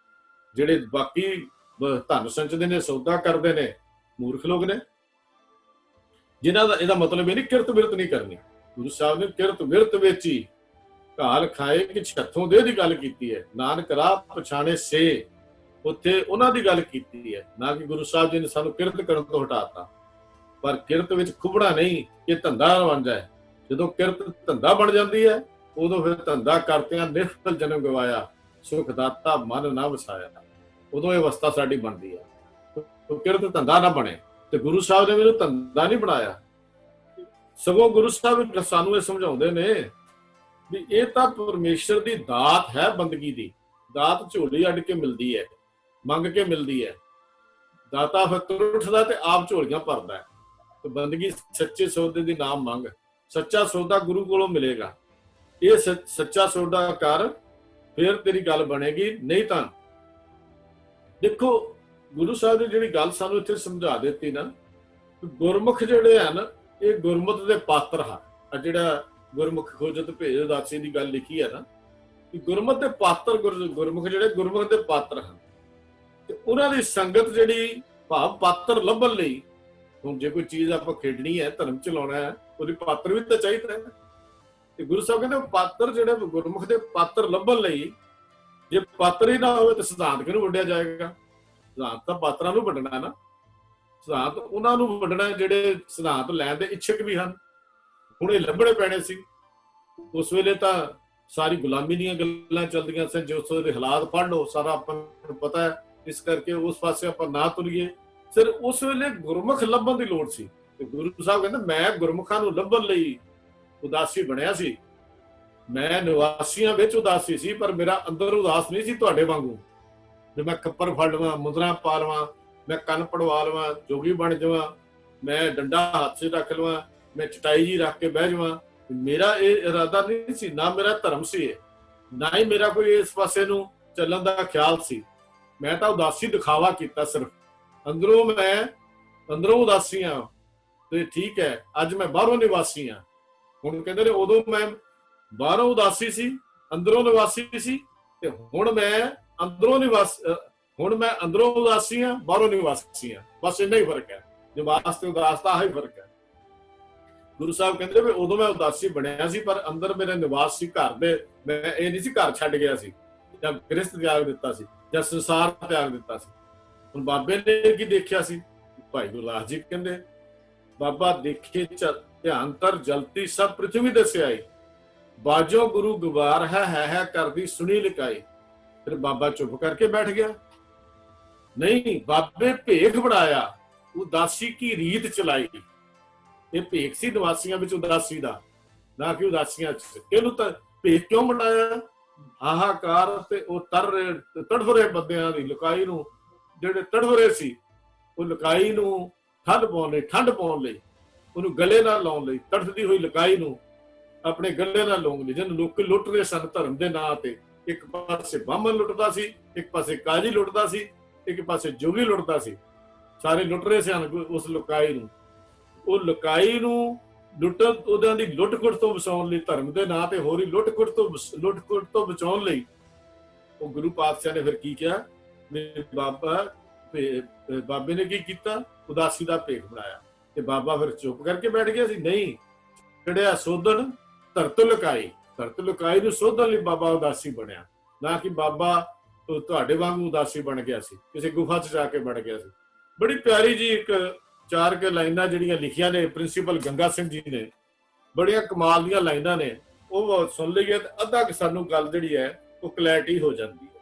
ਜਿਹੜੇ ਬਾਕੀ ਧਨ ਸੰਚਦੇ ਨੇ, ਸੌਦਾ ਕਰਦੇ ਨੇ, ਮੂਰਖ ਲੋਕ ਨੇ, ਜਿਨ੍ਹਾਂ ਦਾ ਇਹਦਾ ਮਤਲਬ ਇਹ ਨਹੀਂ ਕਿਰਤ ਬਿਰਤ ਨਹੀਂ ਕਰਨੀ। ਗੁਰੂ ਸਾਹਿਬ ਨੇ ਕਿਰਤ ਬਿਰਤ ਵਿੱਚ ਹੀ ਘਾਲ ਖਾਏ ਕਿ ਛੱਥੋਂ ਦੇ ਦੀ ਗੱਲ ਕੀਤੀ ਹੈ। ਨਾਨਕ ਰਾਹ ਪਛਾਣੇ ਸੇ, ਉੱਥੇ ਉਹਨਾਂ ਦੀ ਗੱਲ ਕੀਤੀ ਹੈ, ਨਾ ਕਿ ਗੁਰੂ ਸਾਹਿਬ ਜੀ ਨੇ ਸਾਨੂੰ ਕਿਰਤ ਕਰਨ ਤੋਂ ਹਟਾਤਾ। ਪਰ ਕਿਰਤ ਵਿੱਚ ਖੁਬਣਾ ਨਹੀਂ, ਇਹ ਧੰਦਾ ਬਣ ਜਾਏ। ਜਦੋਂ ਕਿਰਤ ਧੰਦਾ ਬਣ ਜਾਂਦੀ ਹੈ, ਉਦੋਂ ਫਿਰ ਧੰਦਾ ਕਰਤਿਆਂ ਨਿਰਫਲ ਜਨਮ ਗਵਾਇਆ, ਸੁਖ ਦਾਤਾ ਮਨ ਨਾ ਵਸਾਇਆ। ਉਦੋਂ ਇਹ ਅਵਸਥਾ ਸਾਡੀ ਬਣਦੀ ਹੈ। ਕਿਰਤ ਧੰਦਾ ਨਾ ਬਣੇ। ਤੇ ਗੁਰੂ ਸਾਹਿਬ ਨੇ ਮੈਨੂੰ ਧੰਦਾ ਨਹੀਂ ਬਣਾਇਆ, ਸਗੋਂ ਗੁਰੂ ਸਾਹਿਬ ਸਾਨੂੰ ਇਹ ਸਮਝਾਉਂਦੇ ਨੇ ਵੀ ਇਹ ਤਾਂ ਪਰਮੇਸ਼ਰ ਦੀ ਦਾਤ ਹੈ। ਬੰਦਗੀ ਦੀ ਦਾਤ ਝੋਲੀ ਅੱਡ ਕੇ ਮਿਲਦੀ ਹੈ, ਮੰਗ ਕੇ ਮਿਲਦੀ ਹੈ। ਦਾਤਾ ਫਿਰ ਉੱਠਦਾ ਤੇ ਆਪ ਝੋਲੀਆਂ ਭਰਦਾ ਹੈ। ਤੇ ਬੰਦਗੀ ਸੱਚੇ ਸੌਦੇ ਦੀ ਨਾਮ ਮੰਗ, ਸੱਚਾ ਸੌਦਾ ਗੁਰੂ ਕੋਲੋਂ ਮਿਲੇਗਾ। ਇਹ ਸੱਚਾ ਸੌਦਾ ਕਰ, ਫਿਰ ਤੇਰੀ ਗੱਲ ਬਣੇਗੀ। ਨਹੀਂ ਤਾਂ ਦੇਖੋ, ਗੁਰੂ ਸਾਹਿਬ ਨੇ ਜਿਹੜੀ ਗੱਲ ਸਾਨੂੰ ਇੱਥੇ ਸਮਝਾ ਦਿੱਤੀ ਨਾ, ਗੁਰਮੁਖ ਜਿਹੜੇ ਹਨ ਇਹ ਗੁਰਮਤਿ ਦੇ ਪਾਤਰ ਹਨ। ਜਿਹੜਾ ਗੁਰਮੁਖ ਖੋਜਤ ਭੇਜ ਉਦਾਸੀ ਦੀ ਗੱਲ ਲਿਖੀ ਹੈ ਨਾ, ਕਿ ਗੁਰਮਤਿ ਦੇ ਪਾਤਰ, ਗੁਰਮੁਖ ਜਿਹੜੇ ਗੁਰਮੁਖ ਦੇ ਪਾਤਰ ਹਨ। ਤੇ ਉਹਨਾਂ ਦੀ ਸੰਗਤ ਜਿਹੜੀ, ਭਾਵ ਪਾਤਰ ਲੱਭਣ ਲਈ, ਹੁਣ ਜੇ ਕੋਈ ਚੀਜ਼ ਆਪਾਂ ਖੇਡਣੀ ਹੈ, ਧਰਮ ਚਲਾਉਣਾ ਹੈ, ਉਹਦੀ ਪਾਤਰ ਵੀ ਤਾਂ ਚਾਹੀਦਾ ਹੈ। ਤੇ ਗੁਰੂ ਸਾਹਿਬ ਕਹਿੰਦੇ ਪਾਤਰ ਜਿਹੜੇ ਗੁਰਮੁਖ ਦੇ ਪਾਤਰ ਲੱਭਣ ਲਈ, ਜੇ ਪਾਤਰ ਹੀ ਨਾ ਹੋਵੇ ਤਾਂ ਸਿਧਾਂਤ ਕਿਹਨੂੰ ਵੰਡਿਆ ਜਾਏਗਾ? ਸਿਧਾਂਤ ਤਾਂ ਪਾਤਰਾਂ ਨੂੰ ਵੰਡਣਾ ਨਾ। ਸਿਧਾਂਤ ਉਹਨਾਂ ਨੂੰ ਵੰਡਣਾ ਜਿਹੜੇ ਸਿਧਾਂਤ ਲੈਣ ਦੇ ਇੱਛਕ ਵੀ ਹਨ। ਹੁਣ ਇਹ ਲੱਭਣੇ ਪੈਣੇ ਸੀ। ਉਸ ਵੇਲੇ ਤਾਂ ਸਾਰੀ ਗੁਲਾਮੀ ਦੀਆਂ ਗੱਲਾਂ ਚੱਲਦੀਆਂ ਸਨ। ਜੋ ਉਸ ਦੇ ਹਾਲਾਤ ਪੜ੍ਹ ਲਓ, ਸਾਰਾ ਆਪਾਂ ਨੂੰ ਪਤਾ ਹੈ ਇਸ ਕਰਕੇ ਉਸ ਪਾਸੇ ਆਪਾਂ ਨਾ ਤੁਰੀਏ। ਸਿਰ ਉਸ ਵੇਲੇ ਗੁਰਮੁਖ ਲੱਭਣ ਦੀ ਲੋੜ ਸੀ ਤੇ ਗੁਰੂ ਸਾਹਿਬ ਕਹਿੰਦੇ ਮੈਂ ਗੁਰਮੁਖਾਂ ਨੂੰ ਲੱਭਣ ਲਈ ਉਦਾਸੀ ਬਣਿਆ ਸੀ। ਮੈਂ ਨਿਵਾਸੀਆਂ ਵਿੱਚ ਉਦਾਸੀ ਸੀ, ਪਰ ਮੇਰਾ ਅੰਦਰ ਉਦਾਸ ਨਹੀਂ ਸੀ ਤੁਹਾਡੇ ਵਾਂਗੂ ਜੇ ਮੈਂ ਖੱਪਰ ਫੜ ਲਵਾਂ, ਮੁਦਰਾ ਪਾ ਲਵਾਂ, ਮੈਂ ਕੰਨ ਪੜਵਾ ਲਵਾਂ, ਜੋਗੀ ਬਣ ਜਾਵਾਂ, ਮੈਂ ਡੰਡਾ ਹੱਥ 'ਚ ਰੱਖ ਲਵਾਂ, ਮੈਂ ਚਟਾਈ ਜੀ ਰੱਖ ਕੇ ਬਹਿ ਜਾਵਾਂ। ਮੇਰਾ ਇਹ ਇਰਾਦਾ ਨਹੀਂ ਸੀ, ਨਾ ਮੇਰਾ ਧਰਮ ਸੀ, ਨਾ ਹੀ ਮੇਰਾ ਕੋਈ ਇਸ ਪਾਸੇ ਨੂੰ ਚੱਲਣ ਦਾ ਖਿਆਲ ਸੀ। ਮੈਂ ਤਾਂ ਉਦਾਸੀ ਦਿਖਾਵਾ ਕੀਤਾ ਸਿਰਫ। ਅੰਦਰੋਂ ਉਦਾਸੀ ਆ ਤੇ ਠੀਕ ਹੈ, ਅੱਜ ਮੈਂ ਬਾਹਰੋਂ ਨਿਵਾਸੀ ਆ। ਹੁਣ ਕਹਿੰਦੇ ਨੇ ਉਦੋਂ ਮੈਂ ਬਾਹਰੋਂ ਉਦਾਸੀ ਸੀ, ਅੰਦਰੋਂ ਨਿਵਾਸੀ ਸੀ, ਤੇ ਹੁਣ ਮੈਂ ਅੰਦਰੋਂ ਉਦਾਸੀ ਆ, ਬਾਹਰੋਂ ਨਿਵਾਸੀ ਆ। ਬਸ ਇੰਨਾ ਹੀ ਫਰਕ ਹੈ, ਨਿਵਾਸ ਤੇ ਉਦਾਸ ਦਾ ਆਹੀ ਫਰਕ ਹੈ। ਗੁਰੂ ਸਾਹਿਬ ਕਹਿੰਦੇ ਵੀ ਉਦੋਂ ਮੈਂ ਉਦਾਸੀ ਬਣਿਆ ਸੀ, ਪਰ ਅੰਦਰ ਮੇਰੇ ਨਿਵਾਸ ਸੀ ਘਰ ਦੇ। ਮੈਂ ਇਹ ਨਹੀਂ ਸੀ ਘਰ ਛੱਡ ਗਿਆ ਸੀ, ਜਾਂ ਗ੍ਰਸਥ ਤਿਆਗ ਦਿੱਤਾ ਸੀ, ਜਾਂ ਸੰਸਾਰ ਤਿਆਗ ਦਿੱਤਾ ਸੀ। ਹੁਣ ਬਾਬੇ ਨੇ ਕੀ ਦੇਖਿਆ ਸੀ? ਭਾਈ ਗੁਰਦਾਸ ਜੀ ਕਹਿੰਦੇ ਬਾਬਾ ਦੇਖੇ ਧਿਆਨ ਤਰ ਜਲਤੀ ਸਭ ਪ੍ਰਿਥਵੀ ਦਸਿਆਈ, ਬਾਜੋ ਗੁਰੂ ਗੁਬਾਰ ਹੈ ਕਰਦੀ ਸੁਣੀ ਲਿਕਾਈ। ਫਿਰ ਬਾਬਾ ਚੁੱਪ ਕਰਕੇ ਬੈਠ ਗਿਆ। ਨਹੀਂ, ਬਾਬੇ ਭੇਖ ਬਣਾਇਆ, ਉਦਾਸੀ ਕੀ ਰੀਤ ਚਲਾਈ। ਇਹ ਭੇਖ ਸੀ ਨਿਵਾਸੀਆਂ ਵਿੱਚ ਉਦਾਸੀ ਦਾ, ਨਾ ਕਿ ਉਦਾਸੀਆਂ ਚ। ਇਹਨੂੰ ਤਾਂ ਭੇਖ ਕਿਉਂ ਬਣਾਇਆ? ਹਾਹਾਕਾਰ ਤੇ ਉਹ ਤੜਫ ਰਹੇ ਬੰਦਿਆਂ ਦੀ ਲੁਕਾਈ ਨੂੰ, ਜਿਹੜੇ ਤੜਫ ਰਹੇ ਸੀ, ਉਹ ਲੁਕਾਈ ਨੂੰ ਠੰਡ ਪਾਉਣ ਲਈ, ਉਹਨੂੰ ਗਲੇ ਨਾਲ ਲਾਉਣ ਲਈ, ਤੜਫਦੀ ਹੋਈ ਲੁਕਾਈ ਨੂੰ ਆਪਣੇ ਗਲੇ ਨਾਲ ਲਾਉਣ ਲਈ। ਜਿਹਨੂੰ ਲੋਕ ਲੁੱਟ ਰਹੇ ਸਨ ਧਰਮ ਦੇ ਨਾਂ ਤੇ। ਇੱਕ ਪਾਸੇ ਬਾਹਮਣ ਲੁੱਟਦਾ ਸੀ, ਇੱਕ ਪਾਸੇ ਕਾਜੀ ਲੁੱਟਦਾ ਸੀ, ਇੱਕ ਪਾਸੇ ਜੋਗੀ ਲੁੱਟਦਾ ਸੀ। ਸਾਰੇ ਲੁੱਟ ਰਹੇ ਸਨ ਉਸ ਲੁਕਾਈ ਨੂੰ। ਉਹ ਲੁਕਾਈ ਨੂੰ ਉਹਨਾਂ ਦੀ ਲੁੱਟ-ਖੁੱਟ ਤੋਂ ਬਚਾਉਣ ਲਈ, ਧਰਮ ਦੇ ਨਾਂ ਤੇ ਹੋ ਰਹੀ ਲੁੱਟ-ਖੁੱਟ ਤੋਂ ਬਚਾਉਣ ਲਈ ਉਹ ਗੁਰੂ ਪਾਤਸ਼ਾਹ ਨੇ ਫਿਰ ਕੀ ਕਿਹਾ? ਬਾਬੇ ਨੇ ਕੀ ਕੀਤਾ? ਉਦਾਸੀ ਦਾ ਭੇਖ ਬਣਾਇਆ। ਤੇ ਬਾਬਾ ਫਿਰ ਚੁੱਪ ਕਰਕੇ ਬੈਠ ਗਿਆ ਸੀ। ਨਹੀਂ, ਚੜਿਆ ਸੋਧਣ ਧਰਤ ਲੁਕਾਈ ਨੂੰ ਸੋਧਣ ਲਈ ਬਾਬਾ ਉਦਾਸੀ ਬਣਿਆ, ਨਾ ਕਿ ਬਾਬਾ ਤੁਹਾਡੇ ਵਾਂਗੂ ਉਦਾਸੀ ਬਣ ਗਿਆ ਸੀ, ਕਿਸੇ ਗੁਫਾ 'ਚ ਜਾ ਕੇ ਬਣ ਗਿਆ ਸੀ। ਬੜੀ ਪਿਆਰੀ ਜੀ ਇੱਕ 4 ਕੇ ਲਾਈਨਾਂ ਜਿਹੜੀਆਂ ਲਿਖੀਆਂ ਨੇ ਪ੍ਰਿੰਸੀਪਲ ਗੰਗਾ ਸਿੰਘ ਜੀ ਨੇ, ਬੜੀਆਂ ਕਮਾਲ ਦੀਆਂ ਲਾਈਨਾਂ ਨੇ। ਉਹ ਸੁਣ ਲਈਏ ਤਾਂ ਅੱਧਾ ਕਿ ਸਾਨੂੰ ਗੱਲ ਜਿਹੜੀ ਹੈ ਉਹ ਕਲੈਰਿਟੀ ਹੋ ਜਾਂਦੀ ਹੈ।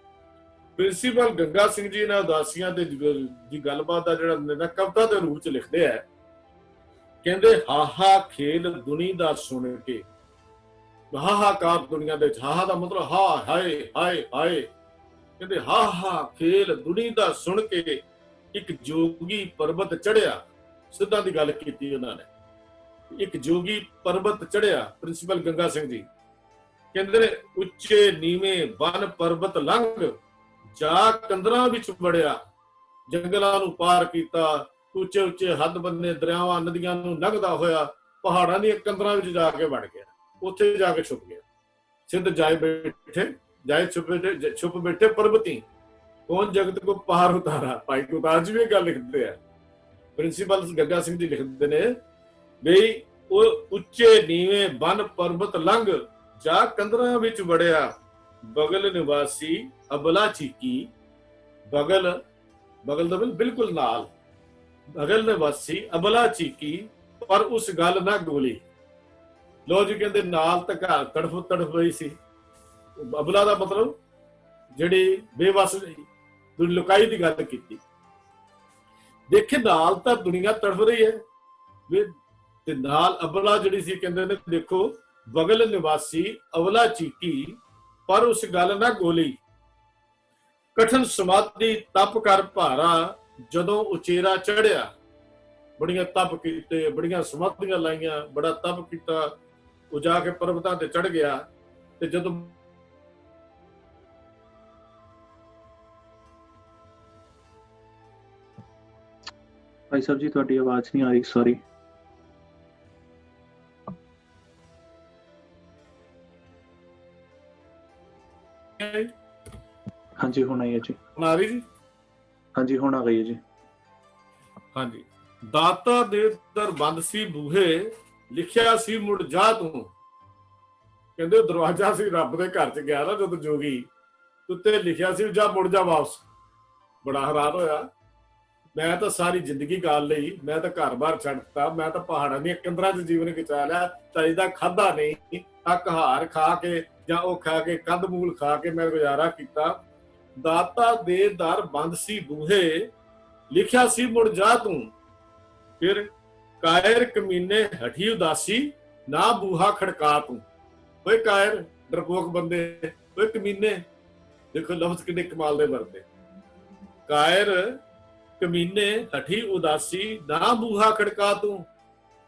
ਪ੍ਰਿੰਸੀਪਲ ਗੰਗਾ ਸਿੰਘ ਜੀ ਨੇ ਉਦਾਸੀਆਂ ਦੀ ਗੱਲਬਾਤ ਦਾ ਜਿਹੜਾ ਕਵਿਤਾ ਦੇ ਰੂਪ 'ਚ ਲਿਖਦੇ ਆ। ਕਹਿੰਦੇ ਹਾਹਾ ਖੇਲ ਦੁਨੀ ਦਾ ਸੁਣ ਕੇ, ਹਾਹਾਕਾਰ ਦੁਨੀਆ ਦੇ ਵਿੱਚ, ਹਾਹਾ ਦਾ ਮਤਲਬ ਹਾਏ ਹਾਏ ਹਾਏ। ਕਹਿੰਦੇ ਹਾਹਾ ਖੇਲ ਦੁਨੀ ਦਾ ਸੁਣ ਕੇ ਇੱਕ ਜੋਗੀ ਪਰਬਤ ਚੜਿਆ। ਸਿੱਧਾਂ ਦੀ ਗੱਲ ਕੀਤੀ ਉਹਨਾਂ ਨੇ। ਇੱਕ ਜੋਗੀ ਪਰਬਤ ਚੜਿਆ, ਪ੍ਰਿੰਸੀਪਲ ਗੰਗਾ ਸਿੰਘ ਜੀ ਕਹਿੰਦੇ ਨੇ ਉੱਚੇ ਨੀਵੇਂ ਬਨ ਪਰਬਤ ਲੰਘ, ਜਾ ਕੰਦਰਾਂ ਵਿੱਚ ਵੜਿਆ, ਜੰਗਲਾਂ ਨੂੰ ਪਾਰ ਕੀਤਾ, ਉੱਚੇ ਉੱਚੇ ਹੱਦ ਬੰਨੇ ਦਰਿਆਵਾਂ ਨਦੀਆਂ ਨੂੰ ਲੰਘਦਾ ਹੋਇਆ ਪਹਾੜਾਂ ਦੀਆਂ ਕੰਦਰਾਂ ਵਿੱਚ ਜਾ ਕੇ ਵੜ ਗਿਆ। ਉੱਥੇ ਜਾ ਕੇ ਛੁਪ ਗਿਆ। ਸਿੱਧ ਜਾਏ ਛੁਪ ਬੈਠੇ ਪਰਬਤੀ, ਕੌਣ ਜਗਤ ਕੋ ਪਾਰ ਉਤਾਰਾ। ਭਾਈ ਗੁਰਦਾਸ ਜੀ ਵੀ ਗੱਲ ਲਿਖਦੇ ਆ। ਪ੍ਰਿੰਸੀਪਲ ਗੰਗਾ ਸਿੰਘ ਜੀ ਲਿਖਦੇ ਨੇ ਬਈ ਉਹ ਉੱਚੇ ਨੀਵੇਂ ਬਨ ਪਰਬਤ ਲੰਘ, ਜਾ ਕੰਦਰਾਂ ਵਿੱਚ ਵੜਿਆ, ਬਗਲ ਨਿਵਾਸੀ ਅਬਲਾ ਚੀਕੀ। ਬਗਲ ਦਾ ਬਿਲਕੁਲ ਨਾਲ, ਬਗਲ ਨਿਵਾਸੀ ਅਬਲਾ ਚੀਕੀ, ਪਰ ਉਸ ਗੱਲ ਨਾ ਗੋਲੀ। ਲੋ ਜੀ ਕਹਿੰਦੇ ਨਾਲ ਤਾਂ ਤੜਫ ਰਹੀ ਸੀ। ਅਬਲਾ ਦਾ ਮਤਲਬ ਜਿਹੜੀ ਬੇਵਸ ਲੁਕਾਈ ਦੀ ਗੱਲ ਕੀਤੀ। ਦੇਖੇ ਨਾਲ ਤਾਂ ਦੁਨੀਆ ਤੜਫ ਰਹੀ ਹੈ ਤੇ ਨਾਲ ਅਬਲਾ ਜਿਹੜੀ ਸੀ, ਕਹਿੰਦੇ ਨੇ ਦੇਖੋ ਬਗਲ ਨਿਵਾਸੀ ਅਬਲਾ ਚੀਕੀ, ਪਰ ਉਸ ਗੱਲ ਨਾ ਗੋਲੀ। ਕਠਨ ਸਮਾਧੀ ਤਪ ਕਰ ਭਾਰਾ, ਜਦੋਂ ਉਚੇਰਾ ਚੜਿਆ। ਬੜੀਆਂ ਤਪ ਕੀਤੇ, ਬੜੀਆਂ ਸਮਾਧੀਆਂ ਲਾਈਆਂ, ਬੜਾ ਤਪ ਕੀਤਾ। ਉਹ ਜਾ ਕੇ ਪਰਬਤਾਂ ਤੇ ਚੜ ਗਿਆ। ਤੇ ਜਦੋਂ ਭਾਈ ਸਾਹਿਬ ਜੀ ਤੁਹਾਡੀ ਆਵਾਜ਼ ਨਹੀਂ ਆ ਰਹੀ, ਸੌਰੀ। ਹਾਂਜੀ ਹੁਣ ਆਈ ਹੈ ਜੀ। ਆ ਰਹੀ ਜੀ? ਹਾਂਜੀ ਹੁਣ ਆ ਗਈ ਹੈ ਜੀ। ਹਾਂਜੀ। ਦਾਤਾ ਦੇ ਦਰ ਬੰਦ ਸੀ ਬੂਹੇ, ਲਿਖਿਆ ਸੀ ਮੁੜ ਜਾ ਤੂੰ। ਕਹਿੰਦੇ ਦਰਵਾਜ਼ਾ ਸੀ ਰੱਬ ਦੇ ਘਰ 'ਚ ਗਿਆ ਨਾ ਜਦੋਂ ਜੋਗੀ, ਉੱਤੇ ਲਿਖਿਆ ਸੀ ਜਾ ਮੁੜ ਜਾ ਵਾਪਸ। ਬੜਾ ਹੈਰਾਨ ਹੋਇਆ। ਮੈਂ ਤਾਂ ਸਾਰੀ ਜ਼ਿੰਦਗੀ ਗਾਲ ਲਈ, ਮੈਂ ਤਾਂ ਘਰ-ਬਾਰ ਛੱਡਤਾ, ਮੈਂ ਤਾਂ ਪਹਾੜਾਂ ਦੀਆਂ ਕੰਦਰਾਂ 'ਚ ਜੀਵਨ ਖਿਚਾ ਲਿਆ, ਚਾਹੀਦਾ ਖਾਧਾ ਨਹੀਂ, ਆ ਕਹਾਰ ਖਾ ਕੇ ਜਾਂ ਉਹ ਖਾ ਕੇ ਕੰਧ ਮੂਲ ਖਾ ਕੇ ਮੈਂ ਗੁਜ਼ਾਰਾ ਕੀਤਾ। ਦਾਤਾ ਦੇ ਦਰ ਬੰਦ ਸੀ ਬੂਹੇ, ਲਿਖਿਆ ਸੀ ਮੁੜ ਜਾ ਤੂੰ। ਫਿਰ ਕਾਇਰ ਕਮੀਨੇ ਹਠੀ ਉਦਾਸੀ, ਨਾ ਬੂਹਾ ਖੜਕਾ ਤੂੰ। ਓਏ ਕਾਇਰ, ਡਰਪੋਕ ਬੰਦੇ, ਓਏ ਕਮੀਨੇ, ਦੇਖੋ ਲਫ਼ਜ਼ ਕਿੰਨੇ ਕਮਾਲ ਦੇ ਵਰਤੇ। ਕਾਇਰ ਕਮੀਨੇ ਹਠੀ ਉਦਾਸੀ, ਨਾ ਬੂਹਾ ਖੜਕਾ ਤੂੰ।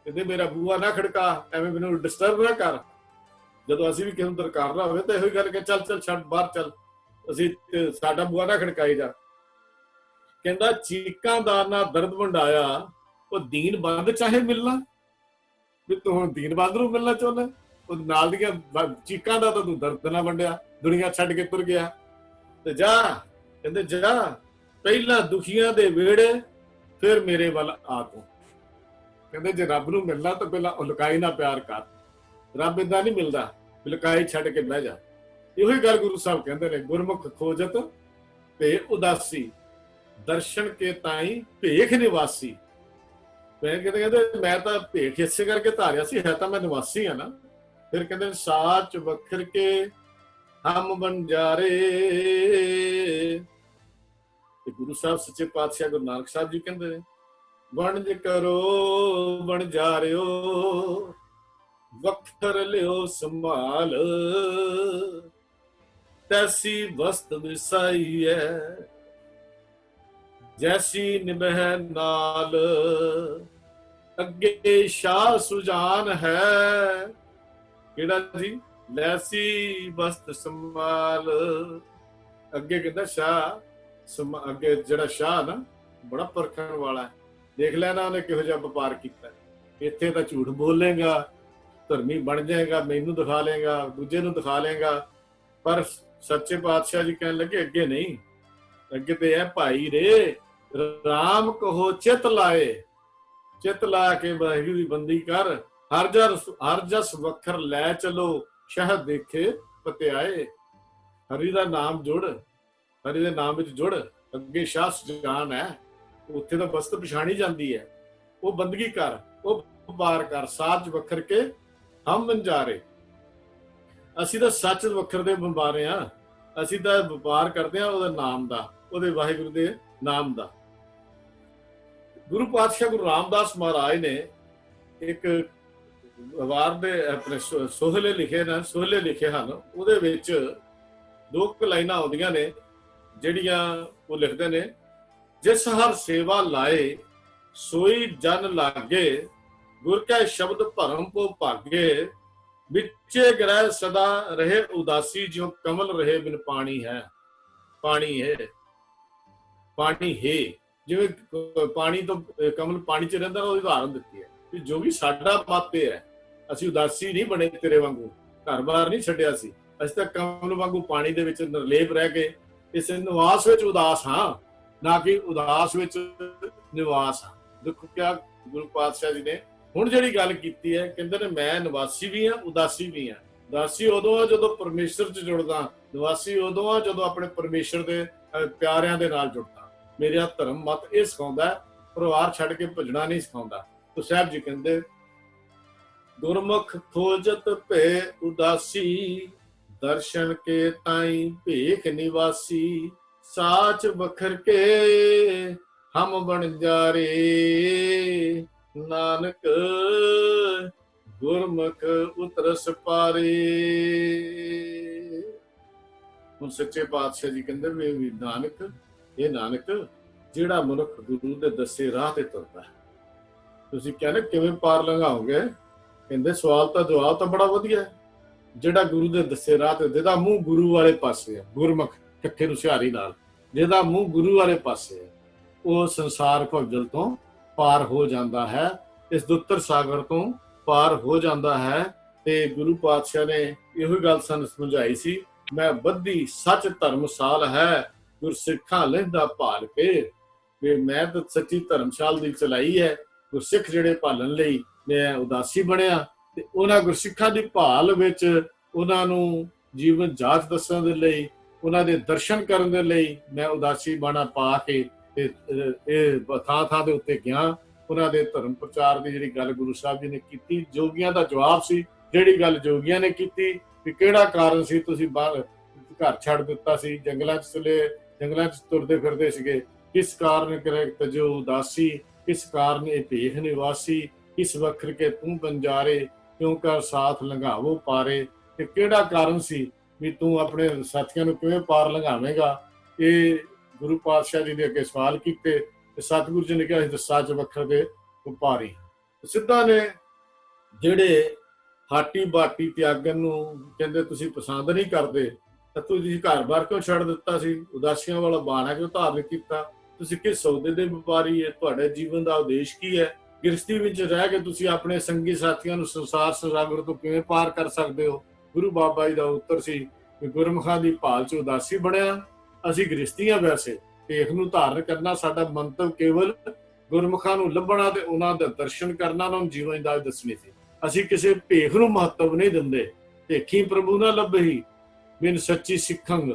ਕਹਿੰਦੇ ਮੇਰਾ ਬੂਹਾ ਨਾ ਖੜਕਾ, ਐਵੇਂ ਮੈਨੂੰ ਡਿਸਟਰਬ ਨਾ ਕਰ। ਜਦੋਂ ਅਸੀਂ ਵੀ ਕਿਸੇ ਨੂੰ ਦਰਕਾਰਨਾ ਹੋਵੇ ਤਾਂ ਇਹੋ ਹੀ ਗੱਲ ਕਿ ਚੱਲ ਚੱਲ ਛੱਡ ਬਾਹਰ ਚੱਲ, ਅਸੀਂ ਸਾਡਾ ਬੂਹਾ ਨਾ ਖੜਕਾਈ ਜਾ। ਕਹਿੰਦਾ ਚੀਕਾਂ ਦਾ ਨਾ ਦਰਦ ਵੰਡਾਇਆ, ਉਹ ਦੀਨ ਬੰਦ ਚਾਹੇ ਮਿਲਣਾ। ਵੀ ਤੂੰ ਹੁਣ ਦੀਨ ਬੰਦ ਨੂੰ ਮਿਲਣਾ ਚਾਹੁੰਦਾ? ਉਹ ਨਾਲ ਦੀਆਂ ਚੀਕਾਂ ਦਾ ਤਾਂ ਤੂੰ ਦਰਦ ਨਾ ਵੰਡਿਆ, ਦੁਨੀਆ ਛੱਡ ਕੇ ਤੁਰ ਗਿਆ। ਤੇ ਜਾ, ਕਹਿੰਦੇ ਜਾ, ਪਹਿਲਾਂ ਦੁਖੀਆਂ ਦੇ ਵਿਹੜੇ, ਫਿਰ ਮੇਰੇ ਵੱਲ ਆ ਤੂੰ। ਕਹਿੰਦੇ ਜੇ ਰੱਬ ਨੂੰ ਮਿਲਣਾ ਤਾਂ ਪਹਿਲਾਂ ਉਹ ਲੁਕਾਈ ਨਾ ਪਿਆਰ ਕਰ। ਰੱਬ ਏਦਾਂ ਨਹੀਂ ਮਿਲਦਾ, ਲੁਕਾਈ ਛੱਡ ਕੇ ਬਹਿ ਜਾ। ਇਹੋ ਹੀ ਗੱਲ ਗੁਰੂ ਸਾਹਿਬ ਕਹਿੰਦੇ ਨੇ, ਗੁਰਮੁਖ ਖੋਜਤ ਭੇ ਉਦਾਸੀ, ਦਰਸ਼ਨ ਕੇ ਤਾਈ ਭੇਖ ਨਿਵਾਸੀ। ਕਹਿੰਦੇ ਮੈਂ ਤਾਂ ਭੇਖ ਇਸੇ ਕਰਕੇ ਧਾਰਿਆ ਸੀ, ਹੈ ਤਾਂ ਮੈਂ ਨਿਵਾਸੀ ਆ ਨਾ। ਫਿਰ ਕਹਿੰਦੇ ਸਾਚ ਵਖਰ ਕੇ ਹਮ ਬੰਜਾਰੇ। ਤੇ ਗੁਰੂ ਸਾਹਿਬ ਸੱਚੇ ਪਾਤਸ਼ਾਹ ਗੁਰੂ ਨਾਨਕ ਸਾਹਿਬ ਜੀ ਕਹਿੰਦੇ ਨੇ, ਵਣਜ ਕਰੋ ਵਣਜਾਰਿਓ, ਵਖਰ ਲਿਓ ਸੰਭਾਲ, ਤੈਸੀ ਵਸਤ ਵਿਸਾਈ ਹੈ, ਜੈਸੀ ਨਿਭੈ ਨਾਲ। ਅੱਗੇ ਸ਼ਾਹ ਸੁਜਾਨ ਹੈ, ਕਿਹੜਾ ਜੀ? ਲੈਸੀ ਵਸਤ ਸੰਭਾਲ। ਅੱਗੇ ਕਹਿੰਦਾ ਸ਼ਾਹ, ਅੱਗੇ ਜਿਹੜਾ ਸ਼ਾਹ ਨਾ ਬੜਾ ਪਰਖਣ ਵਾਲਾ, ਦੇਖ ਲੈਣਾ ਉਹਨੇ ਕਿਹੋ ਜਿਹਾ ਵਪਾਰ ਕੀਤਾ। ਇੱਥੇ ਤਾਂ ਝੂਠ ਬੋਲੇਗਾ, ਧਰਮੀ ਬਣ ਜਾਏਗਾ, ਮੈਨੂੰ ਦਿਖਾ ਲੇਗਾ, ਦੂਜੇ ਨੂੰ ਦਿਖਾ ਲੇਗਾ। ਪਰ ਸੱਚੇ ਪਾਤਸ਼ਾਹ ਜੀ ਕਹਿਣ ਲੱਗੇ ਅੱਗੇ ਨਹੀਂ, ਅੱਗੇ ਤੇ ਇਹ ਭਾਈ ਰੇ, ਰਾਮ ਕਹੋ ਚਿਤ ਲਾਏ, ਚਿਤ ਲਾ ਕੇ ਵਾਹਿਗੁਰੂ ਦੀ ਬੰਦੀ ਕਰ। ਹਰ ਜਸ ਵਖਰ ਲੈ ਚਲੋ, ਸ਼ਹਿਦ ਦੇਖੇ ਪਤਿਆਏ। ਹਰੀ ਦਾ ਨਾਮ ਜੁੜ, ਹਰੀ ਦੇ ਨਾਮ ਵਿੱਚ ਜੁੜ। ਅੱਗੇ ਸ਼ਾਹ ਸੁਜਾਨ ਹੈ, ਉੱਥੇ ਤਾਂ ਬਸਤ ਪਛਾਣੀ ਜਾਂਦੀ ਹੈ। ਉਹ ਬੰਦਗੀ ਕਰ, ਉਹ ਵਪਾਰ ਕਰ। ਸਾਚ ਵਖਰ ਕੇ ਹਮ ਬੰਜਾਰੇ। ਅਸੀਂ ਤਾਂ ਸੱਚ ਵਖਰ ਦੇ ਵਪਾਰੇ ਆ, ਅਸੀਂ ਤਾਂ ਵਪਾਰ ਕਰਦੇ ਆ ਉਹਦੇ ਨਾਮ ਦਾ, ਉਹਦੇ ਵਾਹਿਗੁਰੂ ਦੇ ਨਾਮ ਦਾ। ਗੁਰੂ ਪਾਤਸ਼ਾਹ ਗੁਰੂ ਰਾਮਦਾਸ ਮਹਾਰਾਜ ਨੇ ਇੱਕ ਵਾਰ ਦੇ ਆਪਣੇ ਸੋਹਲੇ ਲਿਖੇ ਹਨ। ਉਹਦੇ ਵਿੱਚ 2 ਲਾਈਨਾਂ ਆਉਂਦੀਆਂ ਨੇ ਜਿਹੜੀਆਂ ਉਹ ਲਿਖਦੇ ਨੇ, ਜਿਸ ਹਰ ਸੇਵਾ ਲਾਏ ਸੋਈ ਜਨ ਲਾਗੇ, ਗੁਰ ਕੈ ਸ਼ਬਦ ਭਰਮ ਕੋ ਭਾਗੇ, ਵਿੱਚੇ ਗ੍ਰਹਿ ਸਦਾ ਰਹੇ ਉਦਾਸੀ, ਜਿਉ ਕਮਲ ਰਹੇ ਬਿਨ ਪਾਣੀ ਹੈ। ਪਾਣੀ ਹੈ, ਪਾਣੀ ਹੈ, ਜਿਵੇਂ ਪਾਣੀ ਤੋਂ ਕਮਲ ਪਾਣੀ ਚ ਰਹਿੰਦਾ, ਉਹਦੀ ਉਦਾਹਰਨ ਦਿੱਤੀ ਹੈ। ਕਿ ਜੋ ਵੀ ਸਾਡਾ ਮਤ ਹੈ, ਅਸੀਂ ਉਦਾਸੀ ਨਹੀਂ ਬਣੇ ਤੇਰੇ ਵਾਂਗੂ, ਘਰ ਬਾਰ ਨਹੀਂ ਛੱਡਿਆ ਸੀ। ਅਸੀਂ ਤਾਂ ਕਮਲ ਵਾਂਗੂ ਪਾਣੀ ਦੇ ਵਿੱਚ ਨਿਰਲੇਪ ਰਹਿ ਕੇ ਇਸ ਨਿਵਾਸ ਵਿੱਚ ਉਦਾਸ ਹਾਂ, ਨਾ ਕਿ ਉਦਾਸ ਵਿੱਚ ਨਿਵਾਸ ਹਾਂ। ਦੇਖੋ ਕਿਆ ਗੁਰੂ ਪਾਤਸ਼ਾਹ ਜੀ ਨੇ ਹੁਣ ਜਿਹੜੀ ਗੱਲ ਕੀਤੀ ਹੈ, ਕਹਿੰਦੇ ਨੇ ਮੈਂ ਨਿਵਾਸੀ ਵੀ ਹਾਂ, ਉਦਾਸੀ ਵੀ ਹਾਂ। ਉਦਾਸੀ ਉਦੋਂ ਆ ਜਦੋਂ ਪਰਮੇਸ਼ਰ 'ਚ ਜੁੜਦਾ, ਨਿਵਾਸੀ ਉਦੋਂ ਆ ਜਦੋਂ ਆਪਣੇ ਪਰਮੇਸ਼ਰ ਦੇ ਪਿਆਰਿਆਂ ਦੇ ਨਾਲ ਜੁੜਦਾ। ਮੇਰਾ ਧਰਮ ਮਤ ਇਹ ਸਿਖਾਉਂਦਾ, ਪਰਿਵਾਰ ਛੱਡ ਕੇ ਭੱਜਣਾ ਨਹੀਂ ਸਿਖਾਉਂਦਾ। ਤੋ ਸਾਹਿਬ ਜੀ ਕਹਿੰਦੇ, ਗੁਰਮੁਖ ਖੋਜਤ ਭੇ ਉਦਾਸੀ, ਦਰਸ਼ਨ ਕੇ ਤਾਈ ਭੇਖ ਨਿਵਾਸੀ। ਸਾਚ ਵਖਰ ਕੇ ਹਮ ਬੰਜਾਰੇ, ਨਾਨਕ ਗੁਰਮੁਖ ਉਤਰਸ ਪਾਰੇ। ਹੁਣ ਸੱਚੇ ਪਾਤਸ਼ਾਹ ਜੀ ਕਹਿੰਦੇ ਵੀ ਨਾਨਕ, ਇਹ ਨਾਨਕ ਜਿਹੜਾ ਮਨੁੱਖ ਗੁਰੂ ਦੇ ਦੱਸੇ ਰਾਹ ਤੇ ਤੁਰਦਾ। ਤੁਸੀਂ ਕਹਿੰਦੇ ਕਿਵੇਂ ਪਾਰ ਲੰਘਾਓਗੇ? ਕਹਿੰਦੇ ਸਵਾਲ ਤਾਂ ਜਵਾਬ ਤਾਂ ਬੜਾ ਵਧੀਆ ਹੈ। ਜਿਹੜਾ ਗੁਰੂ ਦੇ ਦੱਸੇ ਰਾਹ ਤੇ, ਜਿਹਦਾ ਮੂੰਹ ਗੁਰੂ ਵਾਲੇ ਪਾਸੇ ਹੈ, ਗੁਰਮੁਖ ਇਕੱਠੇ ਨੂੰ ਹੁਸ਼ਿਆਰੀ ਨਾਲ, ਜਿਹਦਾ ਮੂੰਹ ਗੁਰੂ ਵਾਲੇ ਪਾਸੇ ਹੈ, ਉਹ ਸੰਸਾਰ ਭਵਜਲ ਤੋਂ ਪਾਰ ਹੋ ਜਾਂਦਾ ਹੈ, ਇਸ ਦੁੱਤਰ ਸਾਗਰ ਤੋਂ ਪਾਰ ਹੋ ਜਾਂਦਾ ਹੈ। ਤੇ ਗੁਰੂ ਪਾਤਸ਼ਾਹ ਨੇ ਇਹੋ ਗੱਲ ਸਾਨੂੰ ਸਮਝਾਈ ਸੀ, ਮੈਂ ਬੱਧੀ ਸੱਚ ਧਰਮਸਾਲ ਹੈ, ਗੁਰਸਿੱਖਾਂ ਲਹਿੰਦਾ ਭਾਲ ਕੇ। ਵੀ ਮੈਂ ਤਾਂ ਸੱਚੀ ਧਰਮਸ਼ਾਲ ਦੀ ਚਲਾਈ ਹੈ, ਗੁਰਸਿੱਖ ਜਿਹੜੇ ਭਾਲਣ ਲਈ ਮੈਂ ਉਦਾਸੀ ਬਣਿਆ। ਤੇ ਉਹਨਾਂ ਗੁਰਸਿੱਖਾਂ ਦੀ ਭਾਲ ਵਿੱਚ ਉਹਨਾਂ ਨੂੰ ਜੀਵਨ ਜਾਂਚ ਦੱਸਣ ਦੇ ਲਈ, ਉਹਨਾਂ ਦੇ ਦਰਸ਼ਨ ਕਰਨ ਦੇ ਲਈ ਮੈਂ ਉਦਾਸੀ ਬਾਣਾ ਪਾ ਕੇ ਇਹ ਥਾਂ ਥਾਂ ਦੇ ਉੱਤੇ ਗਿਆ। ਉਹਨਾਂ ਦੇ ਧਰਮ ਪ੍ਰਚਾਰ ਦੀ ਜਿਹੜੀ ਗੱਲ ਗੁਰੂ ਸਾਹਿਬ ਜੀ ਨੇ ਕੀਤੀ, ਜੋਗੀਆਂ ਦਾ ਜਵਾਬ ਸੀ। ਜਿਹੜੀ ਗੱਲ ਜੋਗੀਆਂ ਨੇ ਕੀਤੀ ਵੀ ਕਿਹੜਾ ਕਾਰਨ ਸੀ ਤੁਸੀਂ ਘਰ ਛੱਡ ਦਿੱਤਾ ਸੀ, ਜੰਗਲਾਂ 'ਚ ਤੁਰਦੇ ਫਿਰਦੇ ਸੀਗੇ। ਕਿਸ ਕਾਰਨ ਕਰੇ ਤਜੋ ਉਦਾਸੀ, ਕਿਸ ਕਾਰਨ ਇਹ ਭੇਖ ਨਿਵਾਸੀ, ਕਿਸ ਵਖਰ ਕੇ ਤੂੰ ਬੰਜਾਰੇ, ਕਿਉਂ ਕਰ ਸਾਥ ਲੰਘਾਵੋ ਪਾਰੇ। ਤੇ ਕਿਹੜਾ ਕਾਰਨ ਸੀ ਵੀ ਤੂੰ ਆਪਣੇ ਸਾਥੀਆਂ ਨੂੰ ਕਿਵੇਂ ਪਾਰ ਲੰਘਾਵੇਂਗਾ? ਇਹ ਗੁਰੂ ਪਾਤਸ਼ਾਹ ਜੀ ਦੇ ਅੱਗੇ ਸਵਾਲ ਕੀਤੇ ਤੇ ਸਤਿਗੁਰੂ ਜੀ ਨੇ ਕਿਹਾ ਸੱਚ ਵਖਰ ਦੇ ਵਪਾਰੀ। ਸਿੱਧਾ ਨੇ ਜਿਹੜੇ ਹਾਟੀ ਬਾਟੀ ਤਿਆਗਨ ਨੂੰ ਕਹਿੰਦੇ ਤੁਸੀਂ ਪਸੰਦ ਨਹੀਂ ਕਰਦੇ ਤਾਂ ਤੁਸੀਂ ਘਰ-ਬਾਰ ਕਿਉਂ ਛੱਡ ਦਿੱਤਾ ਸੀ? ਉਦਾਸੀਆਂ ਵਾਲਾ ਬਾਣਾ ਕਿਉਂ ਧਾਰਨ ਕੀਤਾ? ਤੁਸੀਂ ਕਿਸ ਸੌਦੇ ਦੇ ਵਪਾਰੀ ਹੈ? ਤੁਹਾਡੇ ਜੀਵਨ ਦਾ ਉਦੇਸ਼ ਕੀ ਹੈ? ਗ੍ਰਸਤੀ ਵਿੱਚ ਰਹਿ ਕੇ ਤੁਸੀਂ ਆਪਣੇ ਸੰਗੀ ਸਾਥੀਆਂ ਨੂੰ ਸੰਸਾਰ ਸਾਗਰ ਤੋਂ ਕਿਵੇਂ ਪਾਰ ਕਰ ਸਕਦੇ ਹੋ? ਗੁਰੂ ਬਾਬਾ ਜੀ ਦਾ ਉੱਤਰ ਸੀ ਕਿ ਗੁਰਮੁਖਾਂ ਦੀ ਭਾਲ 'ਚ ਉਦਾਸੀ ਬਣਿਆ। ਅਸੀਂ ਗ੍ਰਸਤੀਆਂ ਵੈਸੇ ਭੇਖ ਨੂੰ ਧਾਰਨ ਕਰਨਾ ਸਾਡਾ ਮੰਤਵ ਕੇਵਲ ਗੁਰਮੁਖਾਂ ਨੂੰ ਲੱਭਣਾ ਤੇ ਉਹਨਾਂ ਦਾ ਦਰਸ਼ਨ ਕਰਨਾ, ਉਹਨਾਂ ਨੂੰ ਜੀਵਨ ਦਾ ਦੱਸਣੀ ਸੀ। ਅਸੀਂ ਕਿਸੇ ਭੇਖ ਨੂੰ ਮਹੱਤਵ ਨਹੀਂ ਦਿੰਦੇ। ਭੇਖੀ ਪ੍ਰਭੂ ਨਾ ਲੱਭਹੀ ਬਿਨ ਸੱਚੀ ਸਿੱਖੰਗ,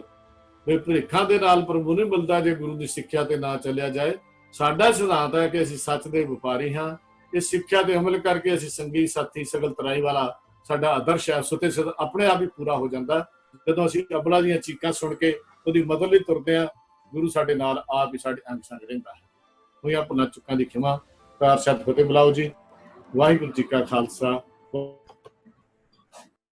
ਵੀ ਭੇਖਾਂ ਦੇ ਨਾਲ ਪ੍ਰਭੂ ਨਹੀਂ ਮਿਲਦਾ ਜੇ ਗੁਰੂ ਦੀ ਸਿੱਖਿਆ ਤੇ ਨਾ ਚੱਲਿਆ ਜਾਏ। ਸਾਡਾ ਸਿਧਾਂਤ ਹੈ ਕਿ ਅਸੀਂ ਸੱਚ ਦੇ ਵਪਾਰੀ ਹਾਂ। ਇਸ ਸਿੱਖਿਆ ਤੇ ਅਮਲ ਕਰਕੇ ਅਸੀਂ ਸੰਗੀ ਸਾਥੀ ਸਗਲ ਤਰਾਈ ਵਾਲਾ ਸਾਡਾ ਆਦਰਸ਼ ਹੈ ਸੁਤੇ ਆਪਣੇ ਆਪ ਹੀ ਪੂਰਾ ਹੋ ਜਾਂਦਾ। ਜਦੋਂ ਅਸੀਂ ਅਬਲਾ ਦੀਆਂ ਚੀਕਾਂ ਸੁਣ ਕੇ ਉਹਦੀ ਮਦਦ ਲਈ ਤੁਰਦੇ ਹਾਂ, ਗੁਰੂ ਸਾਡੇ ਨਾਲ ਆਪ ਹੀ ਸਾਡੇ ਅੰਗ ਸੰਗ ਰਹਿੰਦਾ ਹੈ। ਹੋਈਆਂ ਭੁੱਲਾਂ ਚੁੱਕਾਂ ਦੀ ਖਿਮਾ। ਪਿਆਰ ਸਤਿ ਫਤਿਹ ਬੁਲਾਓ ਜੀ। ਵਾਹਿਗੁਰੂ ਜੀ ਕਾ ਖਾਲਸਾ।